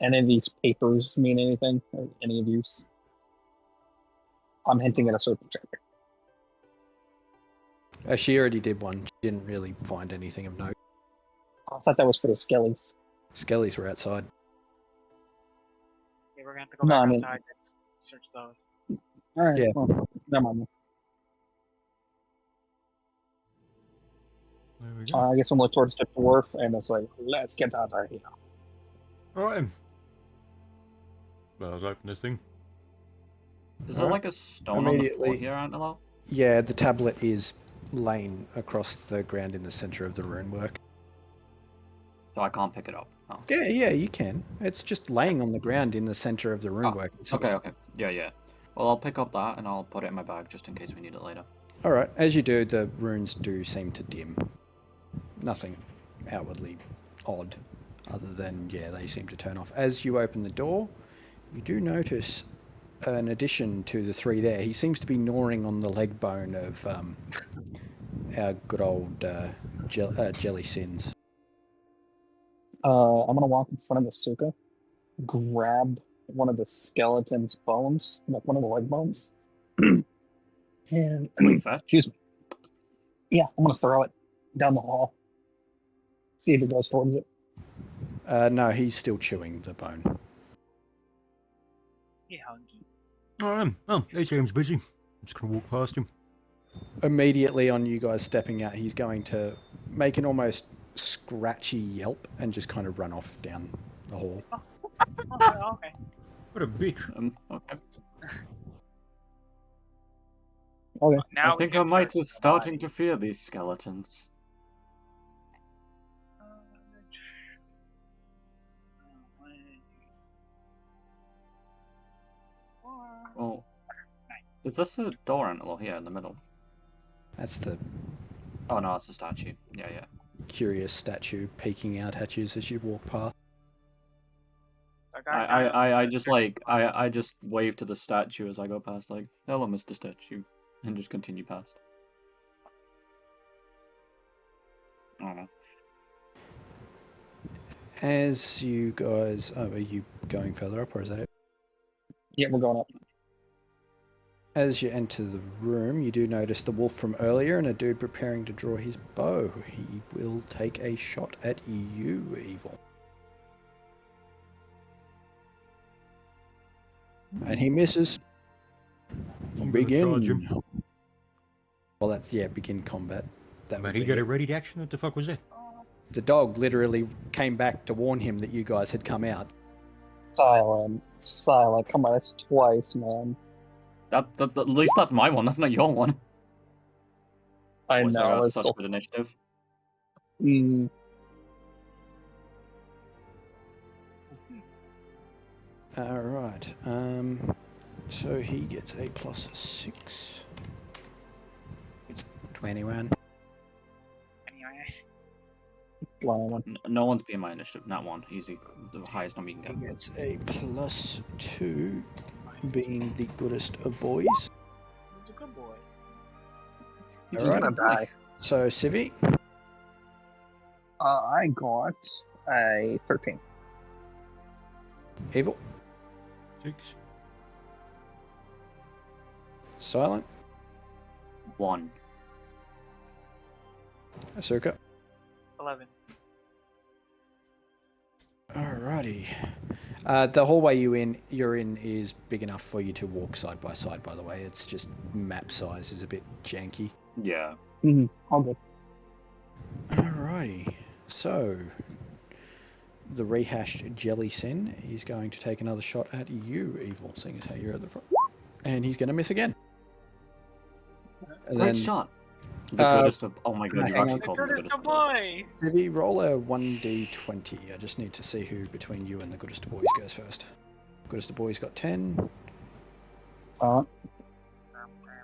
any of these papers mean anything? Or any of use? I'm hinting at a certain check. She already did one. She didn't really find anything of note. I thought that was for the skellies. Skellies were outside. Okay, we're gonna have to go No, back I mean- outside and search those. Alright, Yeah. well, never mind. There we go. I guess I'm looking towards the dwarf, and it's like, let's get out of here. Alright then. Well, let's open this thing. Is there Alright. like a stone on the floor Immediately- here, Antelo? Yeah, the tablet is laying across the ground in the center of the rune work. So I can't pick it up. Oh. Yeah, you can. It's just laying on the ground in the center of the rune Oh, work. It's Okay. Yeah. Well, I'll pick up that and I'll put it in my bag just in case we need it later. All right. As you do, the runes do seem to dim. Nothing outwardly odd, other than they seem to turn off. As you open the door, you do notice an addition to the three there. He seems to be gnawing on the leg bone of our good old Jelly Sins. I'm gonna walk in front of Asuka, grab one of the skeleton's bones, like one of the leg bones, and Wait, fetch? excuse me. Yeah, I'm gonna throw it down the hall. See if it goes towards it. No, he's still chewing the bone. He hungry. Alright, well, he seems busy. I'm just gonna walk past him. Immediately on you guys stepping out, he's going to make an almost scratchy yelp and just kind of run off down the hall. Okay. What a bitch. Okay. Okay. Now I think I might be starting to fear these skeletons. Well, is this a door, Antelo, here in the middle? That's the Oh no, it's a statue. Yeah. curious statue peeking out at you as you walk past. I just wave to the statue as I go past, like, hello, Mr. Statue, and just continue past. I don't know. As you guys, are you going further up or is that it? Yeah, we're going up. As you enter the room, you do notice the wolf from earlier and a dude preparing to draw his bow. He will take a shot at you, Evil. And he misses. You gotta charge Begin. him. Well, that's, begin combat. That But would he be got a it. ready to action? What the fuck was that? The dog literally came back to warn him that you guys had come out. Silent. Come on, that's twice, man. That at least that's my one. That's not your one. I Was know. there It's such still, good initiative? Alright, so he gets a +6. It's 21. Anyway, blind one. No one's being my initiative. Not one. Easy. The highest number you can He get. gets a +2, being the goodest of boys. he's a good boy. He's Alright. gonna die. So, Civi, I got a 13. Evil, 6. Silent, 1. Asuka. 11. Alrighty. The hallway you're in is big enough for you to walk side by side, by the way. It's just map size is a bit janky. Yeah. All good. Alrighty. So, the rehashed Jelly Sin is going to take another shot at you, Evil, seeing as how you're at the front. And he's going to miss again. And Great then, shot. The goodest of. Oh my god, you hang actually on. The called me the goodest goodest of boys! Vivi, roll a 1d20. I just need to see who between you and the goodest of boys goes first. Goodest of boys got 10. Oh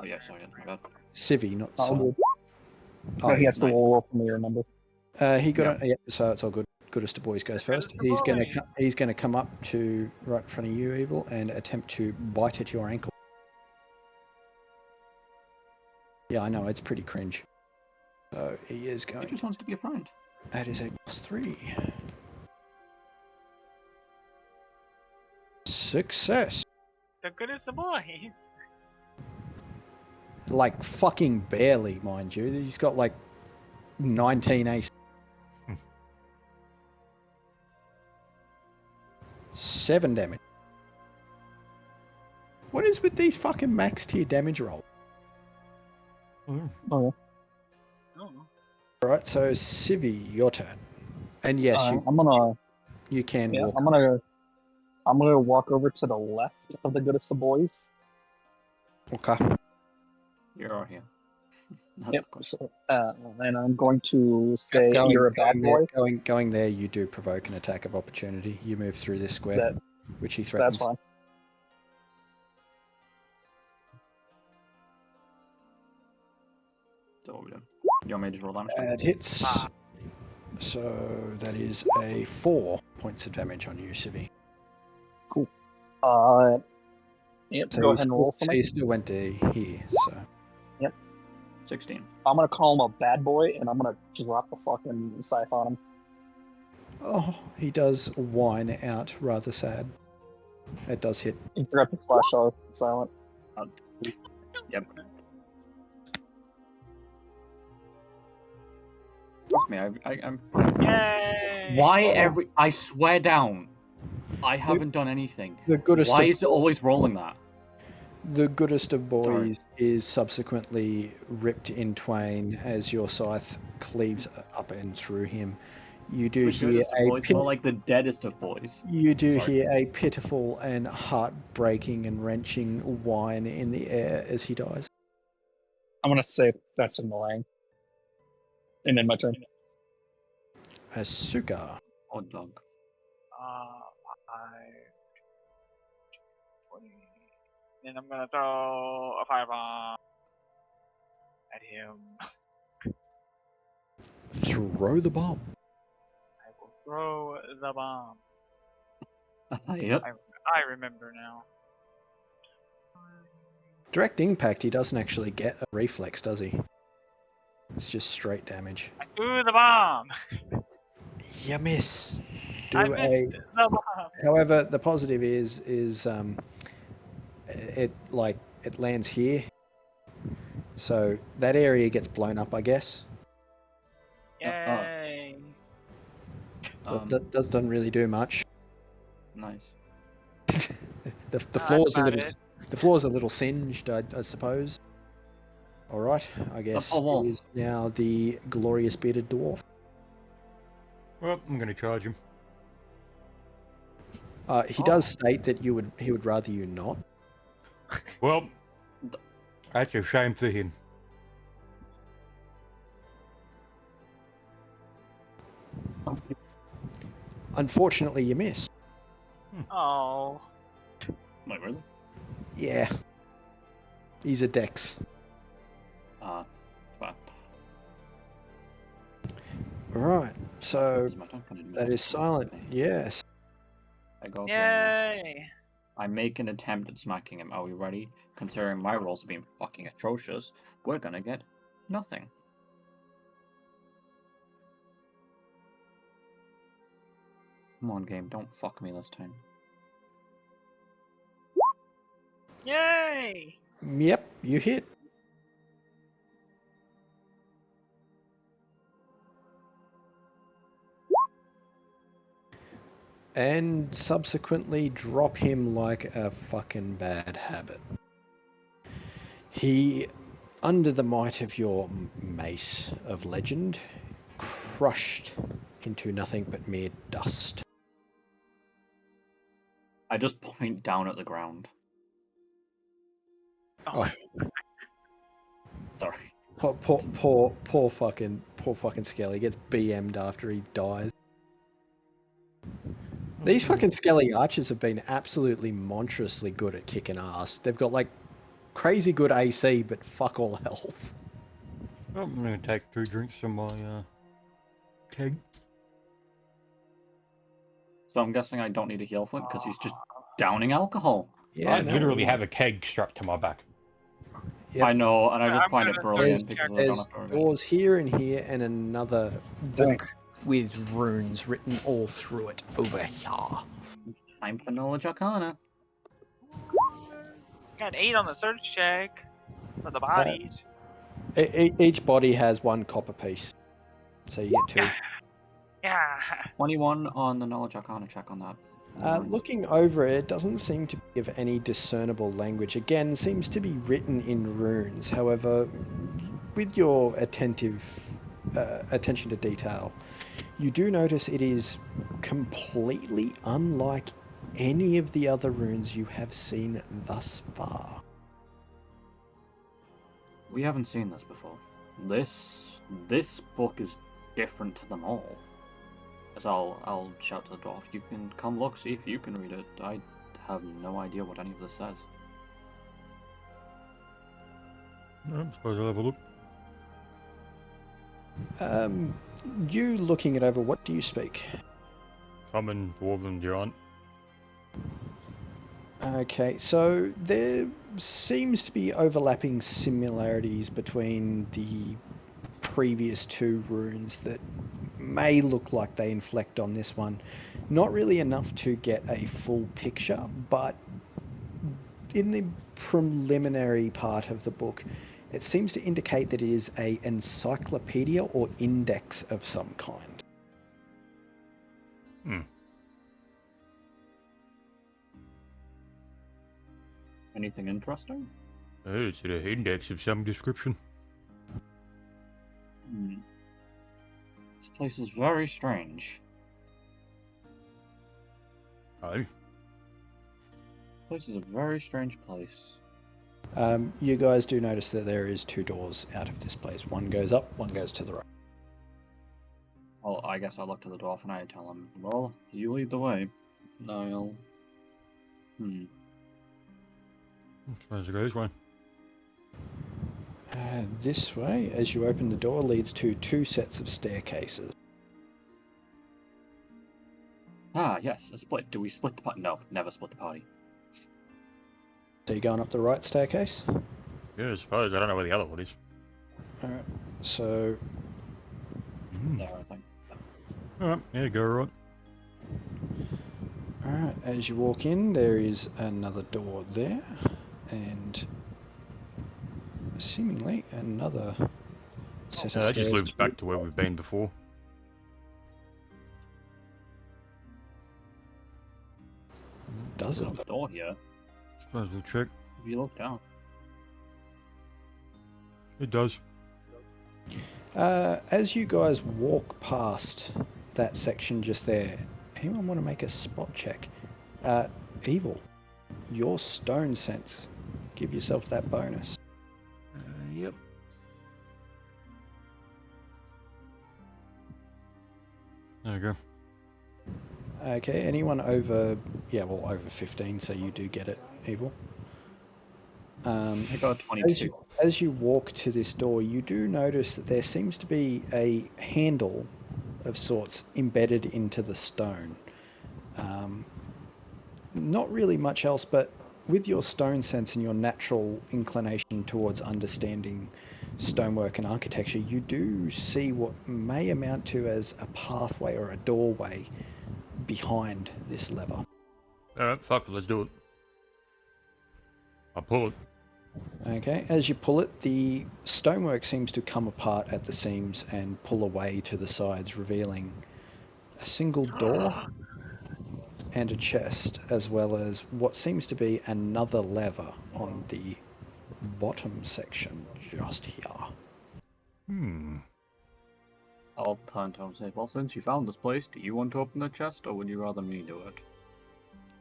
yeah, sorry, my bad. Civi, not All Silent. good. No, he has to nice. roll for me, remember? He got it. Yeah, so it's all good. Goodest of boys goes first. Goodest of boys. He's gonna come up to right in front of you, Evil, and attempt to bite at your ankle. Yeah, I know it's pretty cringe. So he is He going. just wants to be a friend. That is a +3. Success. The good as the boys. Like fucking barely, mind you. He's got like 19 AC. 7 damage. What is with these fucking max tier damage rolls? Oh, Oh, Oh. Alright, so Civi, your turn. And yes, I'm gonna. you can Yeah, walk. I'm gonna walk over to the left of the goodest of boys. Okay. You're all here. That's Yep. the question. So, and I'm going to say you're a bad boy. Going there, you do provoke an attack of opportunity. You move through this square, That which he threatens. that's fine. So what we doing? You want me to just roll damage? That hits. Ah. So that is a 4 points of damage on you, Civi. Cool. Yep. So Go you ahead and still- roll for so me. you still went to here. So 16. I'm gonna call him a bad boy, and I'm gonna drop the fucking scythe on him. oh, he does whine out rather sad. It does hit. You forgot to slash silent. Yep. Trust me, I'm. Yay! Why I swear down, I haven't done anything. The goodest. Why of, is it always rolling that? The goodest of boys Sorry. is subsequently ripped in twain as your scythe cleaves up and through him. You do The hear goodest of a boys, more like the deadest of boys. You do Sorry. hear a pitiful and heartbreaking and wrenching whine in the air as he dies. I'm gonna say that's annoying. And then my turn. Asuka. Odd dog. 5, 20. Then I'm gonna throw a firebomb at him. Throw the bomb. I will throw the bomb. Yep. I remember now. Direct impact, he doesn't actually get a reflex, does he? It's just straight damage. I threw the bomb. You miss. I missed the bomb. However, the positive is it lands here, so that area gets blown up, I guess. Yay! But that doesn't really do much. Nice. The That's floor's a about little it. the floor's a little singed, I suppose. All right, I guess Oh, well. it is now the glorious bearded dwarf. well, I'm going to charge him. He does state that he would rather you not. Well, that's a shame for him. Unfortunately, you miss. Oh. Wait, really? Yeah, he's a dex. Fine. All right, so Is my turn? Can I do my that turn? is silent. Okay. Yes. I go up here and Yay! I make an attempt at smacking him. Are we ready? Considering my rolls have been fucking atrocious, we're gonna get nothing. Come on, game, don't fuck me this time. Yay! Yep, you hit. And subsequently drop him like a fucking bad habit. He, under the might of your mace of legend, crushed into nothing but mere dust. I just point down at the ground. Oh, Sorry. poor fucking Skelly gets BM'd after he dies. These fucking Skelly archers have been absolutely monstrously good at kicking ass. They've got like crazy good AC, but fuck all health. Well, I'm going to take 2 drinks from my keg. So I'm guessing I don't need a heal for it because he's just downing alcohol. Yeah, I no, literally have a keg strapped to my back. Yep. I know, and I just I'm find it gonna brilliant search because I don't There's have to remember. doors here and here, and another Dang. book with runes written all through it over here. Time for knowledge arcana. Got 8 on the search check for the bodies. Each body has 1 copper piece, so you get 2. Yeah. 21 on the knowledge arcana check on that. Runes. Looking over it, it doesn't seem to be of any discernible language. Again, seems to be written in runes. However, with your attention to detail, you do notice it is completely unlike any of the other runes you have seen thus far. We haven't seen this before. This book is different to them all. As I'll shout to the dwarf. You can come look, see if you can read it. I have no idea what any of this says. I suppose I'll have a look. You looking it over, what do you speak? Common, Dwarven, Giant. Okay, so there seems to be overlapping similarities between the previous 2 runes that may look like they inflect on this one. Not really enough to get a full picture, but in the preliminary part of the book, it seems to indicate that it is an encyclopedia or index of some kind. Anything interesting? It's an index of some description. This place is very strange. Oh, This is a very strange place. You guys do notice that there is 2 doors out of this place. One goes up, one goes to the right. Well, I guess I'll look to the dwarf and I tell him, well, you lead the way. I'll... I suppose it goes one. This way, as you open the door, leads to 2 sets of staircases. Ah, yes, a split. Do we split the party? No, never split the party. So you're going up the right staircase? Yeah, I suppose. I don't know where the other one is. Alright, so There, I think. Alright, yeah, go right. Alright, as you walk in, there is another door there, and seemingly another set of That stairs. just loops back to where we've been before. Does There's it? no door here. Suppose we'll check. If you look down. It does. As you guys walk past that section just there, anyone want to make a spot check? Evil, your stone sense. Give yourself that bonus. Yep. There we go. Okay, anyone over, over 15, so you do get it, Evil. I got 22. As you walk to this door, you do notice that there seems to be a handle of sorts embedded into the stone. Not really much else, but with your stone sense and your natural inclination towards understanding stonework and architecture, you do see what may amount to as a pathway or a doorway behind this lever. Alright, fuck it, let's do it. I'll pull it. Okay, as you pull it, the stonework seems to come apart at the seams and pull away to the sides, revealing a single door and a chest, as well as what seems to be another lever on the bottom section just here. I'll turn to him and say, well, since you found this place, do you want to open the chest, or would you rather me do it?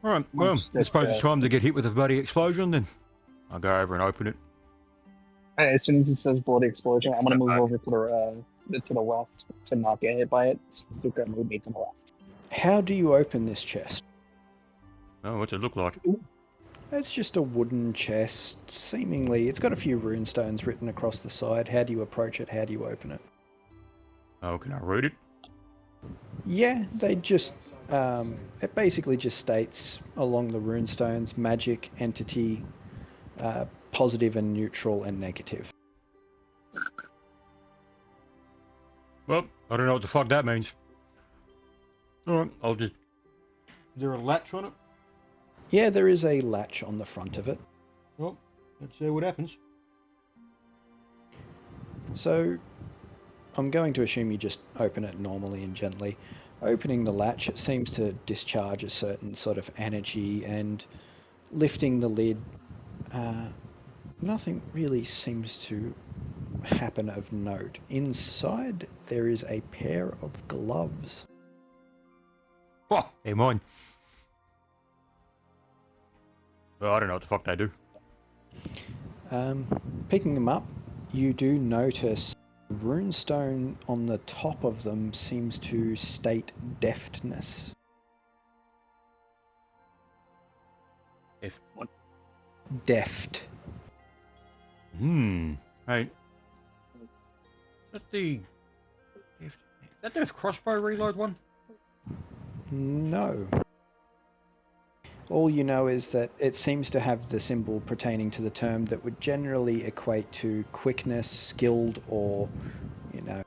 Alright, well, I suppose it's time to get hit with a bloody explosion then. I'll go over and open it. Alright, as soon as it says bloody explosion, I'm gonna Step move back. over to the left to not get hit by it. So grab move me to the left. How do you open this chest? Oh, what's it look like? It's just a wooden chest, seemingly. It's got a few runestones written across the side. How do you approach it? How do you open it? Oh, can I read it? Yeah, they just... it basically just states along the runestones, magic, entity, positive and neutral and negative. Well, I don't know what the fuck that means. Alright, I'll just... Is there a latch on it? Yeah, there is a latch on the front of it. Well, let's see what happens. So, I'm going to assume you just open it normally and gently. Opening the latch, it seems to discharge a certain sort of energy, and lifting the lid, nothing really seems to happen of note. Inside, there is a pair of gloves. Oh, hey, mine. Well, I don't know what the fuck they do. Picking them up, you do notice runestone on the top of them seems to state deftness. If what? Deft. Hey. Is that the crossbow reload one? No. All you know is that it seems to have the symbol pertaining to the term that would generally equate to quickness, skilled, or, you know,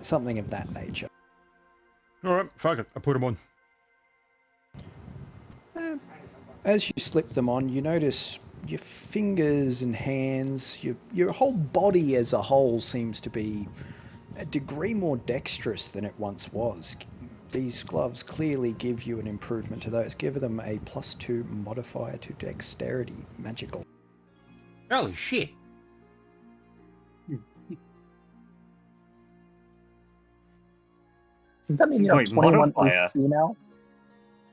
something of that nature. Alright, fuck it. I put them on. As you slip them on, you notice your fingers and hands, your whole body as a whole seems to be a degree more dexterous than it once was. These gloves clearly give you an improvement to those. Give them a +2 modifier to dexterity. Magical. Holy shit. Does that mean you have Wait, 21 modifier? AC now?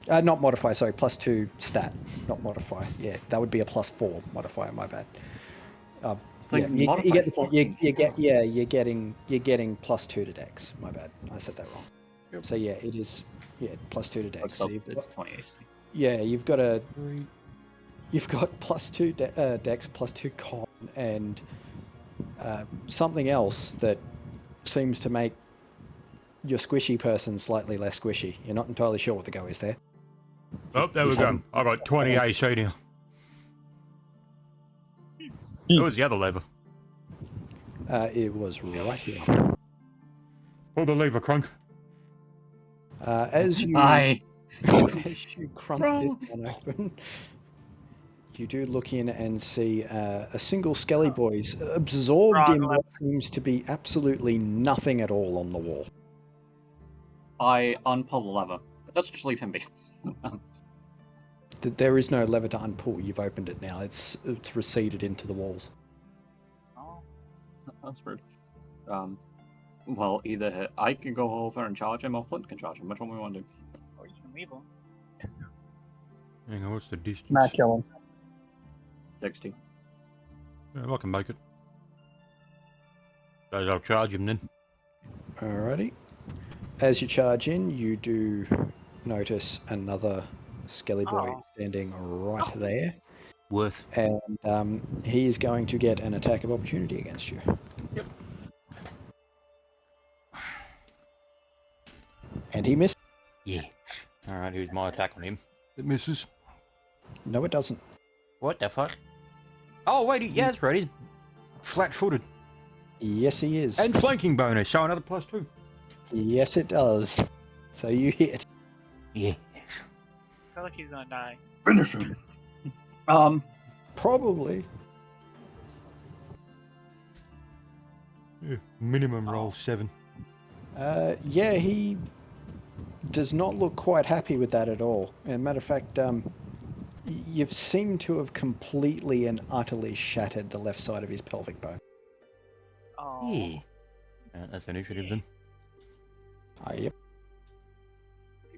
Not modifier, sorry. +2 stat, not modifier. Yeah, that would be a +4 modifier. My bad. It's like you modify get the point. fucking You're getting +2 to dex. My bad. I said that wrong. Yep. So yeah, it is +2 to dex. Looks So up, you've it's got, 20 AC. yeah, you've got +2 dex, +2 con, and something else that seems to make your squishy person slightly less squishy. You're not entirely sure what the go is there. Oh, there we He's go. having- I got 20 AC now. What was the other lever? It was right here. Pull the lever, Crunk. As you Aye. as you crunk this Bro. one open, you do look in and see a single Skelly Boys absorbed in what seems to be absolutely nothing at all on the wall. I unpull the lever. Let's just leave him be. There is no lever to unpull. You've opened it now. It's receded into the walls. Oh, That's rude. Well, either I can go over and charge him, or Flint can charge him. Which one we want to do? or you can leave them. Hang on, what's the distance? Matt, kill him. 60. Yeah, I can make it. So I'll charge him then. Alrighty. As you charge in, you do notice another Skelly Boy Oh. standing right there, Worth. and he is going to get an attack of opportunity against you. Yep. And he missed. Yeah. Alright, here's my attack on him. It misses. No, it doesn't. What the fuck? Oh, wait, yeah, that's right. He's flat-footed. Yes, he is. And flanking bonus, so another +2. Yes, it does. So you hit. Yeah. I feel like he's gonna die. Finish him. Probably. Yeah, minimum roll 7. Yeah, he does not look quite happy with that at all. As a matter of fact, you've seemed to have completely and utterly shattered the left side of his pelvic bone. Oh. Yeah. That's initiative then. Yep.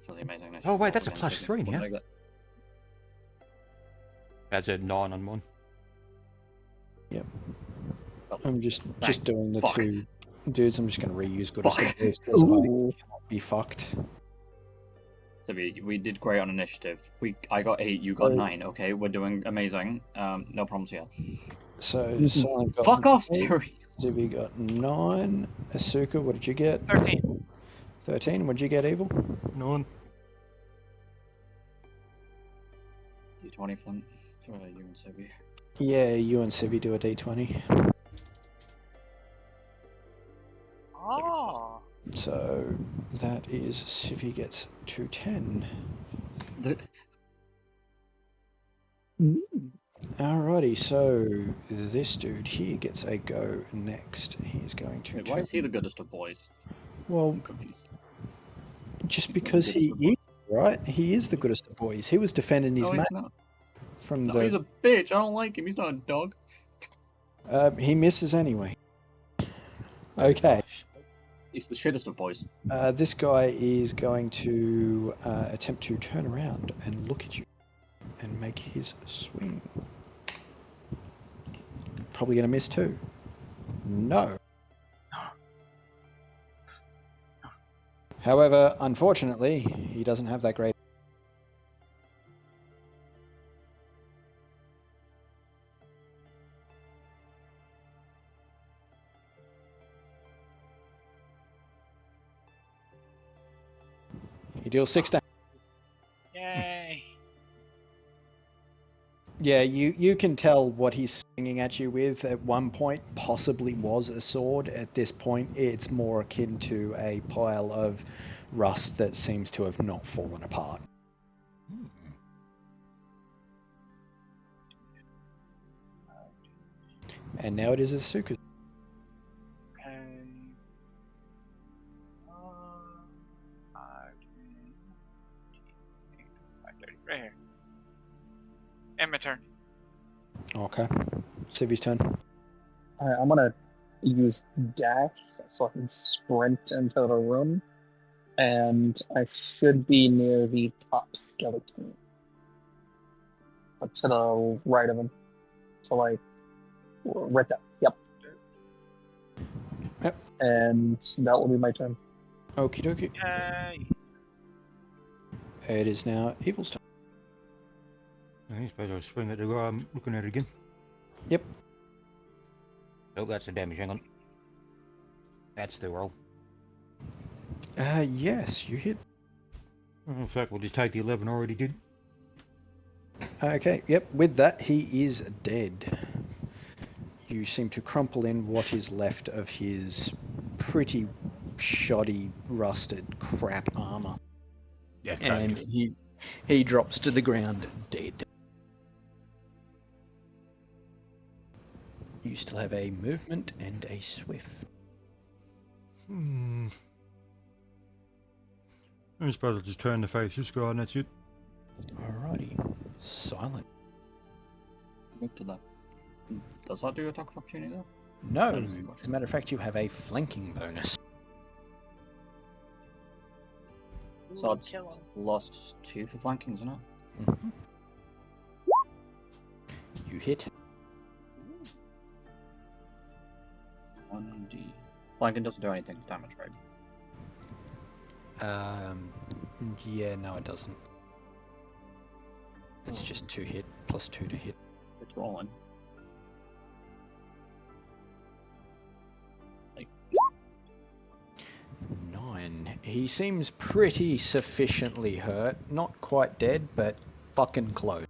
For the amazing Oh, wait, that's a against +3 it. now. What did I get? That's a 9 on 1. Oh, I'm just doing the Fuck. two dudes. I'm just going to reuse good as Fuck. because I Ooh. cannot be fucked. So we did great on initiative. I got 8, you got Oh. 9. Okay, we're doing amazing. No problems here. So Silent got Fuck off, 8, Siri. Zuby got 9. Asuka, what did you get? 13. 13. What did you get, Evil? 9. D20 Flint for you and Sobi. Yeah, you and Civi do a d20. Oh. So that is Civi gets 210. Mm. Alrighty, so this dude here gets a go next. He's going to. Wait, why is he the goodest of boys? Well, I'm confused. just He's not the because he goodest of is, right? He is the goodest of boys. He was defending his No, mate he's not. from No, he's the. a bitch. I don't like him. He's not a dog. He misses anyway. Okay. He's the shittest of boys. This guy is going to attempt to turn around and look at you and make his swing. Probably going to miss too. No. However, unfortunately, he doesn't have that great. He deals 6 damage. Yay. Yeah, you can tell what he's swinging at you with at one point possibly was a sword. At this point, it's more akin to a pile of rust that seems to have not fallen apart. And now it is Asuka's. Okay. 5, 30, right here. And my turn. Okay. Civi's turn. Alright, I'm gonna use dash so I can sprint into the room, and I should be near the top skeleton. To the right of him. So like right there. Yep. Yep. And that will be my turn. Okie dokie. Yay. It is now Evil's turn. I suppose I'll swing at the guy I'm looking at again. Yep. Oh, that's the damage, hang on. That's the roll. Yes, you hit. In fact, we'll just take the 11 I already did. Okay, yep, with that, he is dead. You seem to crumple in what is left of his pretty shoddy, rusted crap armor. Yeah, And he drops to the ground dead. You still have a movement and a swift. I suppose I'll just turn to face this guy and that's it. Alrighty. Silent. Look to that. Does that do attack of opportunity though? No, That is the as question. a matter of fact, you have a flanking bonus. So it's Kill him. lost 2 for flanking, isn't it? Mhm. You hit. 1d. Flanking doesn't do anything to damage, right? Yeah, no, it doesn't. It's just 2 hit plus 2 to hit. It's rolling. Like, 9. He seems pretty sufficiently hurt. Not quite dead, but fucking close.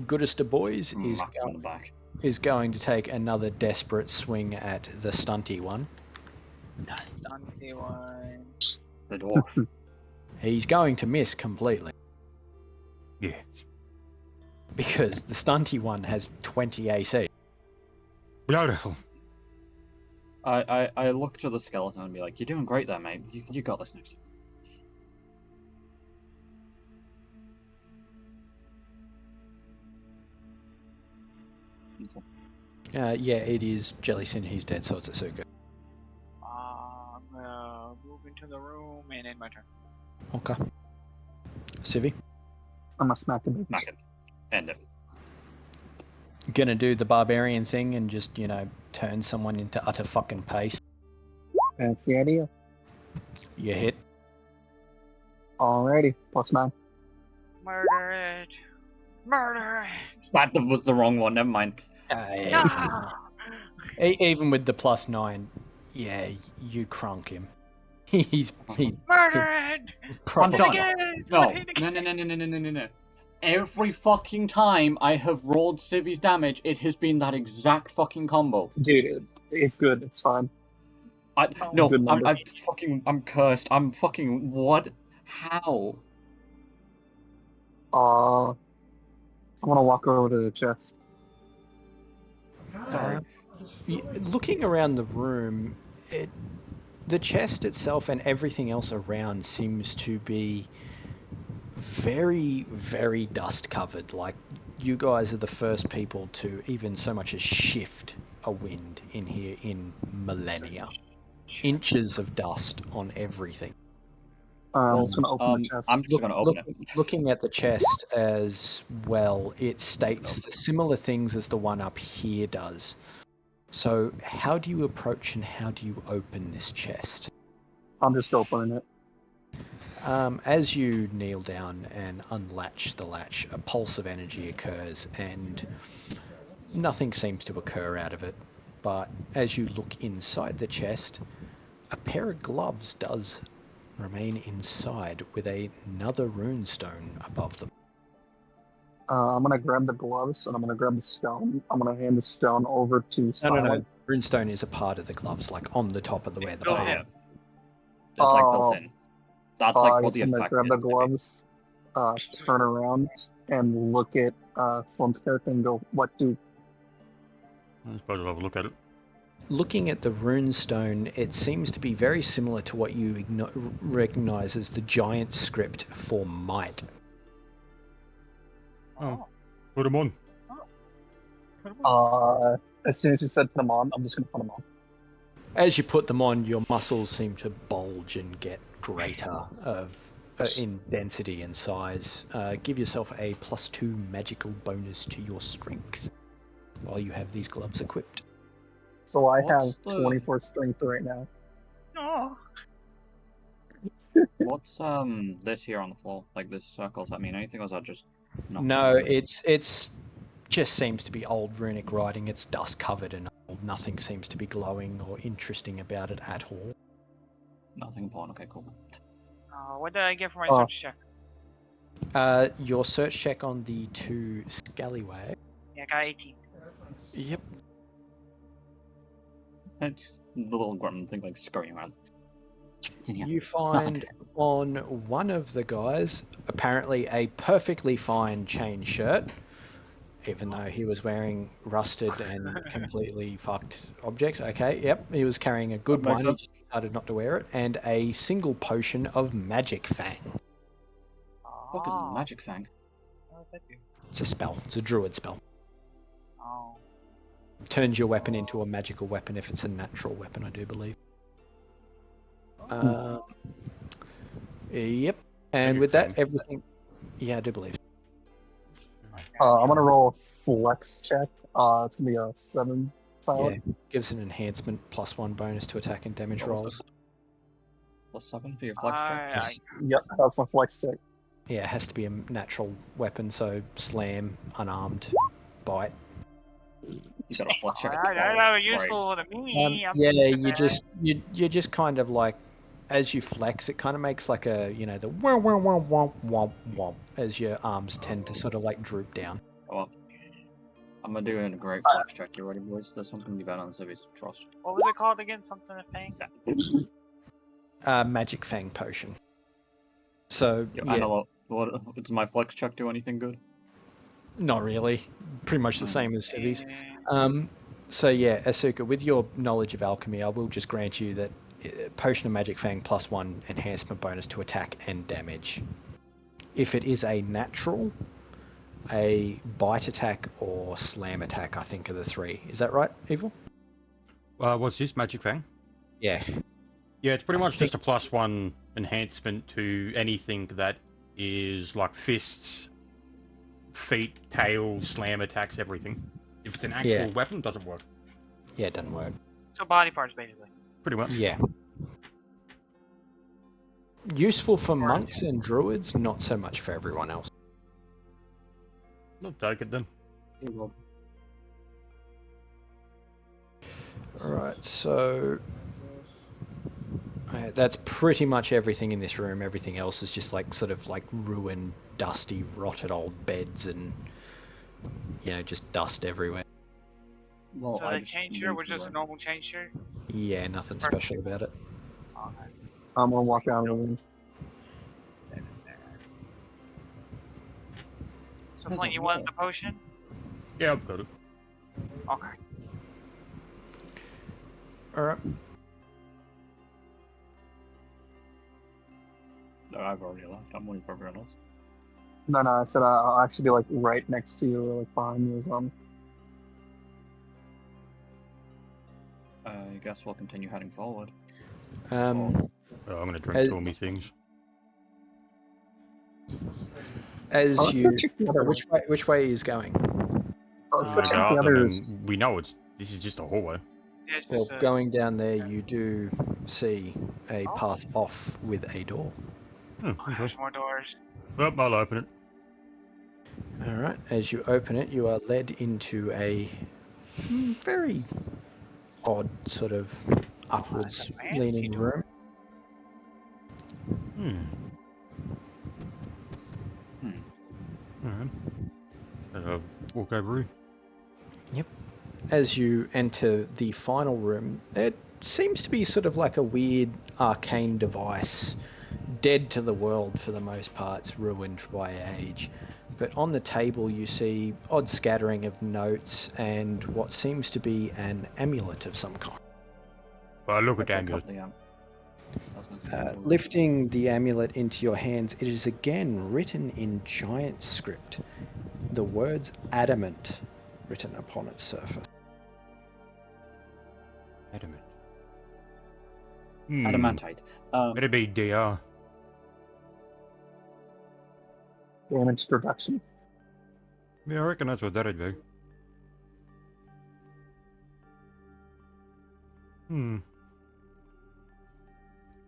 Goodest of boys smack on the back. is going to take another desperate swing at the stunty one. That's Dante one. The dwarf. He's going to miss completely Yeah. because the stunty one has 20 AC. Beautiful. I look to the skeleton and be like, "You're doing great there, mate. You got this next time." Yeah, it is Jellicin. He's dead, so it's Asuka. I'm gonna move into the room and end my turn. Okay. Civi, I'm gonna smack him. Smack it. End it. gonna do the barbarian thing and just, turn someone into utter fucking paste. That's the idea. You hit. Alrighty, +9. Murder it! Murder it! That was the wrong one. Never mind. No! Even with the +9, yeah, you crunk him. He Murder it! I'm proper- done. Again! No. Hit again. No. Every fucking time I have rolled Civi's damage, it has been that exact fucking combo. Dude, it's good. It's fine. No, good number. I'm cursed. I'm fucking what? How? I'm gonna walk over to the chest. Sorry. Looking around the room, the chest itself and everything else around seems to be very, very dust covered. Like, you guys are the first people to even so much as shift a wind in here in millennia. Inches of dust on everything. I'm just gonna open the chest. I'm just gonna open it. Looking at the chest as well, it states similar things as the one up here does. So how do you approach and how do you open this chest? I'm just opening it. As you kneel down and unlatch the latch, a pulse of energy occurs and nothing seems to occur out of it. But as you look inside the chest, a pair of gloves does remain inside with another runestone above them. I'm gonna grab the gloves and I'm gonna grab the stone. I'm gonna hand the stone over to Silent. No. Runestone is a part of the gloves, like on the top of the where the Built palm. in. It's like built in. That's like what the I'm gonna effect grab the is. gloves, turn around, and look at Flint's character and go, "What do?" I suppose I'll have a look at it. Looking at the runestone, it seems to be very similar to what you recognize as the giant script for might. Oh, put them on. As soon as you said put them on, I'm just gonna put them on. As you put them on, your muscles seem to bulge and get greater in density and size. Give yourself a +2 magical bonus to your strength while you have these gloves equipped. So I What's have 24 strength right now. Oh. What's this here on the floor? Like this circle? Does that mean anything, or is that just nothing? No, it's just seems to be old runic writing. It's dust covered and old. Nothing seems to be glowing or interesting about it at all. Nothing important. Okay, cool. What did I get for my search check? Your search check on the 2 scallywag. Yeah, I got 18. Yep. It's the little gremlin thing like scurrying around. Yeah. You find on one of the guys apparently a perfectly fine chain shirt, even though he was wearing rusted and completely fucked objects. Okay, yep, he was carrying a good one. He just decided not to wear it, and a single potion of Magic Fang. What is a Magic Fang? What does that do? It's a spell. It's a druid spell. Oh. Turns your weapon into a magical weapon if it's a natural weapon, I do believe. Yep. And with that, everything. Yeah, I do believe. I'm gonna roll a flex check. It's gonna be a 7 Silent. Yeah, gives an enhancement +1 bonus to attack and damage rolls. +7 for your flex check? Yes. Yep, that's my flex check. Yeah, it has to be a natural weapon, so slam, unarmed, bite. You got a flex check. That was useful to me. You just kind of like, as you flex, it kind of makes like a, you know, the womp womp womp womp womp womp as your arms tend to sort of like droop down. Oh, well. I'm gonna do a great flex check. You ready, boys? This one's gonna be bad on Civi's. Trust. What was it called again? Something to Fang? Magic Fang potion. So Yeah, yeah, I know what does my flex check do anything good? not really. Pretty much the same as Civi's. So yeah, Asuka, with your knowledge of alchemy, I will just grant you that Potion of Magic Fang +1 enhancement bonus to attack and damage. If it is a natural, a bite attack or slam attack, I think are the 3. Is that right, Evil? What's this, Magic Fang? Yeah. Yeah, it's pretty much just a +1 enhancement to anything that is like fists, feet, tails, slam attacks, everything. If it's an actual weapon, it doesn't work. Yeah, it doesn't work. So body parts, basically. Pretty much. Yeah. Useful for monks and druids, not so much for everyone else. I'll take it then. Alright, so I That's pretty much everything in this room. Everything else is just like sort of like ruined, dusty, rotted old beds and just dust everywhere. Well, So I the just chain shirt leave was the just a room. normal chain shirt? Yeah, nothing special about it. Okay. I'm gonna walk down the room. So There's Flint, a you want wall. the potion? Yeah, I've got it. Okay. All right. No, I've already left. I'm waiting for everyone else. No, I said I'll actually be like right next to you, or like behind you or something. I guess we'll continue heading forward. Um, Oh, I'm gonna drink As- two of me things. as Let's you, go check the other way. which way is going? Let's I'm go gonna check go the up them, others. and we know this is just a hallway. Yeah, it's Well, just going down there, you do see a Oh. path off with a door. Okay. there's more doors. Well, I'll open it. All right. As you open it, you are led into a very odd sort of upwards a fancy leaning door. room. Alright. Walk over here. As you enter the final room, it seems to be sort of like a weird arcane device, dead to the world for the most part, it's ruined by age. But on the table you see odd scattering of notes and what seems to be an amulet of some kind. Well, look at I the pick amulet. up the amp. That's not Lifting the amulet into your hands, it is again written in giant script. The words adamant written upon its surface. Adamant. Adamantite. Better be DR. Damage reduction. Yeah, I reckon that's what that'd be.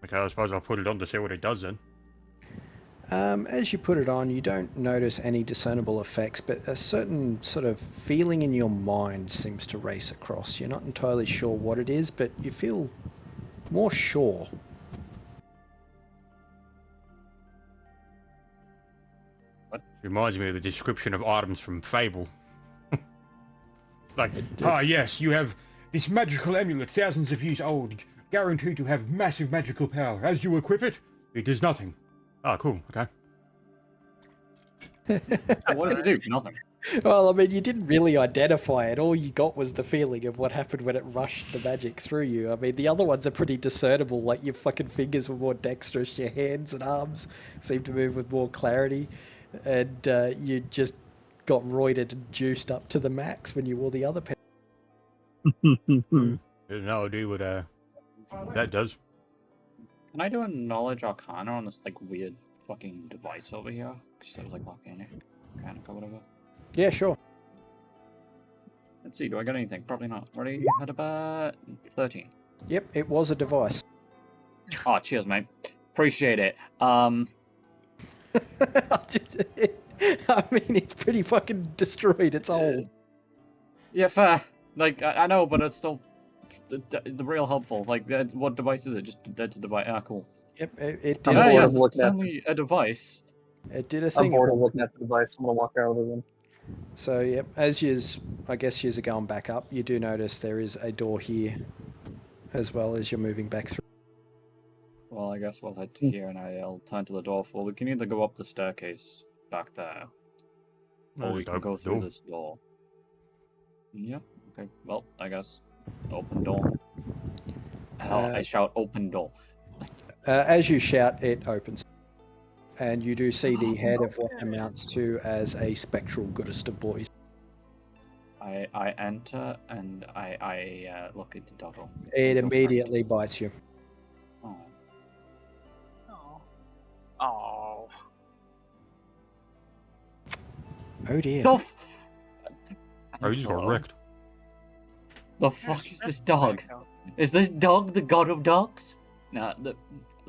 Okay, I suppose I'll put it on to see what it does then. As you put it on, you don't notice any discernible effects, but a certain sort of feeling in your mind seems to race across. You're not entirely sure what it is, but you feel more sure. Reminds me of the description of items from Fable. Like, yes, you have this magical amulet, thousands of years old, guaranteed to have massive magical power. As you equip it, it does nothing. Ah, cool, okay. What does it do? Nothing. Well, I mean, you didn't really identify it. All you got was the feeling of what happened when it rushed the magic through you. I mean, the other ones are pretty discernible, like your fucking fingers were more dexterous, your hands and arms seem to move with more clarity, and you just got roided and juiced up to the max when you wore the other pair. There's no idea what that does. Can I do a knowledge arcana on this like weird fucking device over here? Because it was like arcanic or whatever. Yeah, sure. Let's see, do I get anything? Probably not. Ready? Had about 13. Yep, it was a device. Oh, cheers, mate. Appreciate it. I mean, it's pretty fucking destroyed. It's old. Yeah, fair. Like, I know, but it's still the real helpful. Like, what device is it? Just that's a device. Ah, cool. Yep, it I'm did. Yeah, bored yes, of looking it's at only a device. It did a I'm thing. bored of looking at the device. I'm gonna walk out of the room. So, yep, as I guess you're going back up, you do notice there is a door here, as well as you're moving back through. Well, I guess we'll head to here, and I'll turn to the door. Well, we can either go up the staircase back there, or we can go through this door. Yep. Okay. Well, I guess open door. I shout, "Open door!" As you shout, it opens. And you do see the head of what amounts to as a spectral goodest of boys. I enter and I look at the doggo. It immediately bites you. Oh. Oh. Oh. Oh dear. Oh, Oh, you just got wrecked. The fuck is this dog? Is this dog the god of dogs? Nah,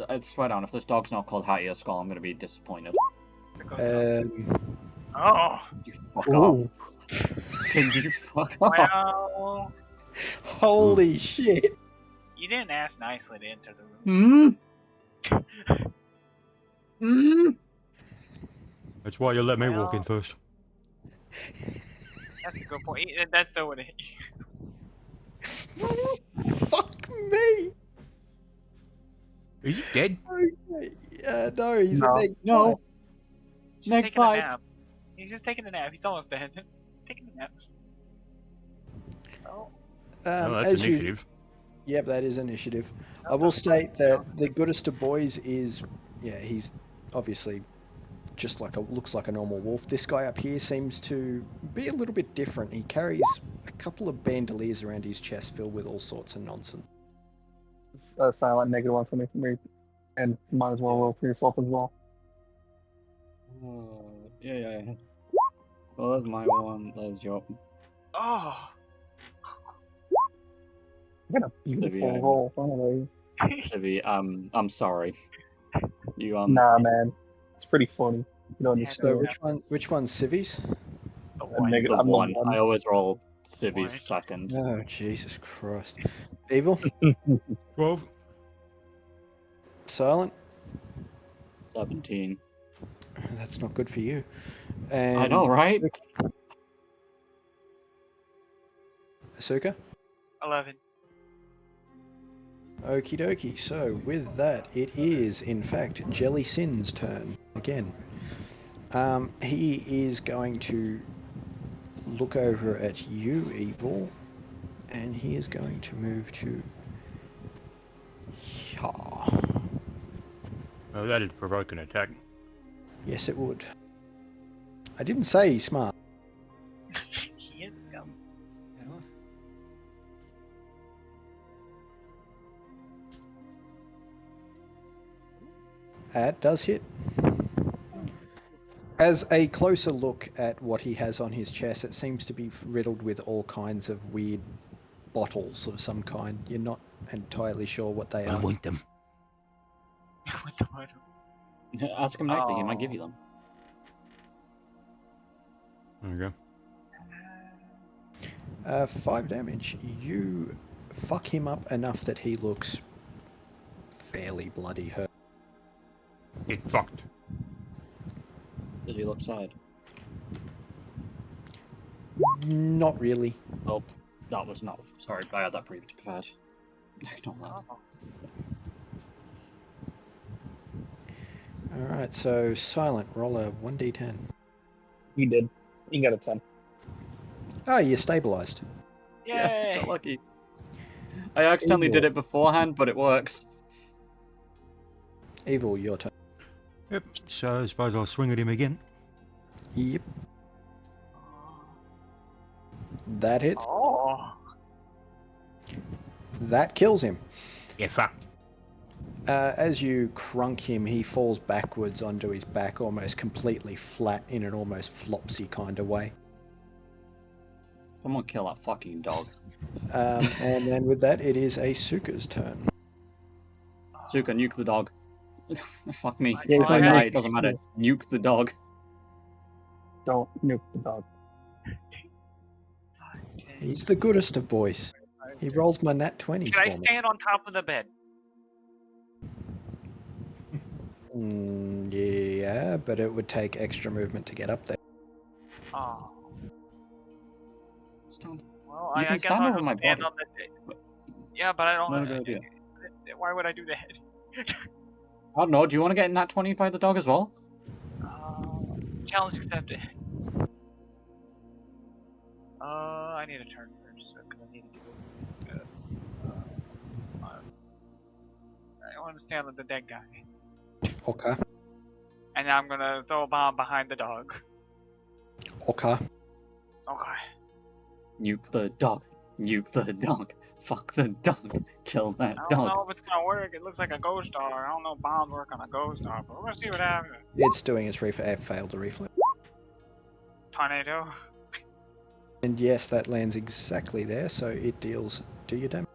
I swear down, if this dog's not called Hattie or Skull, I'm gonna be disappointed. Oh. You fuck off. Can you fuck off? Well. Holy shit. You didn't ask nicely to enter the room. That's why you let me walk in Well- first. That's a good point. That's so what it. Fuck me! Is he dead? Okay. No, he's No. a neg. No. He's Neg taking 5. a nap. He's just taking a nap. He's almost dead. Taking a nap. Oh. No, that's as initiative. Yep, that is initiative. I will state that the goodest of boys is, he's obviously just looks like a normal wolf. This guy up here seems to be a little bit different. He carries a couple of bandoliers around his chest filled with all sorts of nonsense. It's a silent -1 for me, and might as well roll for yourself as well. Yeah. Well, there's my one. There's your. Oh. You got a beautiful Maybe, roll, finally. Chevy, I'm sorry. You Nah, man, it's pretty funny. You don't Yeah, understand. So which one's civvies? The I'm one. the I'm one. the one. I always roll civvies Right. second. Oh, Jesus Christ. Evil? 12. Silent? 17. That's not good for you. And I know, right? Asuka? 11. Okie dokie. So with that, it is in fact Jelly Sin's turn again. He is going to look over at you, Evil, and he is going to move to. Oh, that'd provoke an attack. Yes, it would. I didn't say he's smart. He is scum. That does hit. As a closer look at what he has on his chest, it seems to be riddled with all kinds of weird bottles of some kind. You're not entirely sure what they I are. want them. What the what? Ask him nicely. He might give you them. There you go. 5 damage. You fuck him up enough that he looks fairly bloody hurt. Get fucked. Does he look sad? Not really. Oh, that was not. Sorry, I had that prepared. Ignore that. Oh. Alright, so Silent, roll a 1d10. You did. You got a 10. Oh, you're stabilized. Yay! Got lucky. I accidentally did it beforehand, but it works. Evil, your turn. Yep. So I suppose I'll swing at him again. Yep. That hits. Oh. That kills him. Get fucked. As you crunk him, he falls backwards onto his back, almost completely flat in an almost flopsy kind of way. Someone kill that fucking dog. And then with that, it is Asuka's turn. Zuka, nuke the dog. Fuck me. Yeah, If I yeah. die, it doesn't matter. Nuke the dog. Don't nuke the dog. He's the goodest of boys. He rolls my nat 20s Can I for me. stand on top of the bed? Yeah, but it would take extra movement to get up there. Oh. Stand. Well, You I can guess stand I'll over just my stand body. on the. Yeah, but I don't. Not a good idea. Why would I do that? I don't know. Do you want to get in that 20 by the dog as well? Challenge accepted. I need a turn first, because I need to do. I want to stand with the dead guy, Okay. and now I'm gonna throw a bomb behind the dog. Okay. Okay. Nuke the dog. Nuke the dog. Fuck the dog. Kill that I don't dog. know if it's gonna work. It looks like a ghost star. I don't know if bombs work on a ghost star, but we're gonna see what happens. It's doing its failed to reflex. Tornado. And yes, that lands exactly there, so it deals. Do your damage.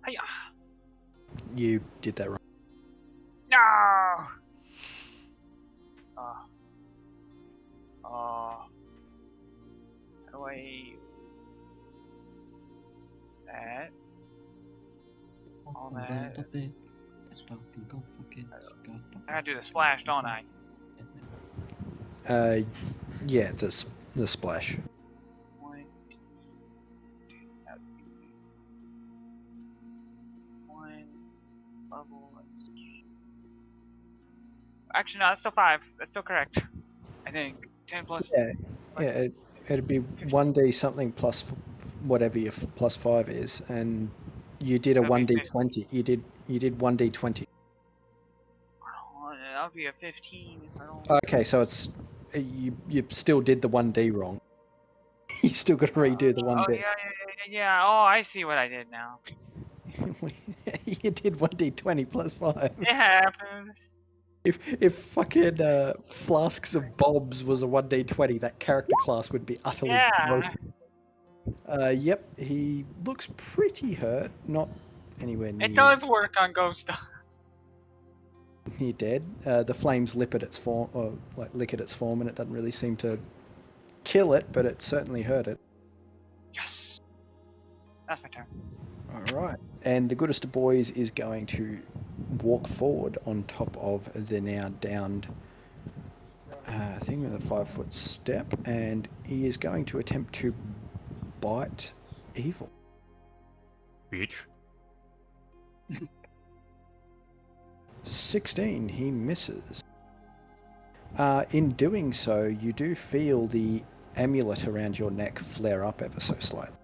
Hiya. You did that right. No. How do I... That. All that. Is... I gotta do the splash, don't I? Yeah, the splash. One, that would be one level. Actually, no, that's still 5. That's still correct. I think 10 plus. Yeah, yeah. It'd be 1d something plus whatever your plus 5 is, and you did a That'd be 1d20. You did 1d20. Oh, that'll be a 15 if I don't. Okay, so it's you still did the 1d wrong. You still got to redo the Oh 1d. yeah. Oh, I see what I did now. You did 1d20 plus 5. It happens. If fucking Flasks of Bobs was a 1d20, that character class would be utterly Yeah. broken. Yep, he looks pretty hurt. Not anywhere It does work on Ghost Dog. near dead. The flames lick at its form, and it doesn't really seem to kill it, but it certainly hurt it. Yes. That's my turn. All right, and the goodest of boys is going to walk forward on top of the now downed thing with a 5-foot step, and he is going to attempt to bite Evil. Bitch. 16, he misses. In doing so, you do feel the amulet around your neck flare up ever so slightly.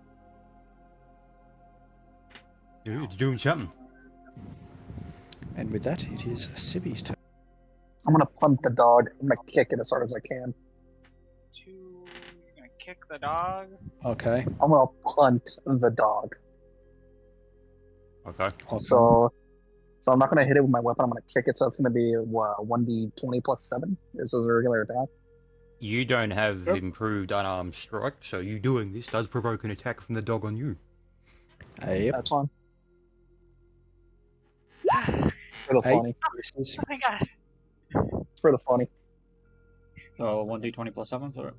Dude, it's doing something. And with that, it is Sibby's turn. I'm gonna punt the dog. I'm gonna kick it as hard as I can. 2. You're gonna kick the dog. Okay. I'm gonna punt the dog. Okay. Awesome. So I'm not gonna hit it with my weapon. I'm gonna kick it. So it's gonna be 1d20 plus 7. This is a regular attack. You don't have improved unarmed strike, so you doing this does provoke an attack from the dog on you. Yep. That's fine. For the 8 funny. misses. Oh my god. For the funny. So 1d20 plus 7 for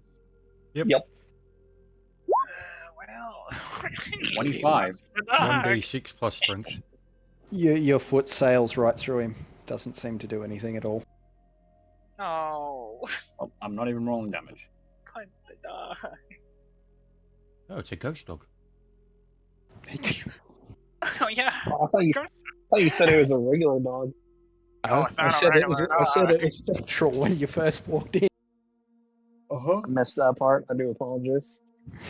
it. Well. 25. 1d6 plus strength. Your foot sails right through him. Doesn't seem to do anything at all. No. Oh, I'm not even rolling damage. Punt the dog. Oh, it's a ghost dog. Oh yeah. Oh, I thought you said it was a regular dog. Oh, it's not I a said it was. regular I said dog. it was spectral when you first walked in. Uh-huh. I missed that part. I do apologize.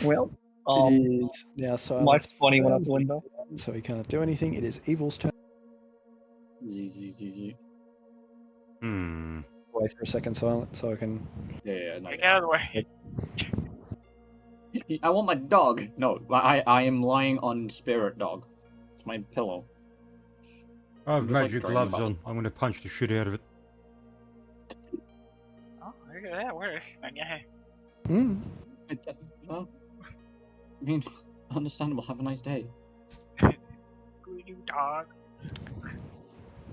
Well, It is now silent. my funny went out the window. So he can't do anything. It is Evil's turn. Z. Wait for a second, silent, so I can. Yeah, no, Get out of the way. I want my dog. No, I am lying on spirit dog. It's my pillow. I have I'm just, like, magic trying gloves about on. it. I'm going to punch the shit out of it. Oh, look at that works. Okay. Well, I mean, understandable. Have a nice day. Screw you, dog.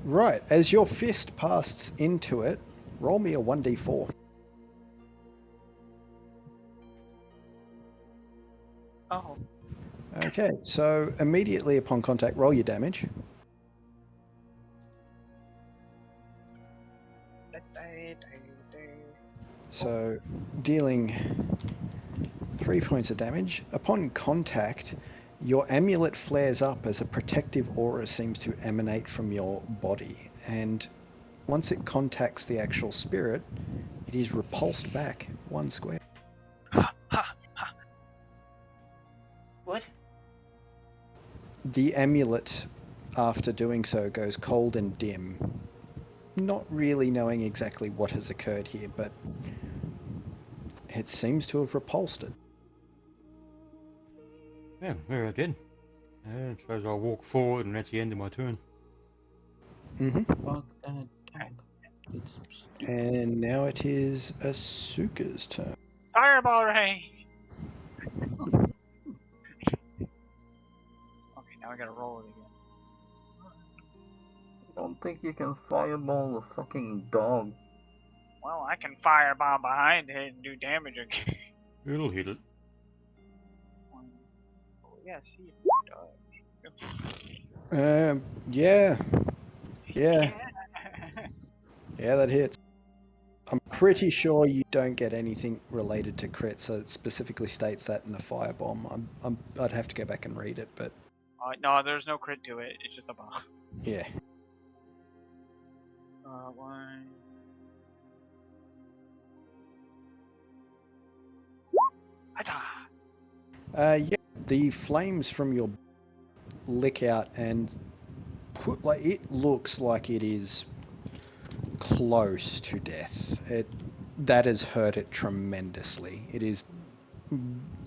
Right, as your fist passes into it, roll me a 1d4. Oh. Okay, so immediately upon contact, roll your damage. So, dealing 3 points of damage. Upon contact, your amulet flares up as a protective aura seems to emanate from your body, and once it contacts the actual spirit, it is repulsed back 1 square. What? The amulet, after doing so, goes cold and dim. Not really knowing exactly what has occurred here, but it seems to have repulsed it. Yeah, very good. I suppose I'll walk forward and that's the end of my turn. Fuck that dog. It's stupid. And now it is Asuka's turn. Fireball range. Okay, now I gotta roll it again. I don't think you can fireball a fucking dog. Well, I can firebomb behind it and do damage again. It'll hit it. Oh, yeah, see if it does. Yeah. Yeah. Yeah, that hits. I'm pretty sure you don't get anything related to crit, so it specifically states that in the firebomb. I'd have to go back and read it, but No, there's no crit to it. It's just a bomb. yeah. One. Ata! Yeah, the flames from your lick out and it looks like it is close to death. That has hurt it tremendously. It is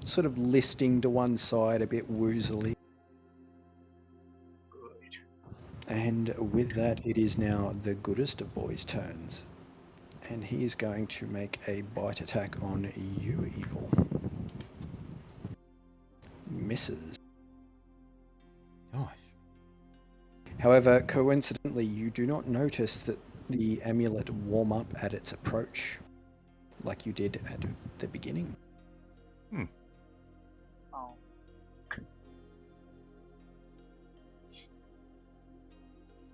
sort of listing to one side a bit woozily. Good. And with that, it is now the goodest of boys' turns. And he is going to make a bite attack on you, Evil. Misses. Nice. However, coincidentally, you do not notice that the amulet warm up at its approach, like you did at the beginning. Oh.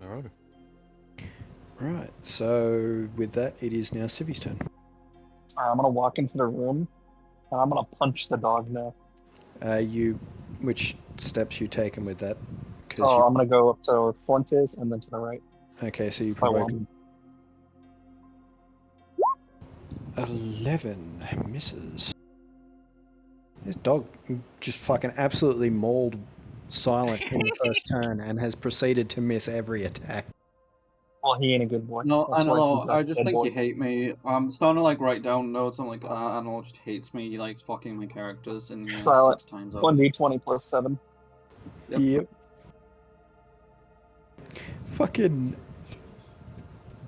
Alright. Right, so with that, it is now Civi's turn. I'm gonna walk into the room and I'm gonna punch the dog now. Which steps you taken with that? So I'm gonna go up to where Flint is and then to the right. Okay, so you By provoke one. 11 misses. This dog just fucking absolutely mauled Silent in the first turn and has proceeded to miss every attack. Well, he ain't a good boy. No, That's why Anilo, he's a I just dead think boy. you hate me. I'm starting to like write down notes. I'm like, Anilo just hates me. He likes fucking my characters and Silent. 6 times out. 1d20 plus 7. Yep. Fucking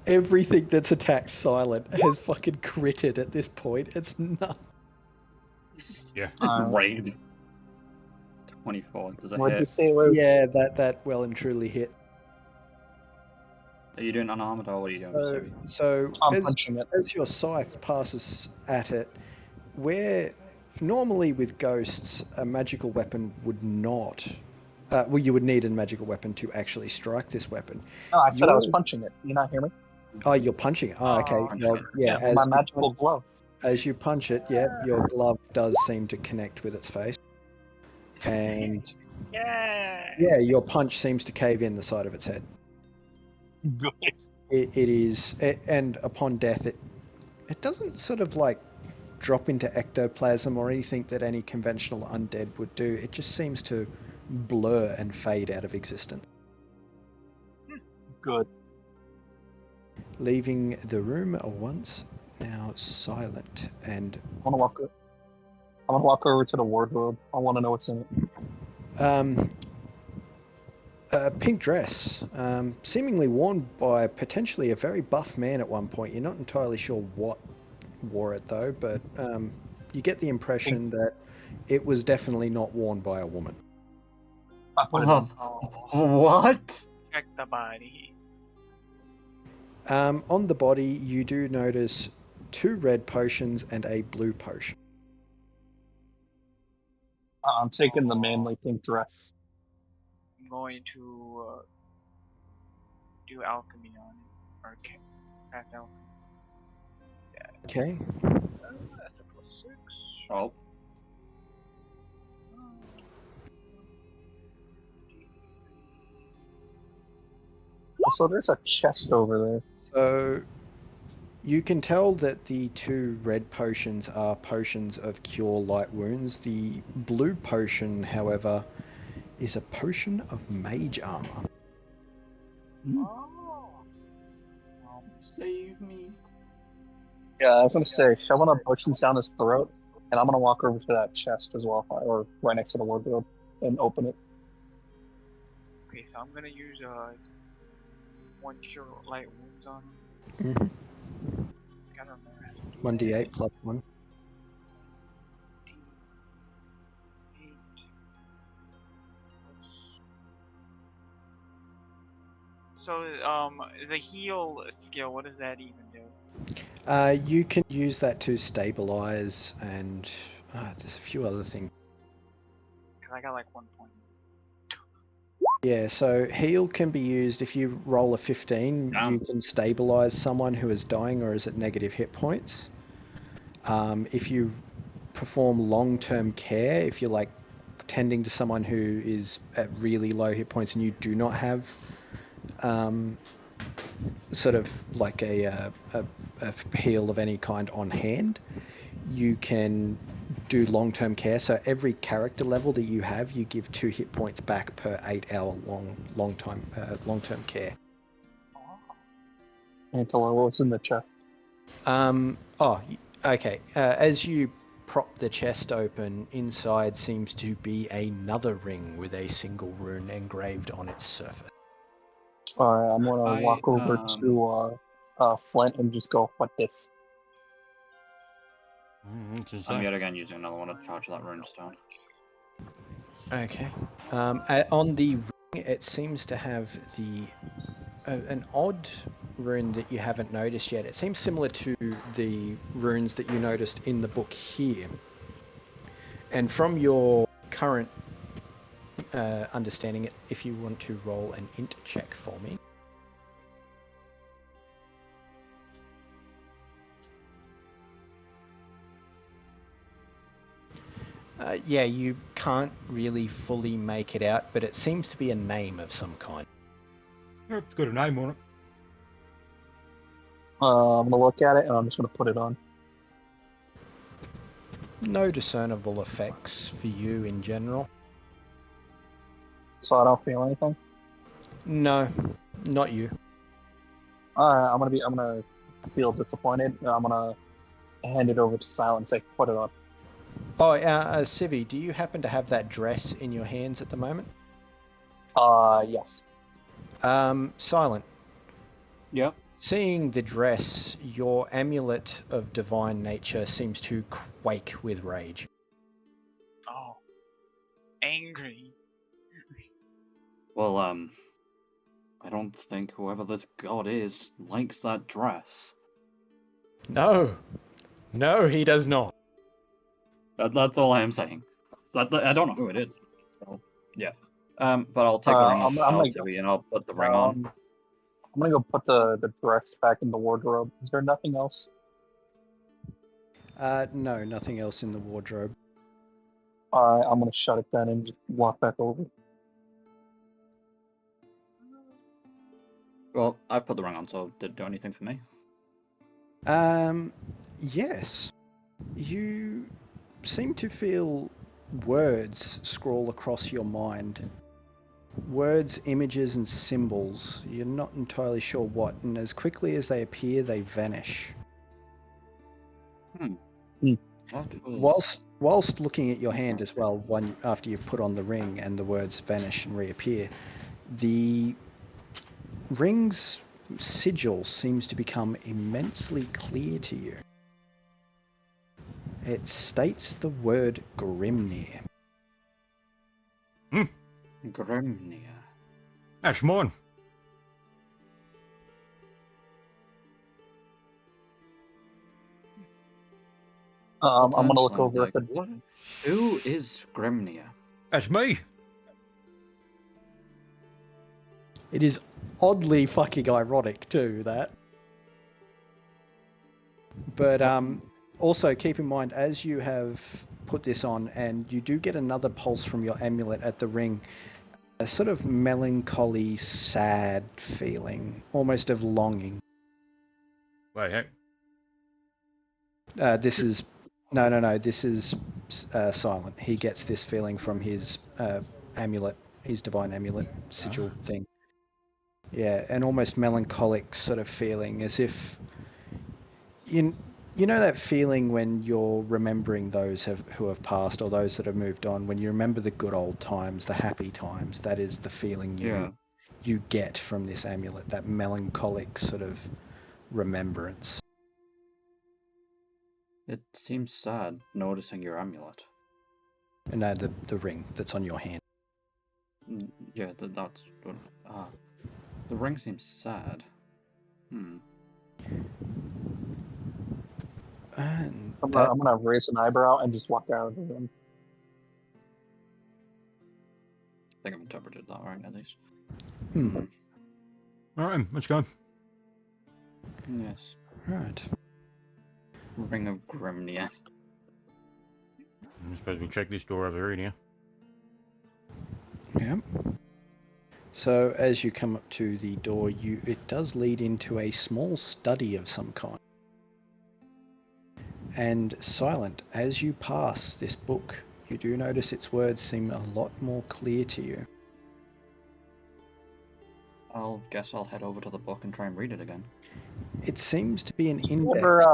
everything that's attacked Silent has fucking critted at this point. It's nuts. Yeah. It's raid. 24. Does it What'd you hit? say it was? Yeah, that well and truly hit. Are you doing unarmored or what are you doing, Civi? So I'm punching it. as your scythe passes at it, where normally with ghosts a magical weapon would not, well, you would need a magical weapon to actually strike this weapon. No, I said I was punching it. You not hear me? Oh, you're punching it. Oh, okay. Punching Well, it. yeah. My magical glove. As you punch it, yeah, your glove does seem to connect with its face, and Yeah. your punch seems to cave in the side of its head. Good. And upon death, it doesn't sort of like drop into ectoplasm or anything that any conventional undead would do. It just seems to blur and fade out of existence, Good. leaving the room once now silent and I'm gonna walk over to the wardrobe. I want to know what's in it. a pink dress, seemingly worn by potentially a very buff man at one point. You're not entirely sure what wore it though, but you get the impression that it was definitely not worn by a woman. I put it in. What? Check the body. On the body, you do notice 2 red potions and a blue potion. I'm taking the manly pink dress. I'm going to do alchemy on it. Or craft alchemy. Okay. That's a +6. Oh. So there's a chest over there. So you can tell that the 2 red potions are potions of cure light wounds. The blue potion, however, is a potion of mage armor. Oh. Save me. Yeah, I was gonna say, shove one of the potions down his throat, and I'm gonna walk over to that chest as well, or right next to the wardrobe, and open it. Okay, so I'm gonna use 1 cure light wounds on him. Mm-hmm. Gotta remember how to do 1d8 plus 1. 8. So the heal skill, what does that even do? You can use that to stabilize, and there's a few other things. Cause I got like 1 point. Yeah, so heal can be used if you roll a 15. Damn. You can stabilize someone who is dying or is at negative hit points. If you perform long-term care, if you're like tending to someone who is at really low hit points and you do not have sort of like a heal of any kind on hand, you can do long-term care. So every character level that you have, you give 2 hit points back per 8-hour long-term care. Until what's in the chest. Okay. As you prop the chest open, inside seems to be another ring with a single rune engraved on its surface. Alright, I'm gonna I, walk over to Flint and just go, what this? I'm yet again using another one to charge that rune stone. Okay. On the ring, it seems to have an odd rune that you haven't noticed yet. It seems similar to the runes that you noticed in the book here. And from your current understanding, if you want to roll an int check for me. Yeah, you can't really fully make it out, but it seems to be a name of some kind. It's got a name on it. I'm gonna look at it and I'm just gonna put it on. No discernible effects for you in general. So I don't feel anything. No, not you. Alright, I'm gonna feel disappointed and I'm gonna hand it over to Silent and say, put it on. Oh, Civi, do you happen to have that dress in your hands at the moment? Yes. Silent. Yep. Seeing the dress, your amulet of divine nature seems to quake with rage. Oh. Angry. Well, I don't think whoever this god is likes that dress. No, he does not. That's all I am saying. I don't know who it is. So, yeah. But I'll take the ring off Civi and I'll put the ring on. I'm gonna go put the dress back in the wardrobe. Is there nothing else? No, nothing else in the wardrobe. Alright, I'm gonna shut it then and just walk back over. Well, I've put the ring on, so did it do anything for me? Yes. You seem to feel words scroll across your mind. Words, images, and symbols. You're not entirely sure what, and as quickly as they appear, they vanish. Whilst looking at your hand as well, after you've put on the ring and the words vanish and reappear, the ring's sigil seems to become immensely clear to you. It states the word Grimnir. Grimnir. That's mine. I'm gonna look over at the. What? Who is Grimnir? That's me. It is oddly fucking ironic too, that. But also keep in mind, as you have put this on, and you do get another pulse from your amulet at the ring, a sort of melancholy, sad feeling, almost of longing. Wait, hey. This is This is Silent. He gets this feeling from his amulet, his divine amulet sigil thing. Yeah, an almost melancholic sort of feeling, as if you know that feeling when you're remembering those who have passed or those that have moved on. When you remember the good old times, the happy times, that is the feeling you get from this amulet. That melancholic sort of remembrance. It seems sad noticing your amulet. No, the ring that's on your hand. Yeah, that's good. The ring seems sad. And I'm that, gonna raise an eyebrow and just walk out of the room. I think I've interpreted that right, at least. Alright, let's go. Yes. right. Ring of Grimnir. I suppose we'll check this door over here. Yep. So as you come up to the door, it does lead into a small study of some kind. And Silent, as you pass this book, you do notice its words seem a lot more clear to you. I'll guess I'll head over to the book and try and read it again. It seems to be an Remember, index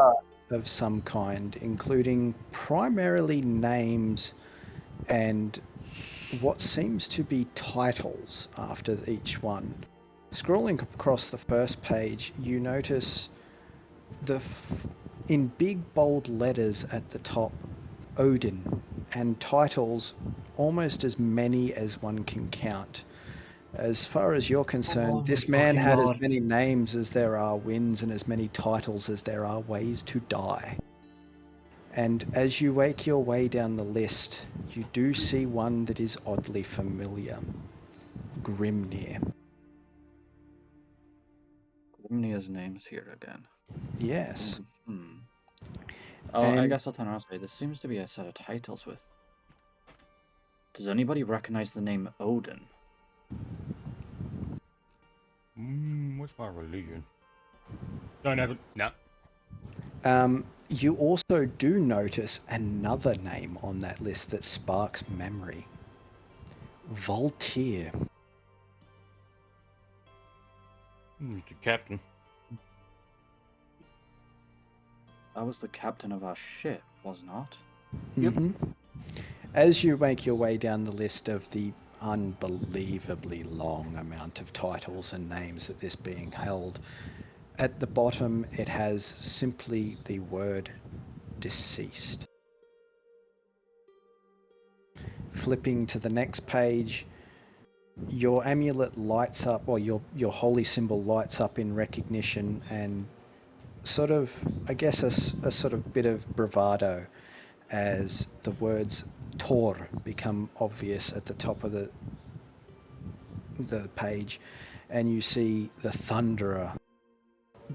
of some kind, including primarily names and what seems to be titles after each one. Scrolling across the first page, you notice in big bold letters at the top, Odin, and titles almost as many as one can count. As far as you're concerned, this man had as many names as there are winds and as many titles as there are ways to die. And as you make your way down the list, you do see one that is oddly familiar. Grimnir. Grimnir's name's here again. Yes. Oh, I And- guess I'll turn around and say, this seems to be a set of titles with... Does anybody recognize the name Odin? What's my religion? Don't have it. No. You also do notice another name on that list that sparks memory. Voltaire. Mr. Captain. That was the captain of our ship, was not? Yep. Mhm. As you make your way down the list of the unbelievably long amount of titles and names that this being held, at the bottom it has simply the word deceased. Flipping to the next page, your amulet lights up, or your holy symbol lights up in recognition, and sort of, I guess, a sort of bit of bravado as the words Tor become obvious at the top of the page, and you see the Thunderer,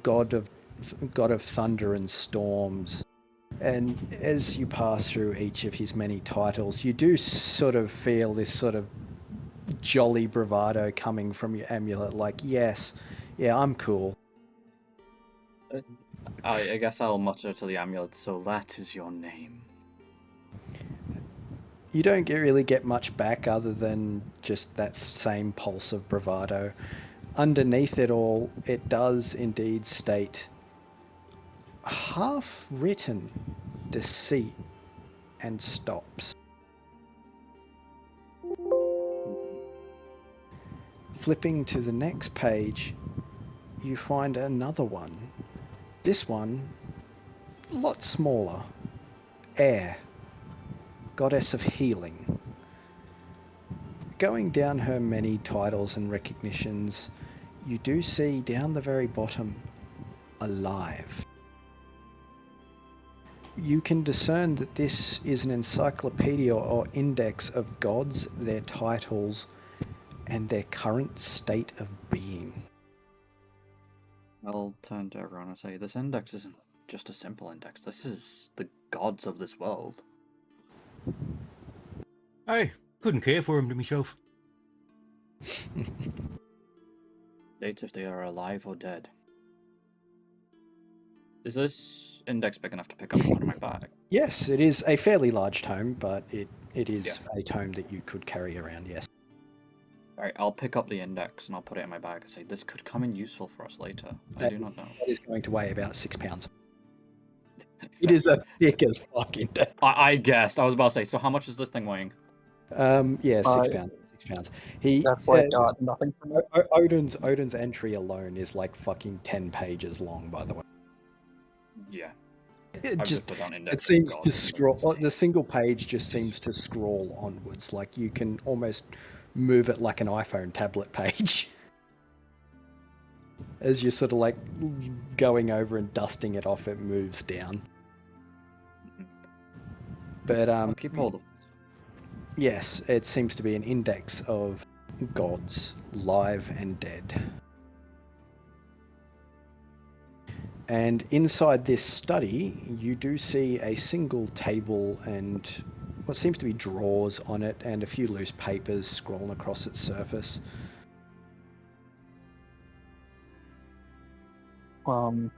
god of thunder and storms. And as you pass through each of his many titles, you do sort of feel this sort of jolly bravado coming from your amulet, like, yes, yeah, I'm cool. I guess I'll mutter to the amulet, so that is your name. You don't really get much back other than just that same pulse of bravado. Underneath it all, it does indeed state, half written, deceit, and stops. Flipping to the next page, you find another one. This one, a lot smaller. Air, goddess of healing. Going down her many titles and recognitions, you do see down the very bottom, alive. You can discern that this is an encyclopedia or index of gods, their titles, and their current state of being. I'll turn to everyone and say, this index isn't just a simple index. This is the gods of this world. Hey, couldn't care for him to myself. States if they are alive or dead. Is this index big enough to pick up and put in my bag? Yes, it is a fairly large tome, but it is a tome that you could carry around, yes. Alright, I'll pick up the index and I'll put it in my bag and say, this could come in useful for us later. I do not know. That is going to weigh about 6 pounds. It is a thick as fuck index. I guessed. I was about to say, so how much is this thing weighing? Yeah, 6 pounds. 6 pounds. That's like nothing for me. Odin's entry alone is like fucking 10 pages long, by the way. Yeah. It I've just put on index it seems of to gods. scroll. The single page just seems to scroll onwards. Like you can almost move it like an iPhone tablet page. As you're sort of like going over and dusting it off, it moves down. But I'll keep hold of it. yes, it seems to be an index of gods, live and dead. And inside this study, you do see a single table and what seems to be drawers on it, and a few loose papers scrolling across its surface. I mean,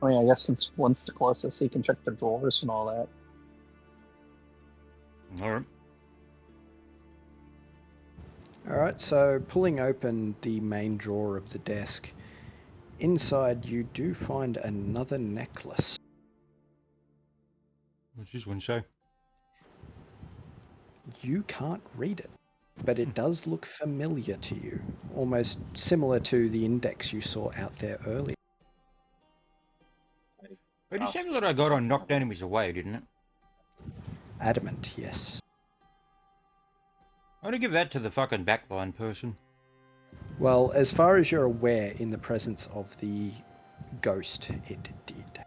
I guess since one's the closest, so you can check the drawers and all that. All right. Alright, so pulling open the main drawer of the desk, inside you do find another necklace. What's this one say? You can't read it, but it does look familiar to you, almost similar to the index you saw out there earlier. But the amulet I got on knocked enemies away, didn't it? Adamant, yes. I'm gonna give that to the fucking backline person. Well, as far as you're aware, in the presence of the ghost, it did.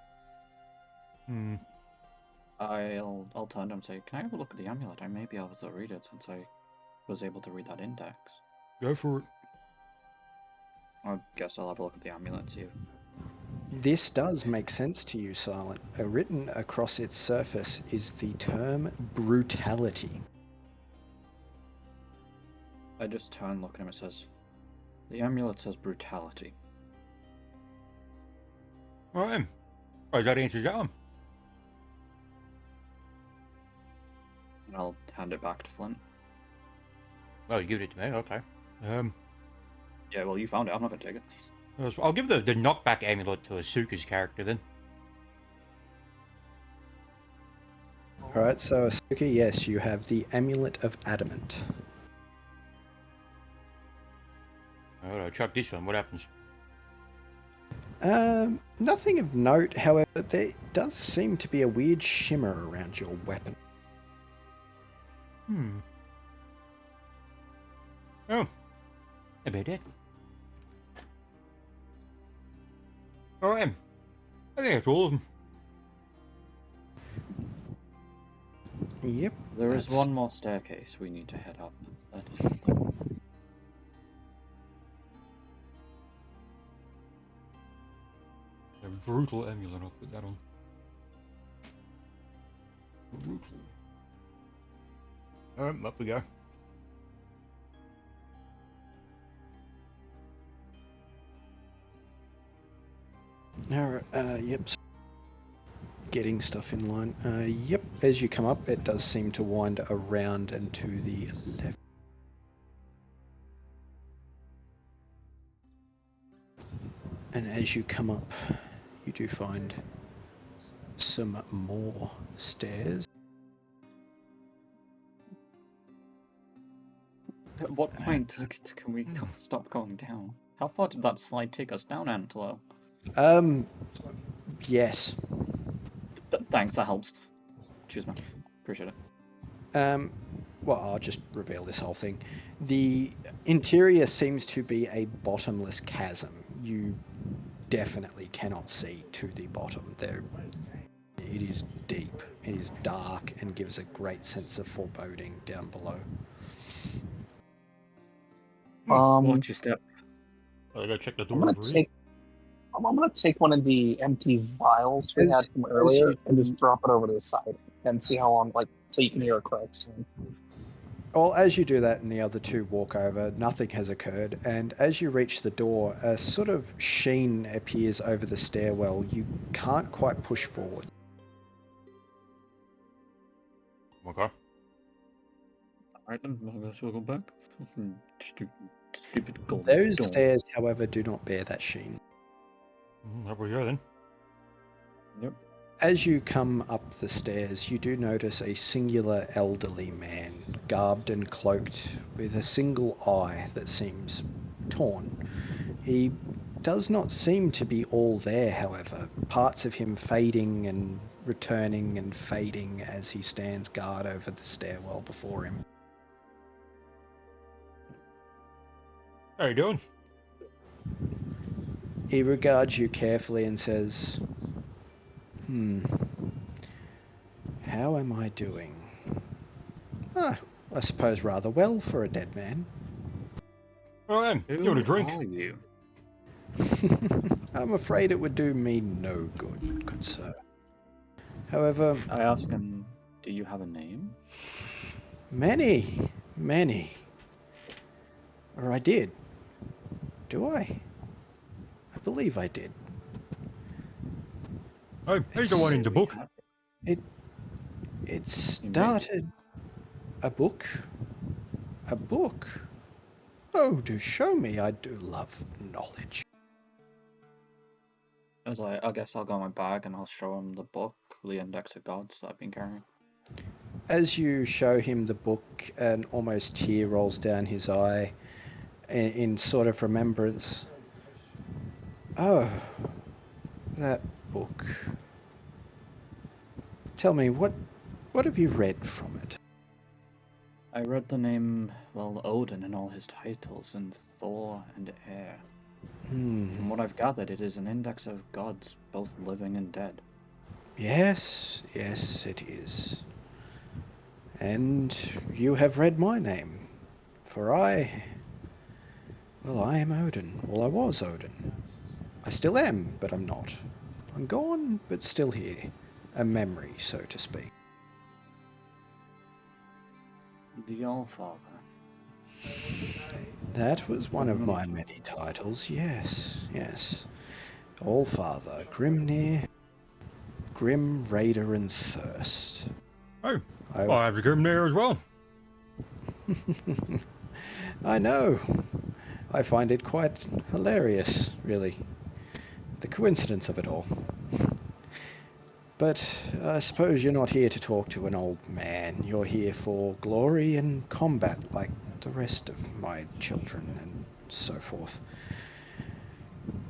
I'll turn to him and say, can I have a look at the amulet? I may be able to read it since I was able to read that index. Go for it. I guess I'll have a look at the amulet and see if... This does make sense to you, Silent. Written across its surface is the term brutality. I just turn, look at him, it says, the amulet says brutality. All right. Oh, that answers that one. And I'll hand it back to Flint. Oh, you give it to me. Okay. Yeah, well, you found it. I'm not going to take it. I'll give the knockback amulet to Asuka's character then. Alright, so Asuka, yes, you have the Amulet of Adamant. Alright, I'll chuck this one. What happens? Nothing of note, however, there does seem to be a weird shimmer around your weapon. Oh. About that. Alright. I think that's all of them. Yep. There is one more staircase we need to head up. That is all. A brutal amulet, I'll put that on. Brutal. Alright, up we go. Alright, yep. Getting stuff in line. Yep, as you come up, it does seem to wind around and to the left. And as you come up, you do find some more stairs. At what point can we stop going down? How far did that slide take us down, Antelo? Yes. Thanks, that helps. Cheers, man. Appreciate it. Well, I'll just reveal this whole thing. The interior seems to be a bottomless chasm. You definitely cannot see to the bottom. It is deep, it is dark, and gives a great sense of foreboding down below. Watch your step. I gotta check the I'm door. gonna take one of the empty vials we had from earlier and just drop it over to the side and see how long, so you can hear it crack soon. Well, as you do that and the other two walk over, nothing has occurred, and as you reach the door, a sort of sheen appears over the stairwell. You can't quite push forward. Okay. Alright then, I guess we'll go back. Stupid gold. Those stairs, however, do not bear that sheen. Up we go then. Yep. As you come up the stairs, you do notice a singular elderly man, garbed and cloaked, with a single eye that seems torn. He does not seem to be all there, however, parts of him fading and returning and fading as he stands guard over the stairwell before him. How you doing? He regards you carefully and says, How am I doing? Ah, I suppose rather well for a dead man. Right then, you want a drink? Who are you? I'm afraid it would do me no good sir. However, I ask him, do you have a name? many. Or I did. Do I? I believe I did. Oh, here's the one in the book. It started... A book? A book? Oh, do show me. I do love knowledge. As I guess I'll go in my bag and I'll show him the book, the Index of Gods that I've been carrying. As you show him the book, an almost tear rolls down his eye in sort of remembrance. Oh, that book. Tell me, what have you read from it? I read the name, well, Odin and all his titles, and Thor and Air. From what I've gathered, it is an index of gods, both living and dead. Yes, it is. And you have read my name, for I am Odin. Well, I was Odin. I still am, but I'm not. I'm gone, but still here. A memory, so to speak. The Allfather. That was one of my many titles, yes. Allfather, Grimnir, Grim, Raider, and Thirst. Oh, I have a Grim there as well. I know. I find it quite hilarious, really. The coincidence of it all. But I suppose you're not here to talk to an old man. You're here for glory and combat like the rest of my children and so forth.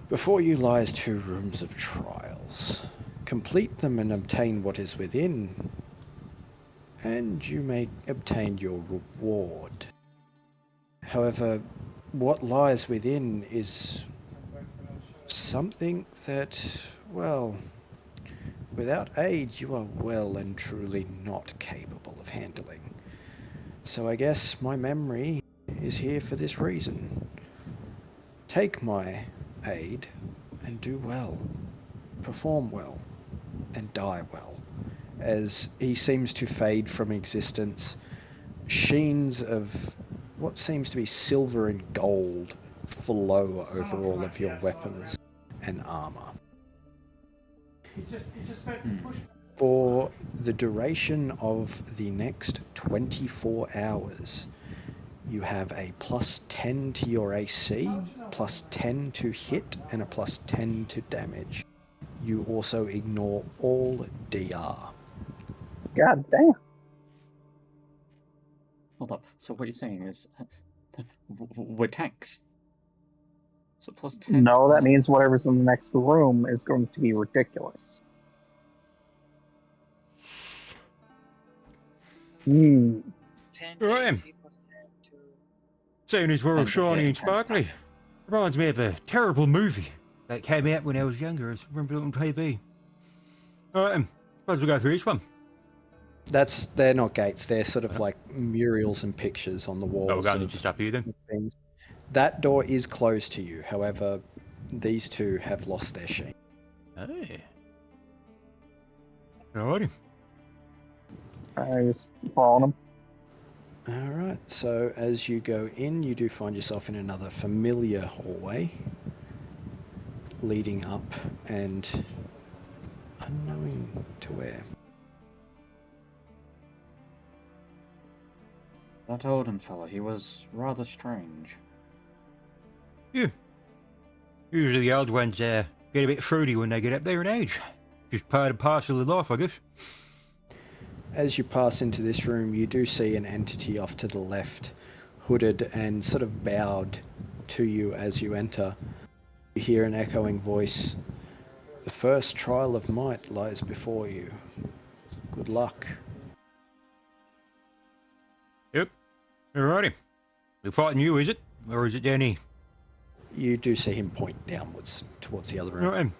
Before you lies 2 rooms of trials. Complete them and obtain what is within, and you may obtain your reward. However, what lies within is something that, well, without aid you are well and truly not capable of handling. So I guess my memory is here for this reason. Take my aid and do well, perform well, and die well. As he seems to fade from existence, sheens of what seems to be silver and gold flow over all of your weapons and armor. For the duration of the next 24 hours, you have a +10 to your AC, +10 to hit, and a +10 to damage. You also ignore all DR. God damn. Hold up. So what you're saying is, we're tanks. So +10. No, that means whatever's in the next room is going to be ridiculous. 10 Right. AC plus 10 to... Seeing as we're all And shiny yeah, and sparkly, reminds me of a terrible movie that came out when I was younger. I remember it on TV. Alright, suppose we'll go through each one. They're not gates, they're sort of like murals and pictures on the walls. Oh, we're going of to just up here then. things. That door is closed to you, however, these 2 have lost their sheen. Hey. Alrighty. I just following him. Alright, so as you go in, you do find yourself in another familiar hallway, leading up and unknowing to where. That Odin fellow, he was rather strange. Yeah. Usually the old ones get a bit fruity when they get up there in age. Just part and parcel of life, I guess. As you pass into this room, you do see an entity off to the left, hooded and sort of bowed to you as you enter. You hear an echoing voice. The first trial of might lies before you. Good luck. Yep. Alrighty. We're fighting you, is it? Or is it down here? You do see him point downwards towards the other room. Alright.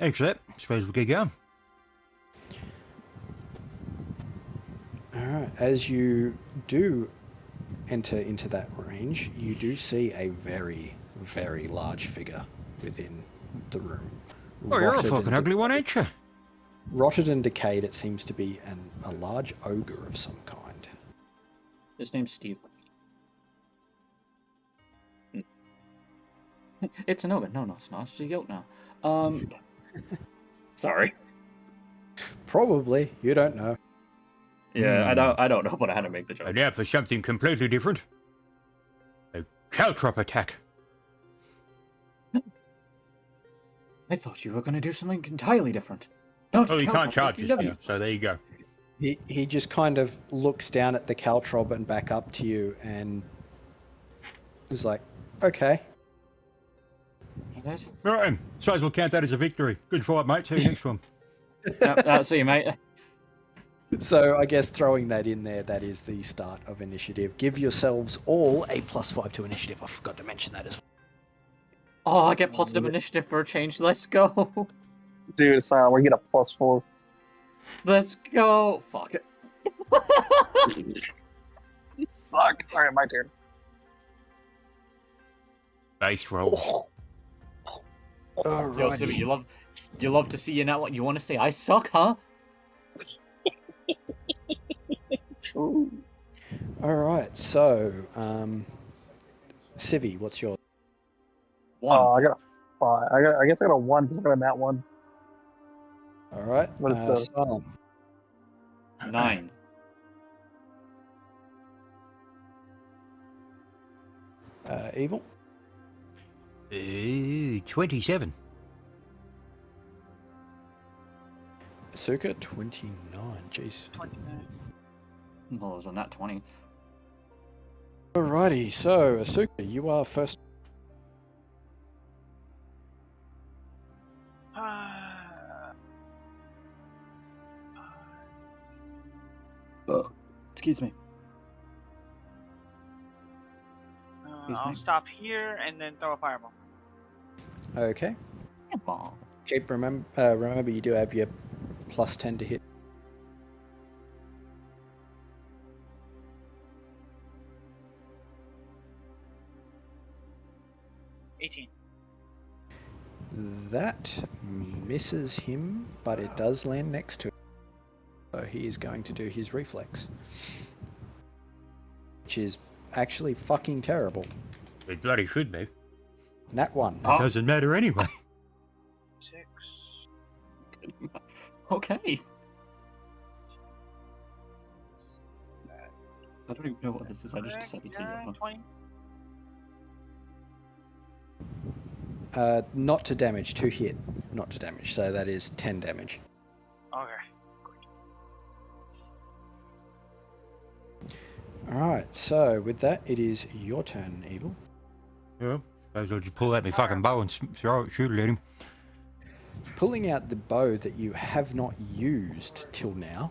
Thanks for that. Suppose we'll get going. as you do enter into that range, you do see a very, very large figure within the room. Oh, you're a Rotted fucking and ugly one, ain't you? Rotted and decayed, it seems to be a large ogre of some kind. His name's Steve. It's an ogre. No, it's not. It's a yoke now. Sorry. Probably, you don't know. Yeah, I don't know, but I had to make the joke. And now for something completely different. A caltrop attack. I thought you were going to do something entirely different. Not Oh, you caltrop can't charge like this you now, so there you go. He just kind of looks down at the caltrob and back up to you and is like, okay. Alright. All right, suppose we'll count that as a victory. Good fight, mate. See you next one. See you, mate. So I guess throwing that in there, that is the start of initiative. Give yourselves all a +5 to initiative. I forgot to mention that as well. Oh, I get positive initiative for a change. Let's go. Dude, Silent, we get a +4. Let's go. Fuck it. You suck. Alright, my turn. Base roll. Yo, Sibby, you love to see you now. What you want to say? I suck, huh? Ooh. Alright, so, Civvy, what's your... One. I got a 5. I guess I got a 1 because I got a nat 1. Alright, What is Salem. 9. Evil? 27. Asuka, 29. Jeez. 29. Well, it was a nat 20. Alrighty, so, Asuka, you are first. Excuse me. I'll stop here and then throw a fireball. Okay. Ball. Keep remember you do have your +10 to hit. That misses him, but it does land next to him. So he is going to do his reflex. Which is actually fucking terrible. It bloody should be. Nat 1. It doesn't matter anyway. 6. Okay. I don't even know what this is. I just decided to. 20. Not to damage, to hit. Not to damage, so that is 10 damage. Okay. Alright, so with that, it is your turn, Evil. Yeah. Suppose I'll just pull out my fucking bow and shoot it at him. Pulling out the bow that you have not used till now,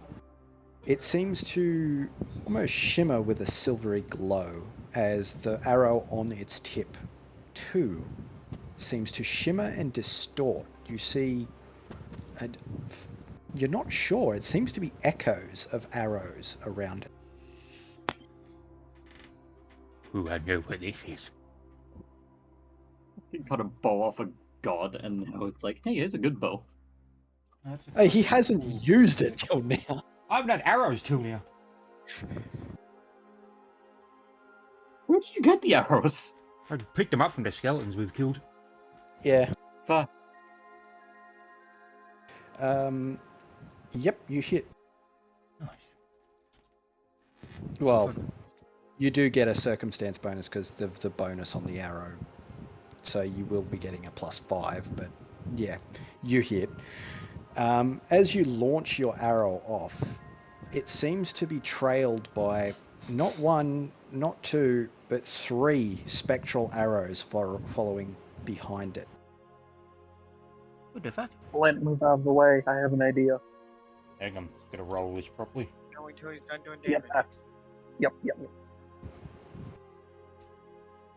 it seems to almost shimmer with a silvery glow as the arrow on its tip, too, seems to shimmer and distort. You see, and you're not sure, it seems to be echoes of arrows around it. Ooh, I know what this is. He got a bow off a god, and now it's like, hey, here's a good bow. Hey, he hasn't used it till now. I haven't had arrows till now. Where did you get the arrows? I picked them up from the skeletons we've killed. Yeah. Fair. Yep, you hit. Nice. Well, you do get a circumstance bonus because of the bonus on the arrow. So you will be getting a +5, but yeah, you hit. As you launch your arrow off, it seems to be trailed by not 1, not 2, but 3 spectral arrows following behind it. What the fuck? Flint, move out of the way. I have an idea. Hang on, gotta roll this properly. Can't wait till he's done doing damage. Yep.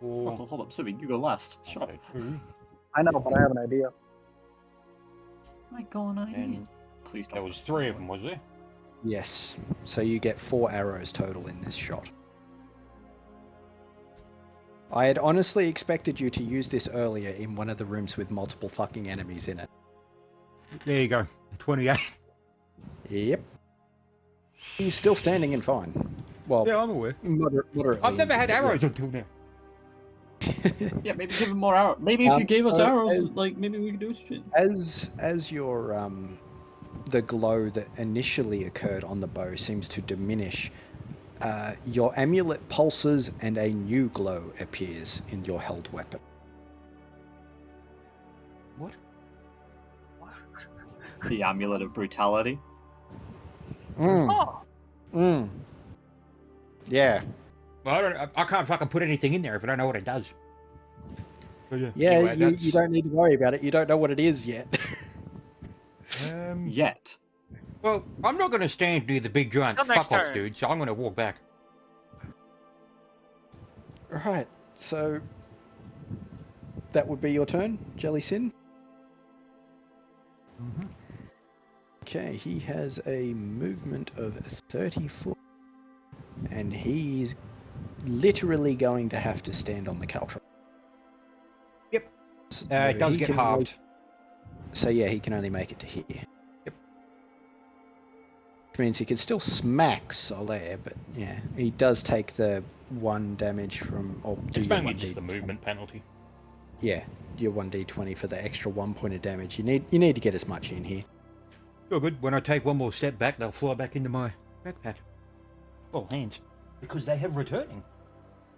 Also, hold up, Sibby, you go last. Shut up. I know, but I have an idea. My god, I And Please don't. there was 3 of them, was there? Yes. So you get 4 arrows total in this shot. I had honestly expected you to use this earlier in one of the rooms with multiple fucking enemies in it. There you go. 28. Yep. He's still standing and fine. Well, Yeah, I'm aware. moderately. I've never had injured, but arrows until now. Yeah, maybe give him more arrows. Maybe if you gave us so arrows, like maybe we could do shit. As your the glow that initially occurred on the bow seems to diminish, your amulet pulses and a new glow appears in your held weapon. What? The amulet of brutality. Oh, Yeah. Well, I can't fucking put anything in there if I don't know what it does. So, Yeah, anyway, you don't need to worry about it. You don't know what it is yet. Yet. Well, I'm not going to stand near the big giant Till next fuck off turn. dude, so I'm going to walk back. Right, so that would be your turn, Jelly Sin. Mm-hmm. Okay, he has a movement of 30 foot, and he's literally going to have to stand on the Caltron. Yep. So It does he get can halved. So yeah, he can only make it to here. Yep. Which means he can still smack Solaire, but yeah, he does take the 1 damage from. Or do It's your mainly 1d20. just the movement penalty. Yeah, your 1d20 for the extra 1 point of damage. You need to get as much in here. You're good. When I take one more step back, they'll fly back into my backpack. Well, hands. Because they have returning.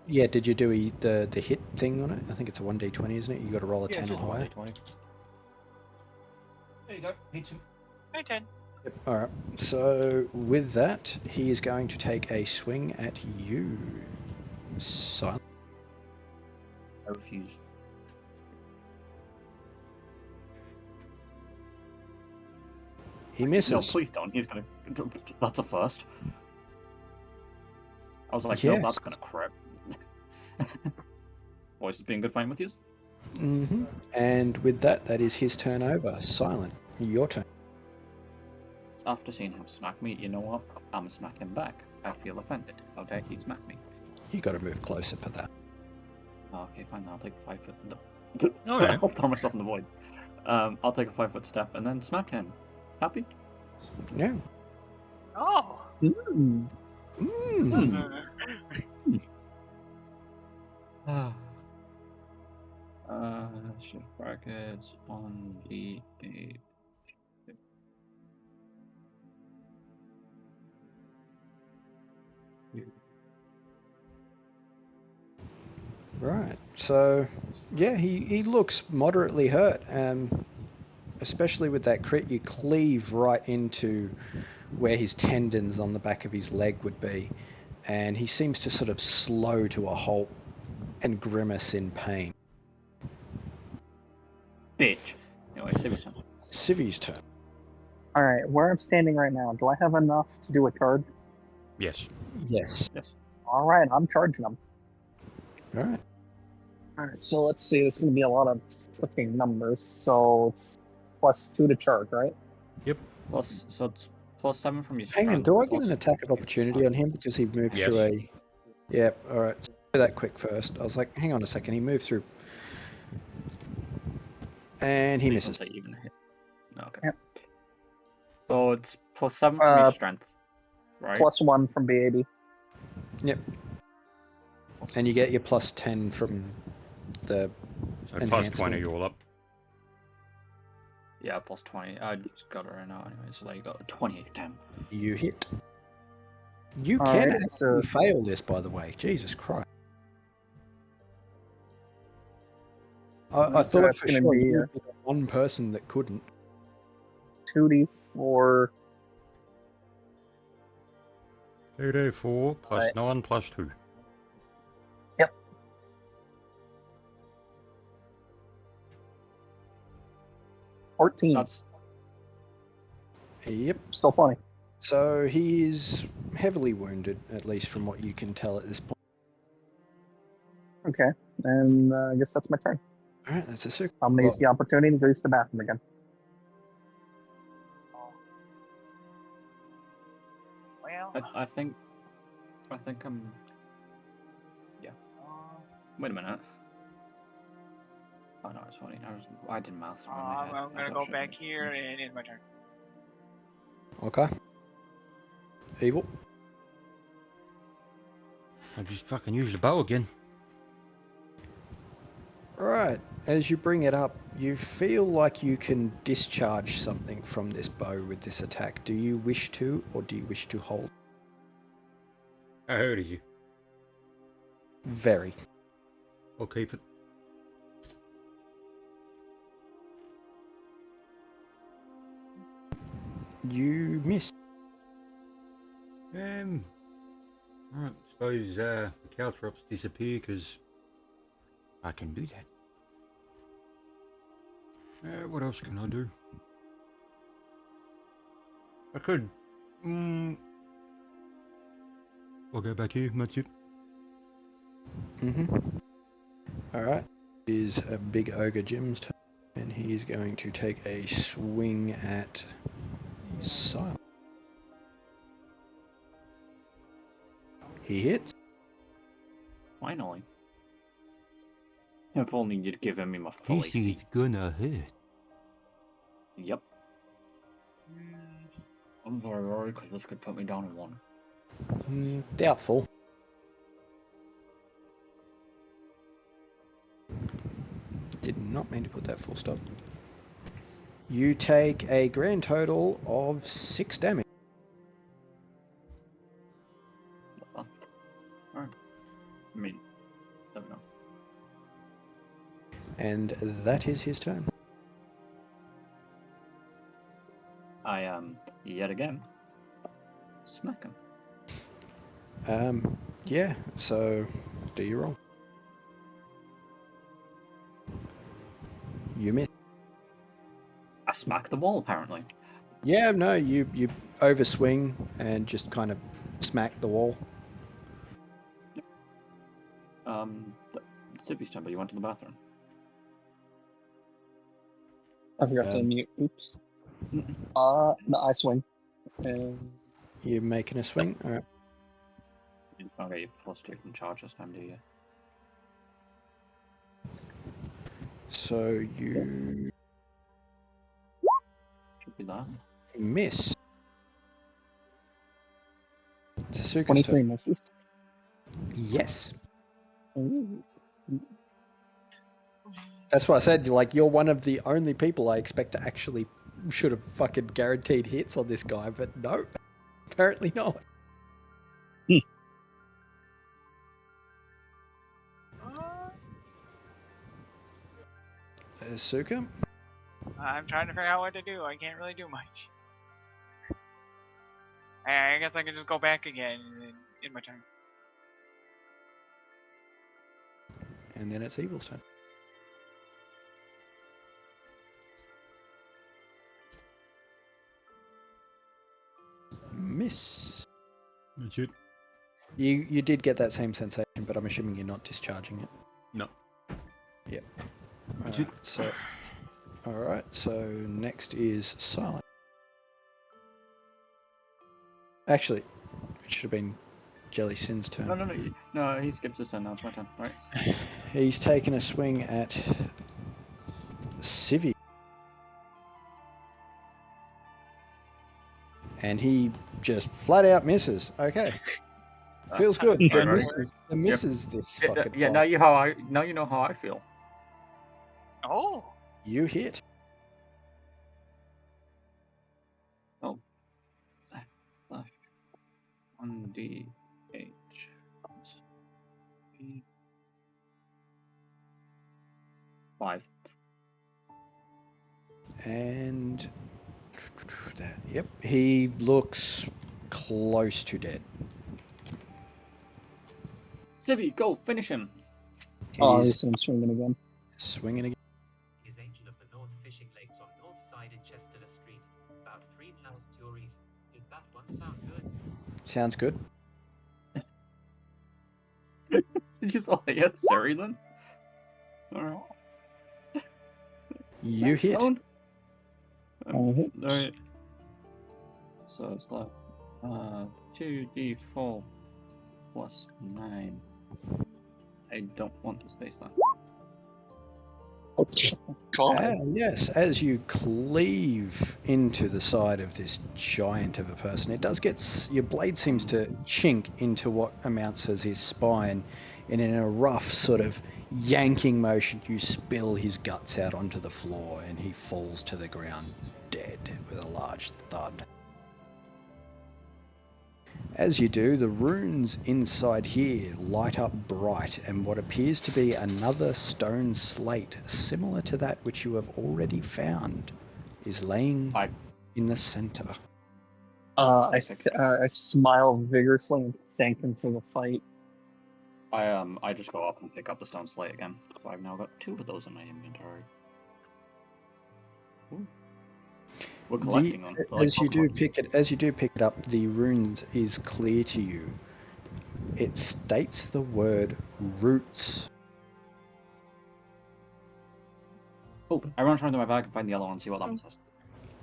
Yeah, did you do the hit thing on it? I think it's a 1d20, isn't it? You got to roll a 10 or higher. 20. There you go. Hits him. hey, 10. Yep. All right. So with that, he is going to take a swing at you, Silent. I refuse. He misses. No, please don't. He's gonna. That's a first. I was like, Yes. no, that's gonna crap. Boys, it's been good fighting with you. Mm-hmm. And with that, that is his turn over. Silent, your turn. So after seeing him smack me, you know what? I'm gonna smack him back. I feel offended. How dare he smack me? You got to move closer for that. Okay, fine. I'll take a 5 foot. All right. I'll throw myself in the void. I'll take a 5 foot step and then smack him. Happy? Yeah. Oh. Mm. Shift brackets on the page. Right. So, yeah, he looks moderately hurt. Especially with that crit, you cleave right into where his tendons on the back of his leg would be, and he seems to sort of slow to a halt and grimace in pain. Bitch. Anyway, Civi's turn. Civi's turn. Alright, where I'm standing right now, do I have enough to do a charge? Yes. Yes. Yes. Alright, I'm charging them. All right. Alright, so let's see, there's going to be a lot of flipping numbers, so it's +2 to charge, right? Plus, so it's +7 from your Hang on, strength, do I get plus an attack of 20 from opportunity attack. on him because he moved Yes. through a... Yep, alright. Do that quick first. I was like, hang on a second, he moved through... And he Please misses. don't say even hit. No, okay. Yep. So it's +7 from your strength, right? +1 from BAB. Yep. And you get your +10 from the... So plus Enhancement. 20 all up. Yeah, +20. I just got it right now anyway, so there you go. 28, 10. You hit. You All can right, actually so- fail this, by the way. Jesus Christ. I So thought that's for gonna sure be, you would be the one person that couldn't. 2d4. 2d4 plus Right. 9 plus 2. 14. That's Yep. Still funny. So he is heavily wounded, at least from what you can tell at this point. Okay, and I guess that's my turn. Alright, that's a super. I'm going to use the opportunity to go use the bathroom again. Well, I think I'm. Yeah. Wait a minute. Oh no, it's funny. I did maths in my head. I'm I gonna thought go shit back was here me. and end my turn. Okay. Evil. I just fucking use the bow again. Right. As you bring it up, you feel like you can discharge something from this bow with this attack. Do you wish to, or do you wish to hold? How hurt is you? Very. I'll keep it. You miss. Right, suppose the caltrops disappear because I can do that. What else can I do? I could. I'll go back here. That's it. Alright. Is a big ogre Jim's turn, and he's going to take a swing at Silent. He hits. Finally. If only you'd given me my full This AC. is gonna hurt. Yep. I'm very worried because this could put me down to 1. Doubtful. Did not mean to put that full stop. You take a grand total of 6 damage. Alright. I mean, don't know. And that is his turn. I yet again smack him. Yeah, so do you roll? You miss. I smack the wall apparently. Yeah, no, you overswing and just kind of smack the wall. Civi's turn, but you went to the bathroom. I forgot to mute. Oops. No, I swing. And You're making a swing? Alright. You don't get your +2 from charge this time, do you? So you Should be that. miss. Tsuka's 23 turn. misses. Yes. Ooh. That's why I said, like, you're one of the only people I expect to actually should have fucking guaranteed hits on this guy, but no, apparently not. Suka? I'm trying to figure out what to do. I can't really do much. I guess I can just go back again and end my turn. And then it's Evil's turn. Miss. That's it. You did get that same sensation, but I'm assuming you're not discharging it. No. Yep. That's it. Alright, so next is Silent. Actually, it should have been Jelly Sin's turn. No, he skips his turn now, it's my turn. Alright. He's taken a swing at Civi. And he just flat out misses. Okay. Feels good. That's The right. misses this fucking Yeah, fight. now you know how I feel. Oh! You hit. Oh. Flash. 1d8. 5. And yep, he looks close to dead. Civi, go finish him. Oh, He's he's swinging again. swinging again. Is Angel of the North Fishing Lakes on North Side in Chester Street, about 3 miles to your east. Does that one sound good? Sounds good. Did you saw the yes, sorry then? Alright. You Nice hit. phone. I hit. Alright. So it's like 2d4 plus 9. I don't want the space there. Oh, God. Yes, as you cleave into the side of this giant of a person, it does get your blade seems to chink into what amounts as his spine, and in a rough sort of yanking motion, you spill his guts out onto the floor, and he falls to the ground dead with a large thud. As you do, the runes inside here light up bright, and what appears to be another stone slate, similar to that which you have already found, is laying in the center. I smile vigorously and thank him for the fight. I just go up and pick up the stone slate again. So I've now got 2 of those in my inventory. Ooh. We're collecting them. As you do pick it up, the runes is clear to you. It states the word roots. Oh, I run into my bag and find the yellow one and see what that one says.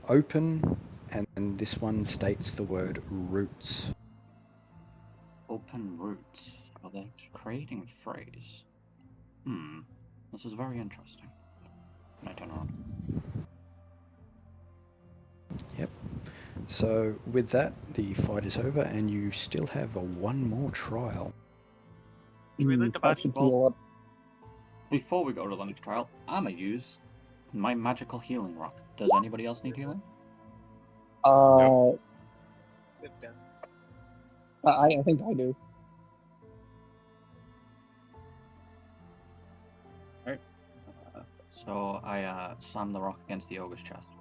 Open, and this one states the word roots. Open roots. Are they creating a phrase? This is very interesting. Can I turn around? Yep. So with that, the fight is over, and you still have one more trial. You really the I body? should heal up. Before we go to the next trial, I'm gonna use my magical healing rock. Does anybody else need healing? Sit down. I think I do. Right. So I slam the rock against the ogre's chest.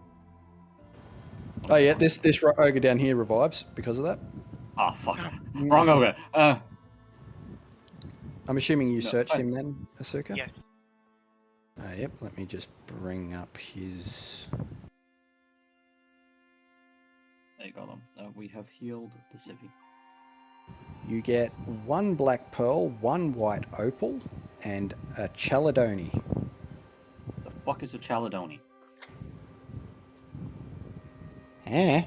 Oh yeah, this ogre down here revives because of that. Ah, fuck. Wrong ogre. I'm assuming you No, searched fine. him then, Asuka? Yes. Yep, let me just bring up his... There you go then. We have healed the civvy. You get 1 black pearl, 1 white opal, and a chaladoni. The fuck is a chaladoni? Eh?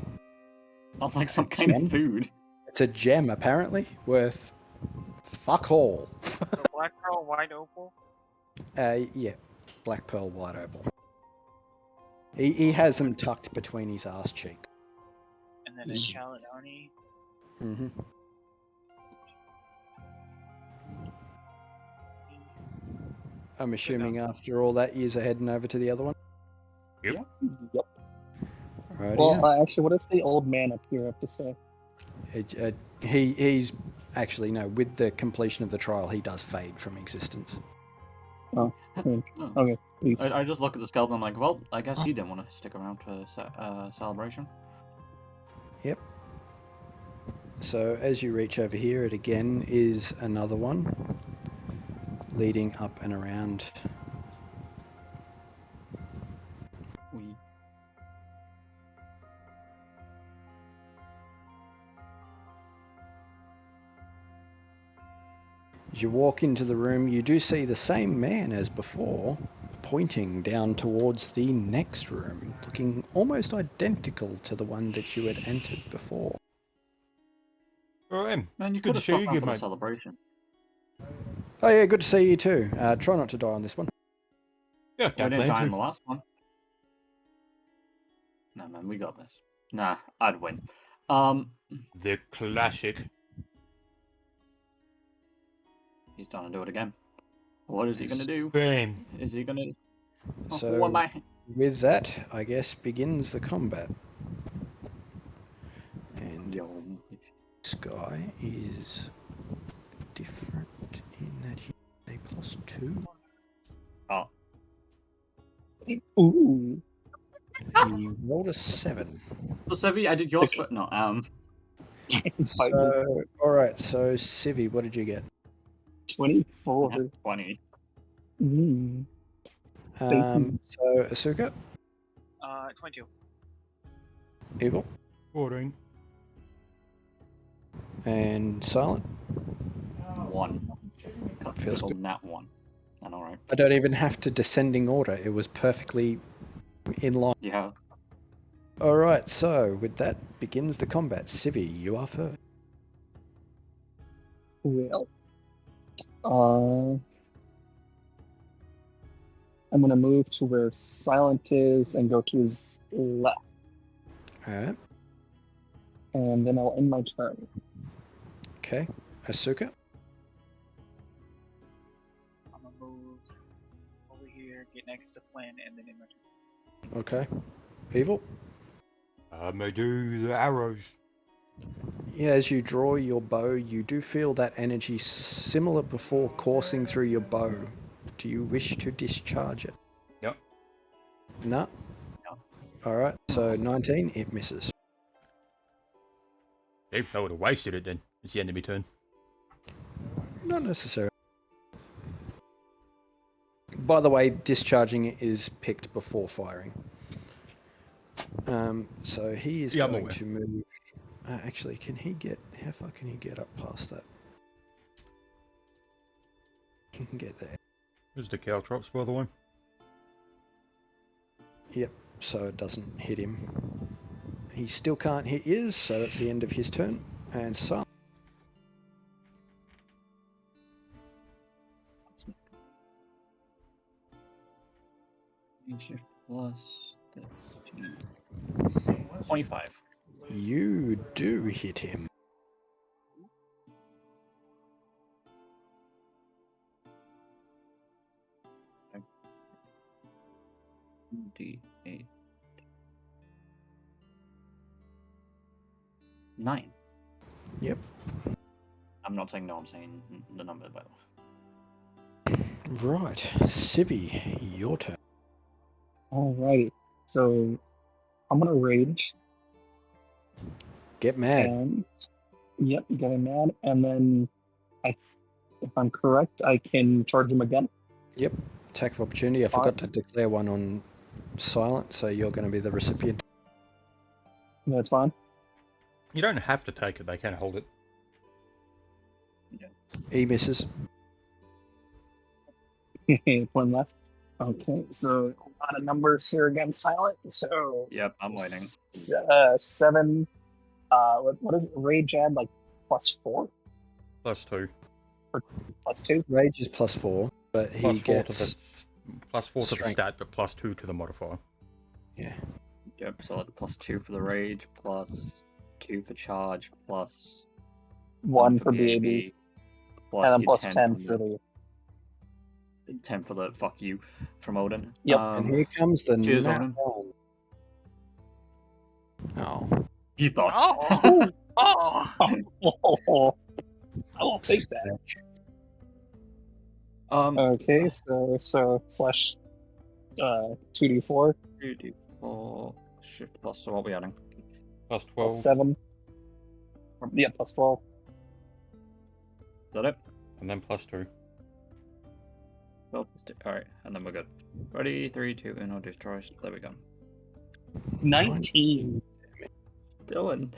Sounds like some kind of food. It's a gem, apparently, worth fuck all. So black pearl, white opal. Yeah, black pearl, white opal. He has them tucked between his arse cheek. And then a chaladoni. Mm-hmm. I'm assuming after all that, you're heading over to the other one? Yep. Yep. Right. Well, actually, what does the old man up here have to say? He's actually, no, with the completion of the trial, he does fade from existence. Okay, please. I just look at the skeleton. I'm like, well, I guess he didn't want to stick around for celebration. Yep. So as you reach over here, it again is another one leading up and around. As you walk into the room, you do see the same man as before, pointing down towards the next room, looking almost identical to the one that you had entered before. Alright, Man, you good could to have see stuck you around again, for the mate. celebration. Oh yeah, good to see you too. Try not to die on this one. Yeah, We don't didn't plan die in to. the last one. No, man, we got this. Nah, I'd win. The classic. He's trying to do it again. What is he gonna do? Bam. Is he gonna? Oh, So- what am I? With that, I guess, begins the combat. And Yo. this guy is different in that he's a +2. Oh, Ooh. He rolled a 7. so Sevi, I did yours first. No, So, alright, so Civi, what did you get? 24. 20. Mm. So Asuka, 22. Evil, 14. and Silent. 1. Feels Good. good. That one. I know, right? I don't even have to descending order. It was perfectly in line. Yeah. Alright, so with that begins the combat. Civi, you are first. Well, I'm gonna move to where Silent is and go to his left, Alright. and then I'll end my turn. Okay. Asuka. I'm gonna move over here, get next to Flynn, and then in my turn. Okay. Evil. I may do the arrows. Yeah, as you draw your bow, you do feel that energy similar before coursing through your bow. Do you wish to discharge it? Yep. No? No. Alright, so 19, it misses. Hey, I would have wasted it then. It's the end of my turn. Not necessarily. By the way, discharging it is picked before firing. So he is Yeah, I'm going aware. to move. Actually, can he get? How far can he get up past that? He can get there. There's the caltrops, by the way. Yep. So it doesn't hit him. He still can't hit yours, so that's the end of his turn. And so Shift plus 13. 25. you do hit him. D8. 9. Yep. I'm not saying no, I'm saying the number, by the way. Right, Civi, your turn. Alright, so I'm gonna rage Get mad. and yep, getting mad, and then if I'm correct, I can charge him again. Yep. Attack of opportunity. I forgot to declare one on silent, so you're going to be the recipient. That's fine. You don't have to take it, they can hold it. He misses. One left. Okay, so a lot of numbers here again, Silent. So Yep, I'm waiting. 7. What is it? Rage add like +4, +2. or +2? Rage is +4, but he +4 gets to the +4 to the strength. stat, but +2 to the modifier. Yeah. Yep, so that's +2 for the rage, +2 for charge, plus 1 for BAB, plus and then your +10 from for the. 10 for the fuck you from Odin. Yep. And here comes the cheers, nat Odin. one. Oh. You thought. Oh! Oh! Oh, I will take that. Okay, so slash 2d4 2d4 shift plus. So what are we adding? +12. +7. Yeah, +12. Is that it? And then +2. 12 plus 2. Alright, and then we're good. Ready? 3, 2, and I'll destroy. There we go. 19. Dylan.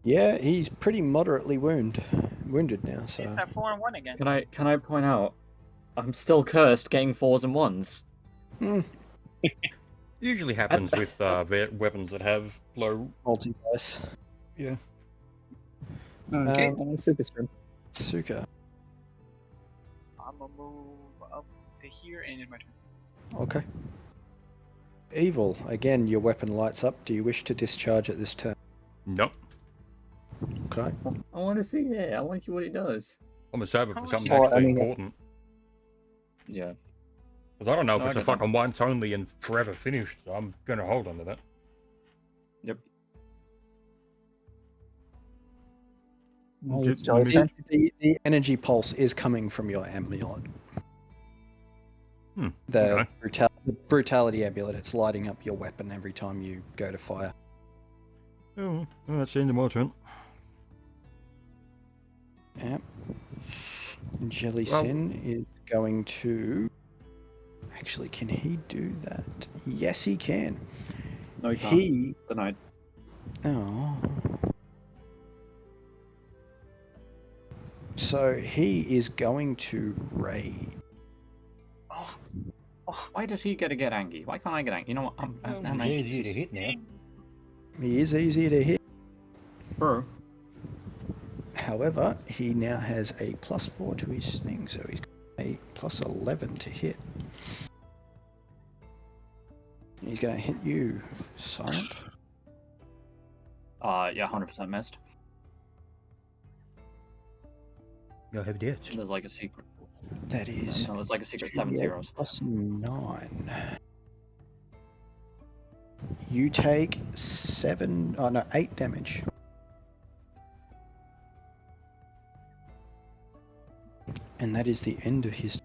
Yeah, he's pretty moderately wounded now, so. It's that 4 and 1 again. Can I point out? I'm still cursed getting 4s and 1s. Usually happens with weapons that have low. Multi-dice. Yeah. Okay, super turn. Suka. I'm gonna move up to here and in my turn. Okay. Evil. Again, your weapon lights up. Do you wish to discharge at this turn? Nope. Okay. I want to see it. I want to see what it does. I'm gonna save it How for much something is it? actually I mean, important. Yeah. Because I don't know if No, it's I a get that. fucking once only and forever finished, so I'm gonna hold on to that. Yep. It's Just Jolly's miss- turn. The energy pulse is coming from your amulet. The Okay. brutality amulet. It's lighting up your weapon every time you go to fire. Oh, well, that's the end of my turn. Yep. Jelly Well- Sin is going to. Actually, can he do that? Yes, he can. No, you can't. He. Denied. Oh. So he is going to raid. Oh! Why does he get to get angry? Why can't I get angry? You know what? I'm angry. easier to hit now. He is easy to hit. True. However, he now has a +4 to his thing, so he's got a +11 to hit. He's going to hit you, Silent. Yeah, 100% missed. You'll have that. There's like a secret. That is No, there's like a secret 7 2d8 zeros. +9. You take 8 damage. And that is the end of his.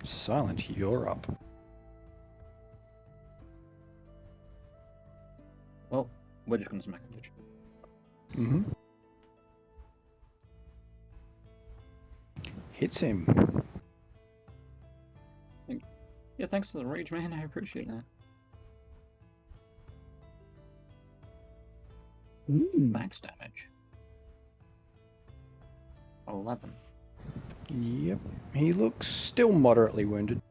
Silent, you're up. Well, we're just gonna smack a bitch. Mm-hmm. Hits him. Yeah, thanks for the rage, man. I appreciate that. Max damage. 11. Yep. He looks still moderately wounded.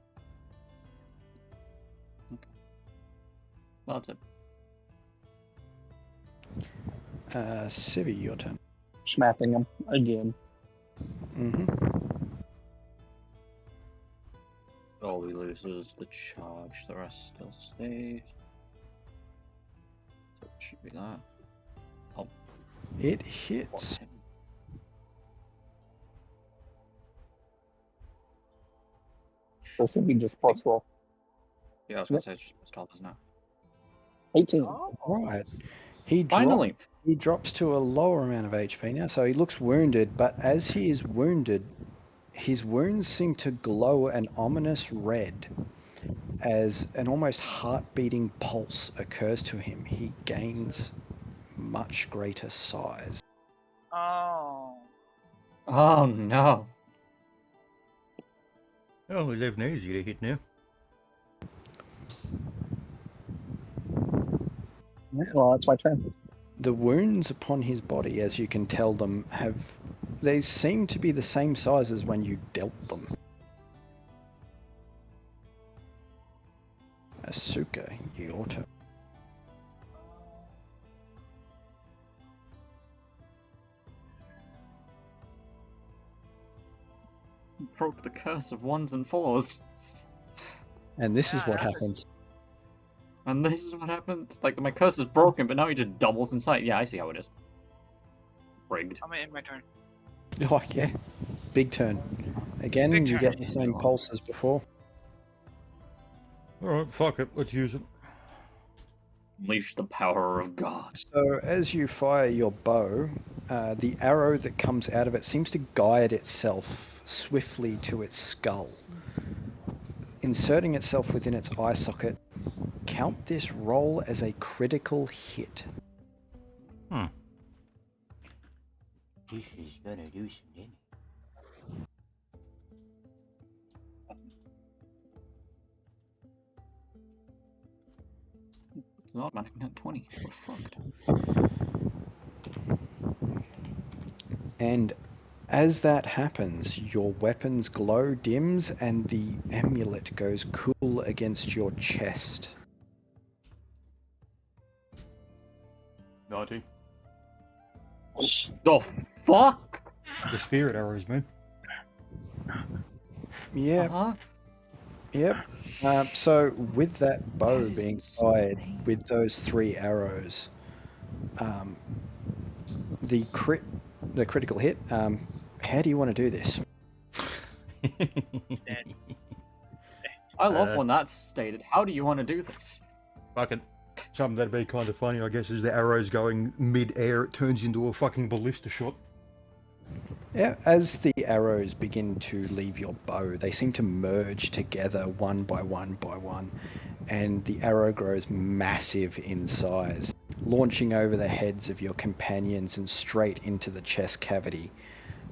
Well, that's it. Civi, your turn. Smacking him again. Mm-hmm. All he loses the charge, the rest still stays. So it should be that. Oh, It hits. him. This would be just +4. Yeah, I was gonna say it's just missed off, isn't it? 18. Oh, Right. He Finally! He drops to a lower amount of HP now, so he looks wounded, but as he is wounded, his wounds seem to glow an ominous red as an almost heart-beating pulse occurs to him. He gains much greater size. oh. Oh no! Oh, 11 easy to hit now. Well, that's my turn. The wounds upon his body, as you can tell them, they seem to be the same size as when you dealt them. Asuka, your turn. Broke the curse of 1s and 4s. And this is Yeah, what that's- happens. And this is what happened. Like, my curse is broken, but now he just doubles in sight. Yeah, I see how it is. Rigged. I'm gonna end my turn. Oh, yeah. Big turn. Again, Big you turn. get the same pulse as before. Alright, fuck it, let's use it. Unleash the power of God. So as you fire your bow, the arrow that comes out of it seems to guide itself swiftly to its skull. Inserting itself within its eye socket, count this roll as a critical hit. This is gonna do some damage. It's an automatic net 20. We're fucked. And as that happens, your weapon's glow dims and the amulet goes cool against your chest. 90. The fuck? The spirit arrows, man. Yep, Uh-huh. yep. So with that bow That is being insane. fired with those 3 arrows, the critical hit, how do you want to do this? He's dead. I love Uh, when that's stated. How do you want to do this? Fucking something that'd be kind of funny, I guess, is the arrows going mid-air, it turns into a fucking ballista shot. Yeah, as the arrows begin to leave your bow, they seem to merge together one by one by one, and the arrow grows massive in size, launching over the heads of your companions and straight into the chest cavity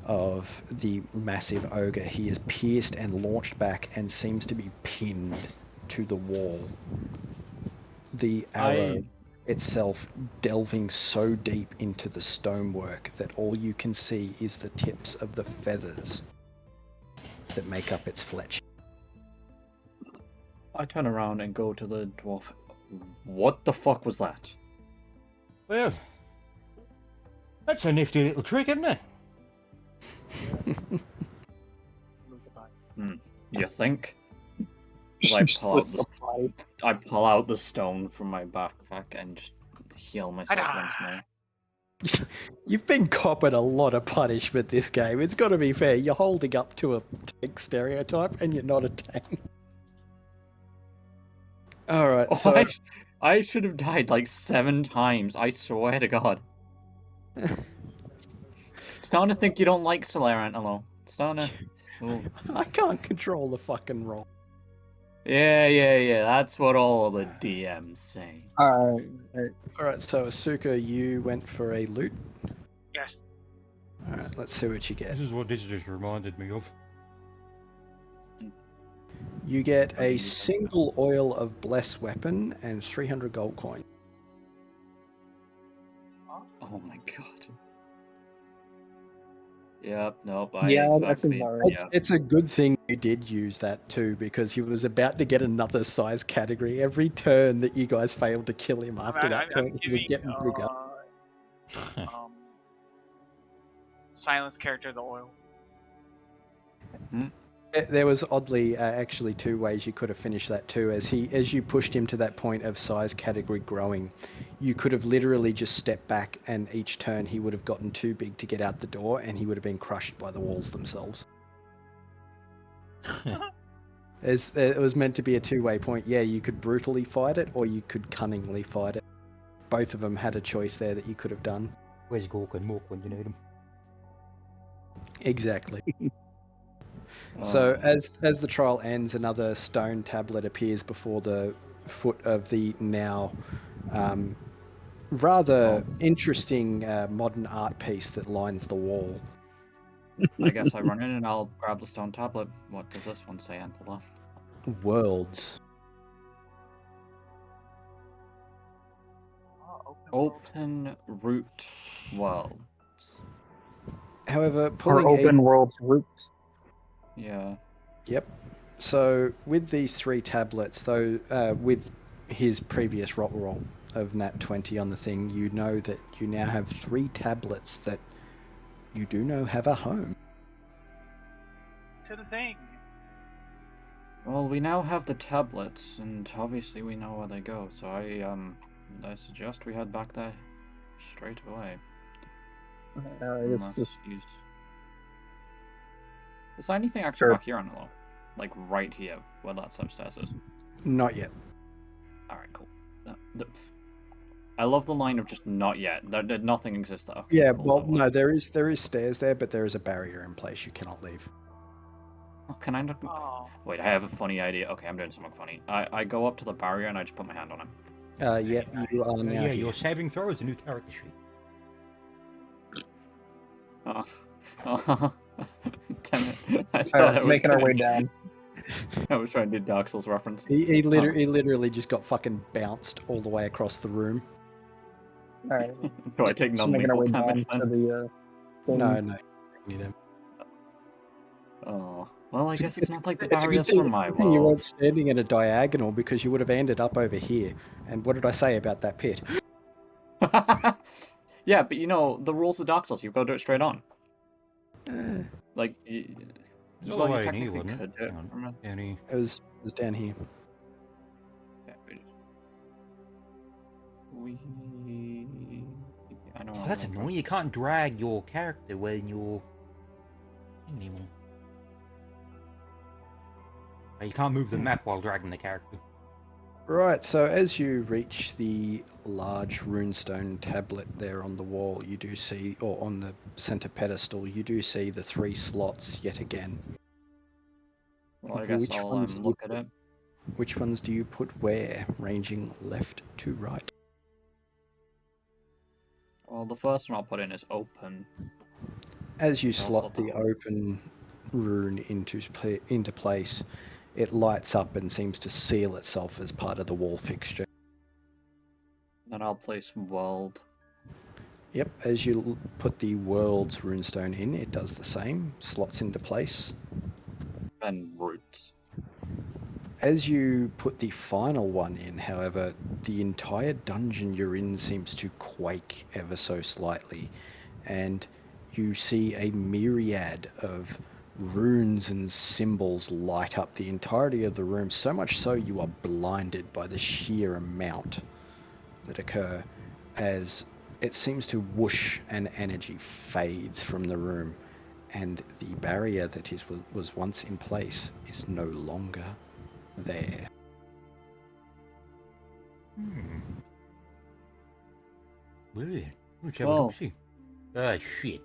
of the massive ogre. He is pierced and launched back and seems to be pinned to the wall. The arrow itself delving so deep into the stonework that all you can see is the tips of the feathers that make up its flesh. I turn around and go to the dwarf. What the fuck was that? Well, That's a nifty little trick, isn't it? Move the body. You think? 'Cause I Just pull out lifts the the body. I pull out the stone from my backpack and just heal myself once more. You've been copping a lot of punishment this game. It's got to be fair. You're holding up to a tank stereotype, and you're not a tank. All right, so I should have died like 7 times. I swear to God. Starting to think you don't like Solera Antelo. Starting to. Oh. I can't control the fucking roll. Yeah. That's what all the DMs say. All right, so Asuka, you went for a loot. Yes. All right, let's see what you get. This is what this just reminded me of. You get a single oil of bless weapon and 300 gold coin. Oh my God. Yep. Nope. Yeah, that's about right. It's a good thing you did use that too, because he was about to get another size category. Every turn that you guys failed to kill him after that turn, he was getting bigger. Silence character the oil. There was oddly actually 2 ways you could have finished that too. As you pushed him to that point of size category growing, you could have literally just stepped back, and each turn he would have gotten too big to get out the door, and he would have been crushed by the walls themselves. It was meant to be a 2-way point. Yeah, you could brutally fight it, or you could cunningly fight it. Both of them had a choice there that you could have done. Where's Gork and Mork when you need them? Exactly. So as the trial ends, another stone tablet appears before the foot of the now rather interesting modern art piece that lines the wall. I guess I run in and I'll grab the stone tablet. What does this one say, Antela? Worlds. Open root worlds. However, Or pulling open world's root. Yeah. Yep. So with these 3 tablets, though, with his previous roll of nat 20 on the thing, you know that you now have 3 tablets that you do know have a home. To the thing. Well, we now have the tablets, and obviously we know where they go. So I suggest we head back there straight away. Is there anything actually back here on the low? Like right here, where that substairs is? Not yet. Alright, cool. I love the line of just not yet. Nothing exists there. Okay, Yeah, cool, well, no, there is stairs there, but there is a barrier in place. You cannot leave. Oh, can I not? Oh. Wait, I have a funny idea. Okay, I'm doing something funny. I go up to the barrier and I just put my hand on it. Yep, you are now Yeah, here. your saving throw is a new character sheet. Oh. Damn it. I thought I was Making our gonna- way down. I was trying to do Dark Souls reference. He literally just got fucking bounced all the way across the room. Alright. Do I take Just making our non-lethal way down damage to then? the thing. No, you need him. Oh. Well, I guess it's not like the It's a good barriers from my thing you weren't world. standing in a diagonal, because you would have ended up over here. And what did I say about that pit? Yeah, but you know, the rules of Dark Souls, you've got to do it straight on. Like, It's all well, the you way in here, technically wasn't could it? do it. Hang on. from a- Down here. It was down here. Yeah, I know. Oh, that's annoying. You can't drag your character when you're anymore. You can't move the map while dragging the character. Right, so as you reach the large runestone tablet there on the wall, you do see, or on the center pedestal, you do see the 3 slots yet again. Well, I guess Which I'll ones do you look at put- it. Which ones do you put where, ranging left to right? Well, the first one I'll put in is open. As you I'll slot slot the that. open rune into place, it lights up and seems to seal itself as part of the wall fixture. Then I'll place world. Yep, as you put the world's runestone in, it does the same, slots into place. Then roots. As you put the final one in, however, the entire dungeon you're in seems to quake ever so slightly, and you see a myriad of runes and symbols light up the entirety of the room, so much so you are blinded by the sheer amount that occur as it seems to whoosh and energy fades from the room, and the barrier that was once in place is no longer there. Really? Let's have a Well, look-see. Ah, shit.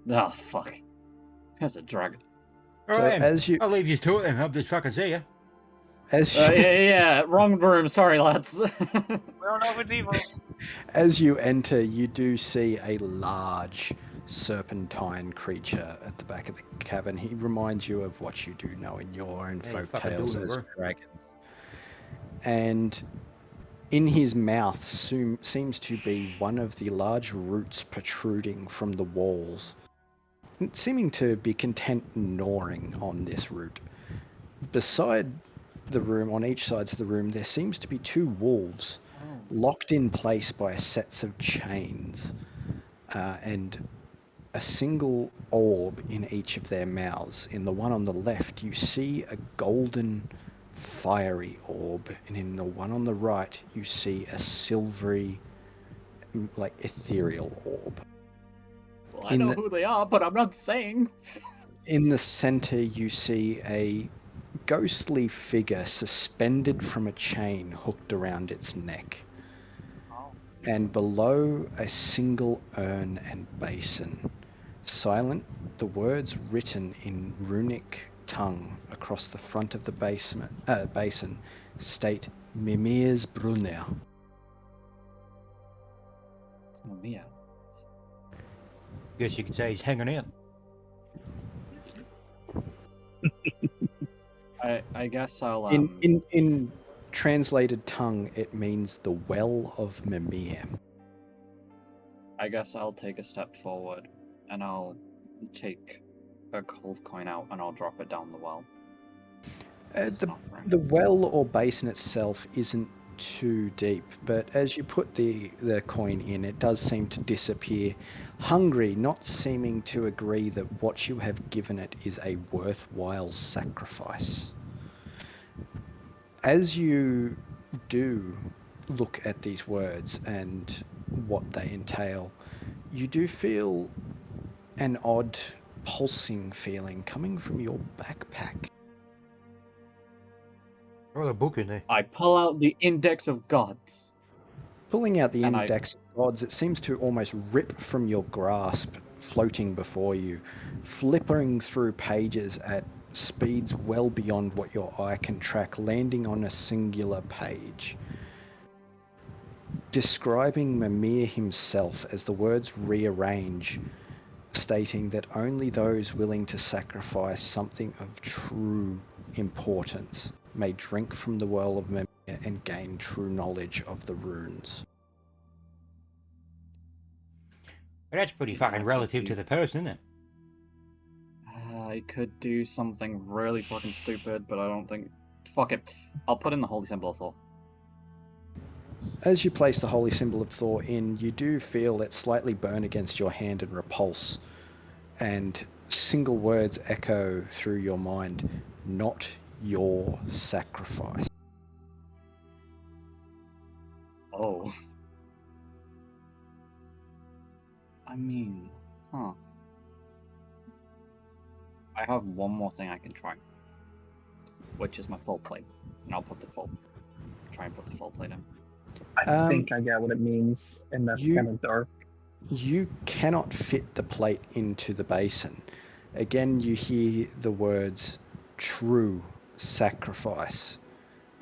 oh fuck. There's a dragon. So Alright, as you I'll leave you to it and hope this fucking see ya. as Yeah, wrong room. Sorry, lads. We don't know if it's evil. as you enter, you do see a large serpentine creature at the back of the cavern. He reminds you of what you do know in your own Hey, folk fucking tales doing it, as bro. dragons. And in his mouth seems to be one of the large roots protruding from the walls, seeming to be content gnawing on this root. Beside the room, on each side of the room, there seems to be two wolves locked in place by sets of chains, and a single orb in each of their mouths. In the one on the left, you see a golden, fiery orb, and in the one on the right, you see a silvery, like ethereal orb. Well, I know who they are, but I'm not saying. In the center, you see a ghostly figure suspended from a chain hooked around its neck. Oh. And below, a single urn and basin. Silent, the words written in runic tongue across the front of the basin state Mimir's Brunner. It's Mamiya. Guess you could say he's hanging out. I guess I'll In translated tongue, it means the well of Mimir. I guess I'll take a step forward and I'll take a gold coin out and I'll drop it down the well. As an offering. The well or basin itself isn't too deep, but as you put the coin in, it does seem to disappear, hungry, not seeming to agree that what you have given it is a worthwhile sacrifice. As you do look at these words and what they entail, you do feel an odd pulsing feeling coming from your backpack. Throw the book in there. I pull out the Index of Gods. Pulling out the And Index of Gods, it seems to almost rip from your grasp, floating before you, flippering through pages at speeds well beyond what your eye can track, landing on a singular page. Describing Mimir himself as the words rearrange, stating that only those willing to sacrifice something of true importance may drink from the well of Mimir and gain true knowledge of the runes. Well, that's pretty fucking relative to the person, isn't it? I could do something really fucking stupid, but I don't think... Fuck it. I'll put in the Holy Symbol of Thor. As you place the Holy Symbol of Thor in, you do feel it slightly burn against your hand and repulse, and single words echo through your mind, not your sacrifice. Oh. I mean, huh. I have one more thing I can try, which is my full plate, and I'll try and put the full plate in. I think I get what it means, and that's kind of dark. You cannot fit the plate into the basin. Again, you hear the words true sacrifice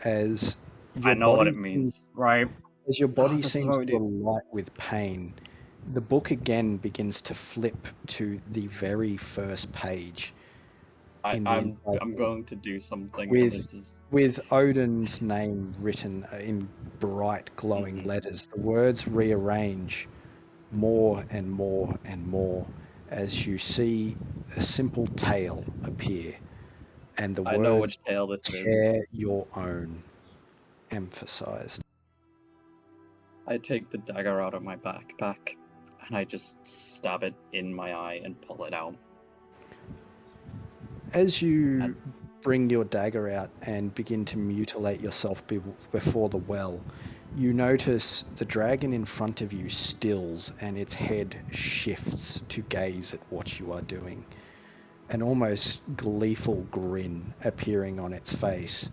as your I know what body it means, right? As your body this is seems what we to do. alight with pain, the book again begins to flip to the very first page. I'm going to do something, with and this is... with Odin's name written in bright glowing letters. The words rearrange more and more and more as you see a simple tale appear, and the I know words which tale this is. tear your own emphasized. I take the dagger out of my backpack, And I just stab it in my eye and pull it out. As you And- bring your dagger out and begin to mutilate yourself before the well, you notice the dragon in front of you stills and its head shifts to gaze at what you are doing. An almost gleeful grin appearing on its face.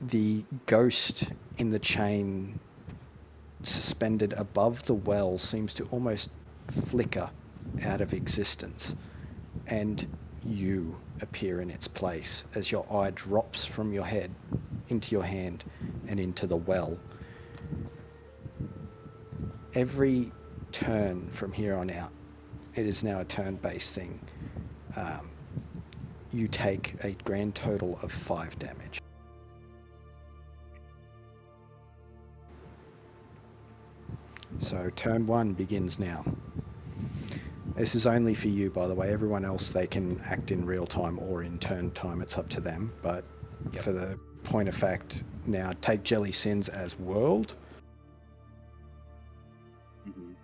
The ghost in the chain suspended above the well seems to almost flicker out of existence, and you appear in its place as your eye drops from your head into your hand and into the well. Every turn from here on out, it is now a turn-based thing. You take a grand total of 5 damage. So turn 1 begins now. This is only for you, by the way. Everyone else, they can act in real time or in turn time. It's up to them. But for the point of fact, now take Jelly Sins as world. Mhm.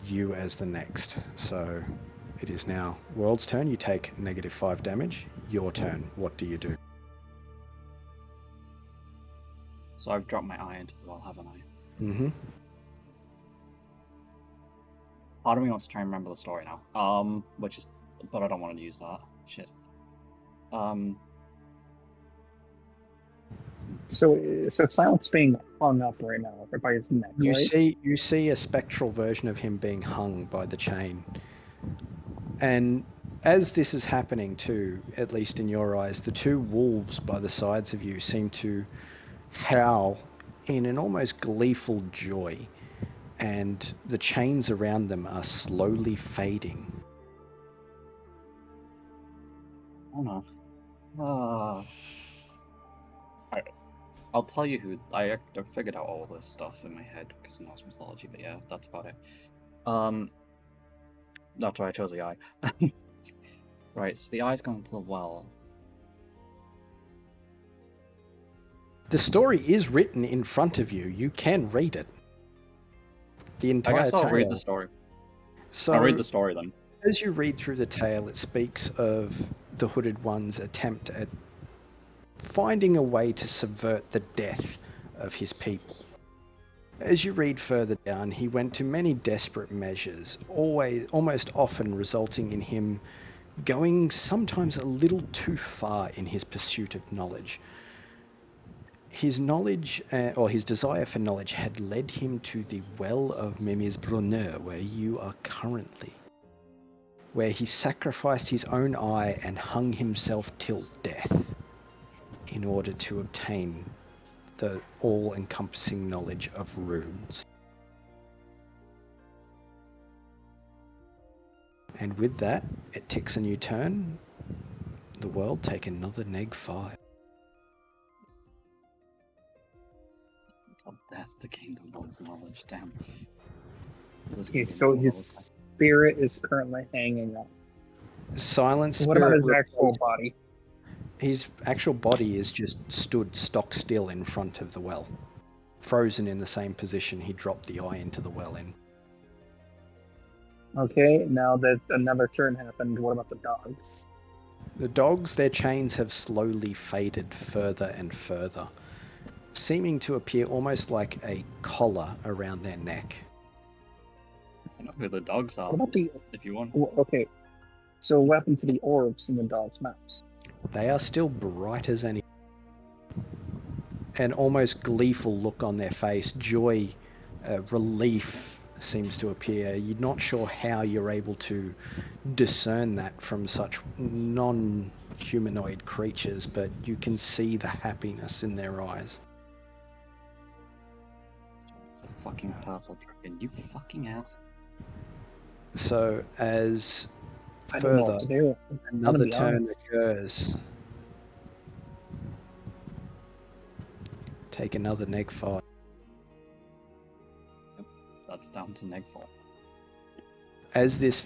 You as the next. So it is now world's turn. You take -5 damage. Your turn. What do you do? So I've dropped my eye into the well, haven't I? Mm-hmm. Part of me wants to try and remember the story now. But I don't want to use that. Shit. So Silent's being hung up right now, right by his neck, You right? see a spectral version of him being hung by the chain. And as this is happening too, at least in your eyes, the 2 wolves by the sides of you seem to howl in an almost gleeful joy, and the chains around them are slowly fading. Oh no. I'll tell you who. I figured out all this stuff in my head because of Norse mythology, but yeah, that's about it. That's why I chose the eye. Right, so the eye's gone to the well. The story is written in front of you. You can read it. The I entire guess I'll tale. read the story. So I'll read the story then. as you read through the tale, it speaks of the Hooded One's attempt at finding a way to subvert the death of his people. As you read further down, he went to many desperate measures, almost often resulting in him going sometimes a little too far in his pursuit of knowledge. His knowledge, or his desire for knowledge, had led him to the Well of Mimizbrunner, where you are currently, where he sacrificed his own eye and hung himself till death in order to obtain the all-encompassing knowledge of runes. And with that, it ticks a new turn. The world take another -5. Till death, the kingdom wants knowledge. Damn. Okay, so his spirit is currently hanging up. Silent So what about Spirit his actual body? His actual body is just stood stock still in front of the well. Frozen in the same position he dropped the eye into the well in. Okay, now that another turn happened, what about the dogs? The dogs, their chains have slowly faded further and further, seeming to appear almost like a collar around their neck. I know who the dogs are, What about the... if you want. Okay, so what happened to the orbs in the dog's mouths? They are still bright as any. An almost gleeful look on their face, joy, relief seems to appear. You're not sure how you're able to discern that from such non-humanoid creatures, but you can see the happiness in their eyes. It's a fucking purple dragon, you fucking ass. So as I don't know further what to do. I'm gonna another be turn honest. occurs, take another -5. That's down to -4. As this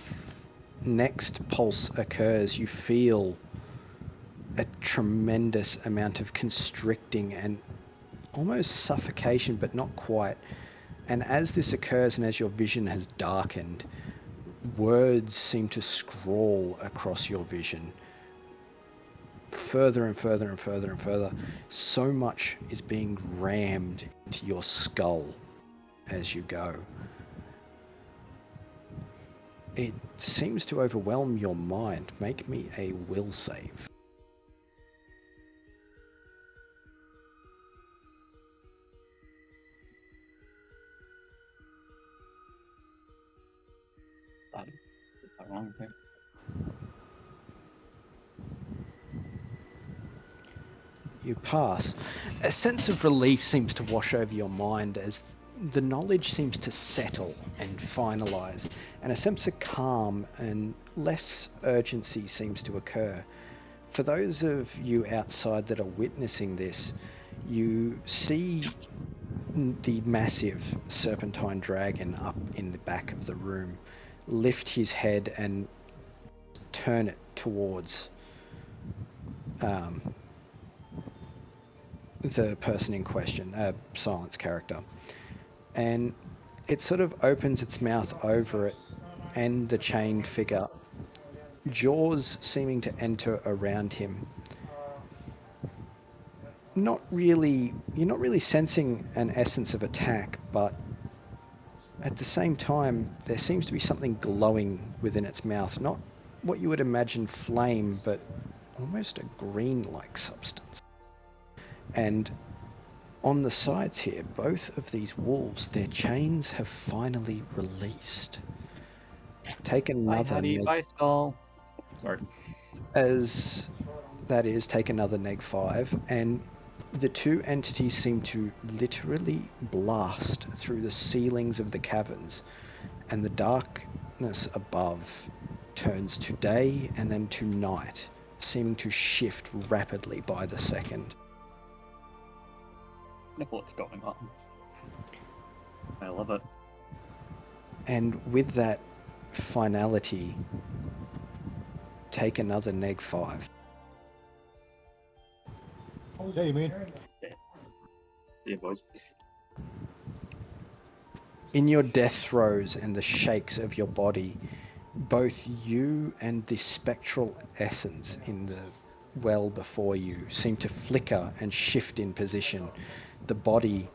next pulse occurs, you feel a tremendous amount of constricting and almost suffocation, but not quite. And as this occurs and as your vision has darkened, words seem to scrawl across your vision. Further and further and further and further. So much is being rammed into your skull as you go. It seems to overwhelm your mind. Make me a will save. Is that wrong? Okay. You pass. A sense of relief seems to wash over your mind as the knowledge seems to settle and finalize, and a sense of calm and less urgency seems to occur. For those of you outside that are witnessing this, you see the massive serpentine dragon up in the back of the room lift his head and turn it towards the person in question, Silence character. And it sort of opens its mouth over it and the chained figure, jaws seeming to enter around him. You're not really sensing an essence of attack, but at the same time, there seems to be something glowing within its mouth. Not what you would imagine flame, but almost a green-like substance. And on the sides here, both of these wolves, their chains have finally released. Take another Bye, skull. Sorry. as that is, take another neg 5, and the two entities seem to literally blast through the ceilings of the caverns, and the darkness above turns to day and then to night, seeming to shift rapidly by the second. What's going on? I love it. And with that finality, take another neg 5. Yeah, you mean? See you, boys. In your death throes and the shakes of your body, both you and the spectral essence in the well before you seem to flicker and shift in position, the body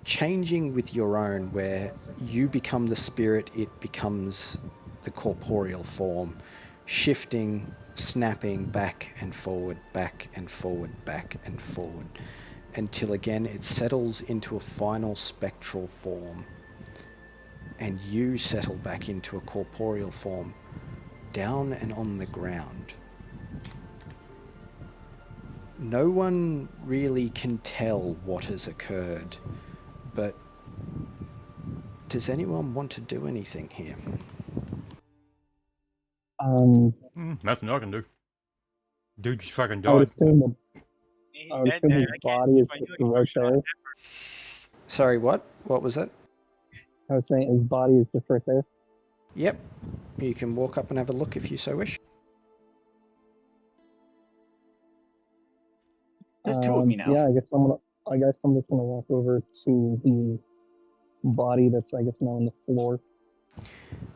changing with your own, where you become the spirit, it becomes the corporeal form, shifting, snapping back and forward, back and forward, back and forward, until again it settles into a final spectral form, and you settle back into a corporeal form, down and on the ground. No one really can tell what has occurred, but does anyone want to do anything here? Nothing I can do. Dude just fucking I would died. assume that He's I would dead assume there. his I can't body is do just any right motion on there. him. Sorry, what? What was that? I was saying his body is just right there. Yep. You can walk up and have a look if you so wish. There's two of me now. Yeah, I guess I'm just gonna walk over to the body that's now on the floor.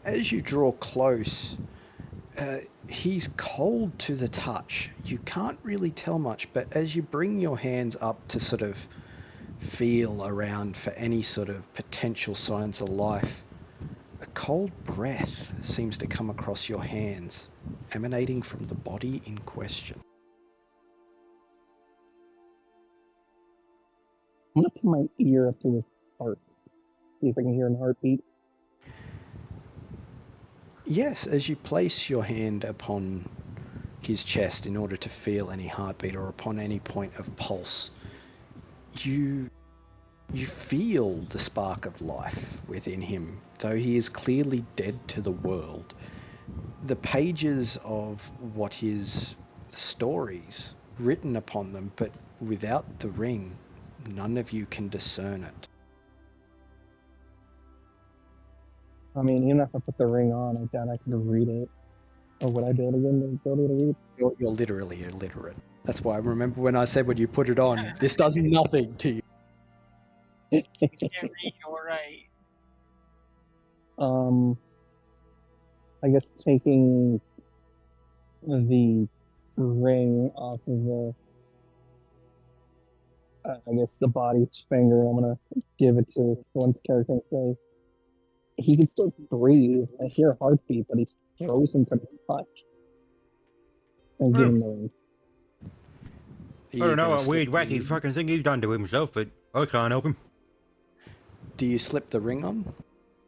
As you draw close, he's cold to the touch. You can't really tell much, but as you bring your hands up to sort of feel around for any sort of potential signs of life, a cold breath seems to come across your hands, emanating from the body in question. I'm gonna put my ear up to his heart, see if I can hear a heartbeat. Yes, as you place your hand upon his chest in order to feel any heartbeat or upon any point of pulse, you feel the spark of life within him, though he is clearly dead to the world. The pages of what his stories written upon them, but without the ring, none of you can discern it. I mean, even if I put the ring on, I doubt I could read it. Or would I be able to get the ability to read? You're literally illiterate. That's why I remember when I said when you put it on, this does nothing to you. You can't read or write. I guess taking the ring off of the, I guess the body's finger. I'm gonna give it to one character and say he can still breathe. I hear a heartbeat, but he's frozen to the touch. And give him the ring. Are I you don't know gonna what weird, slip wacky fucking thing he's done to himself, but I can't help him. Do you slip the ring on?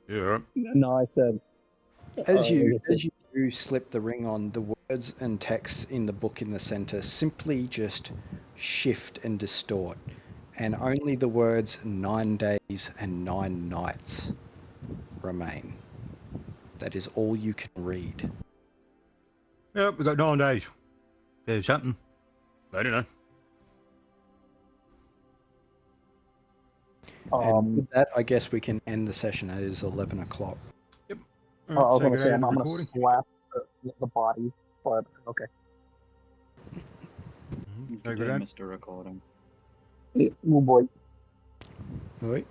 Yeah. No, I said. As I you guess do slip the ring on, the words and texts in the book in the center simply just shift and distort, and only the words 9 days and 9 nights remain. That is all you can read. Yep, we got 9 days. There's something. I don't know. And with that, I guess we can end the session. It is 11 o'clock. Yep. I was say gonna good say day to I'm the gonna recording. slap the body, but okay. Say Good good day, day. Mr. Recording. Oh boy. All right.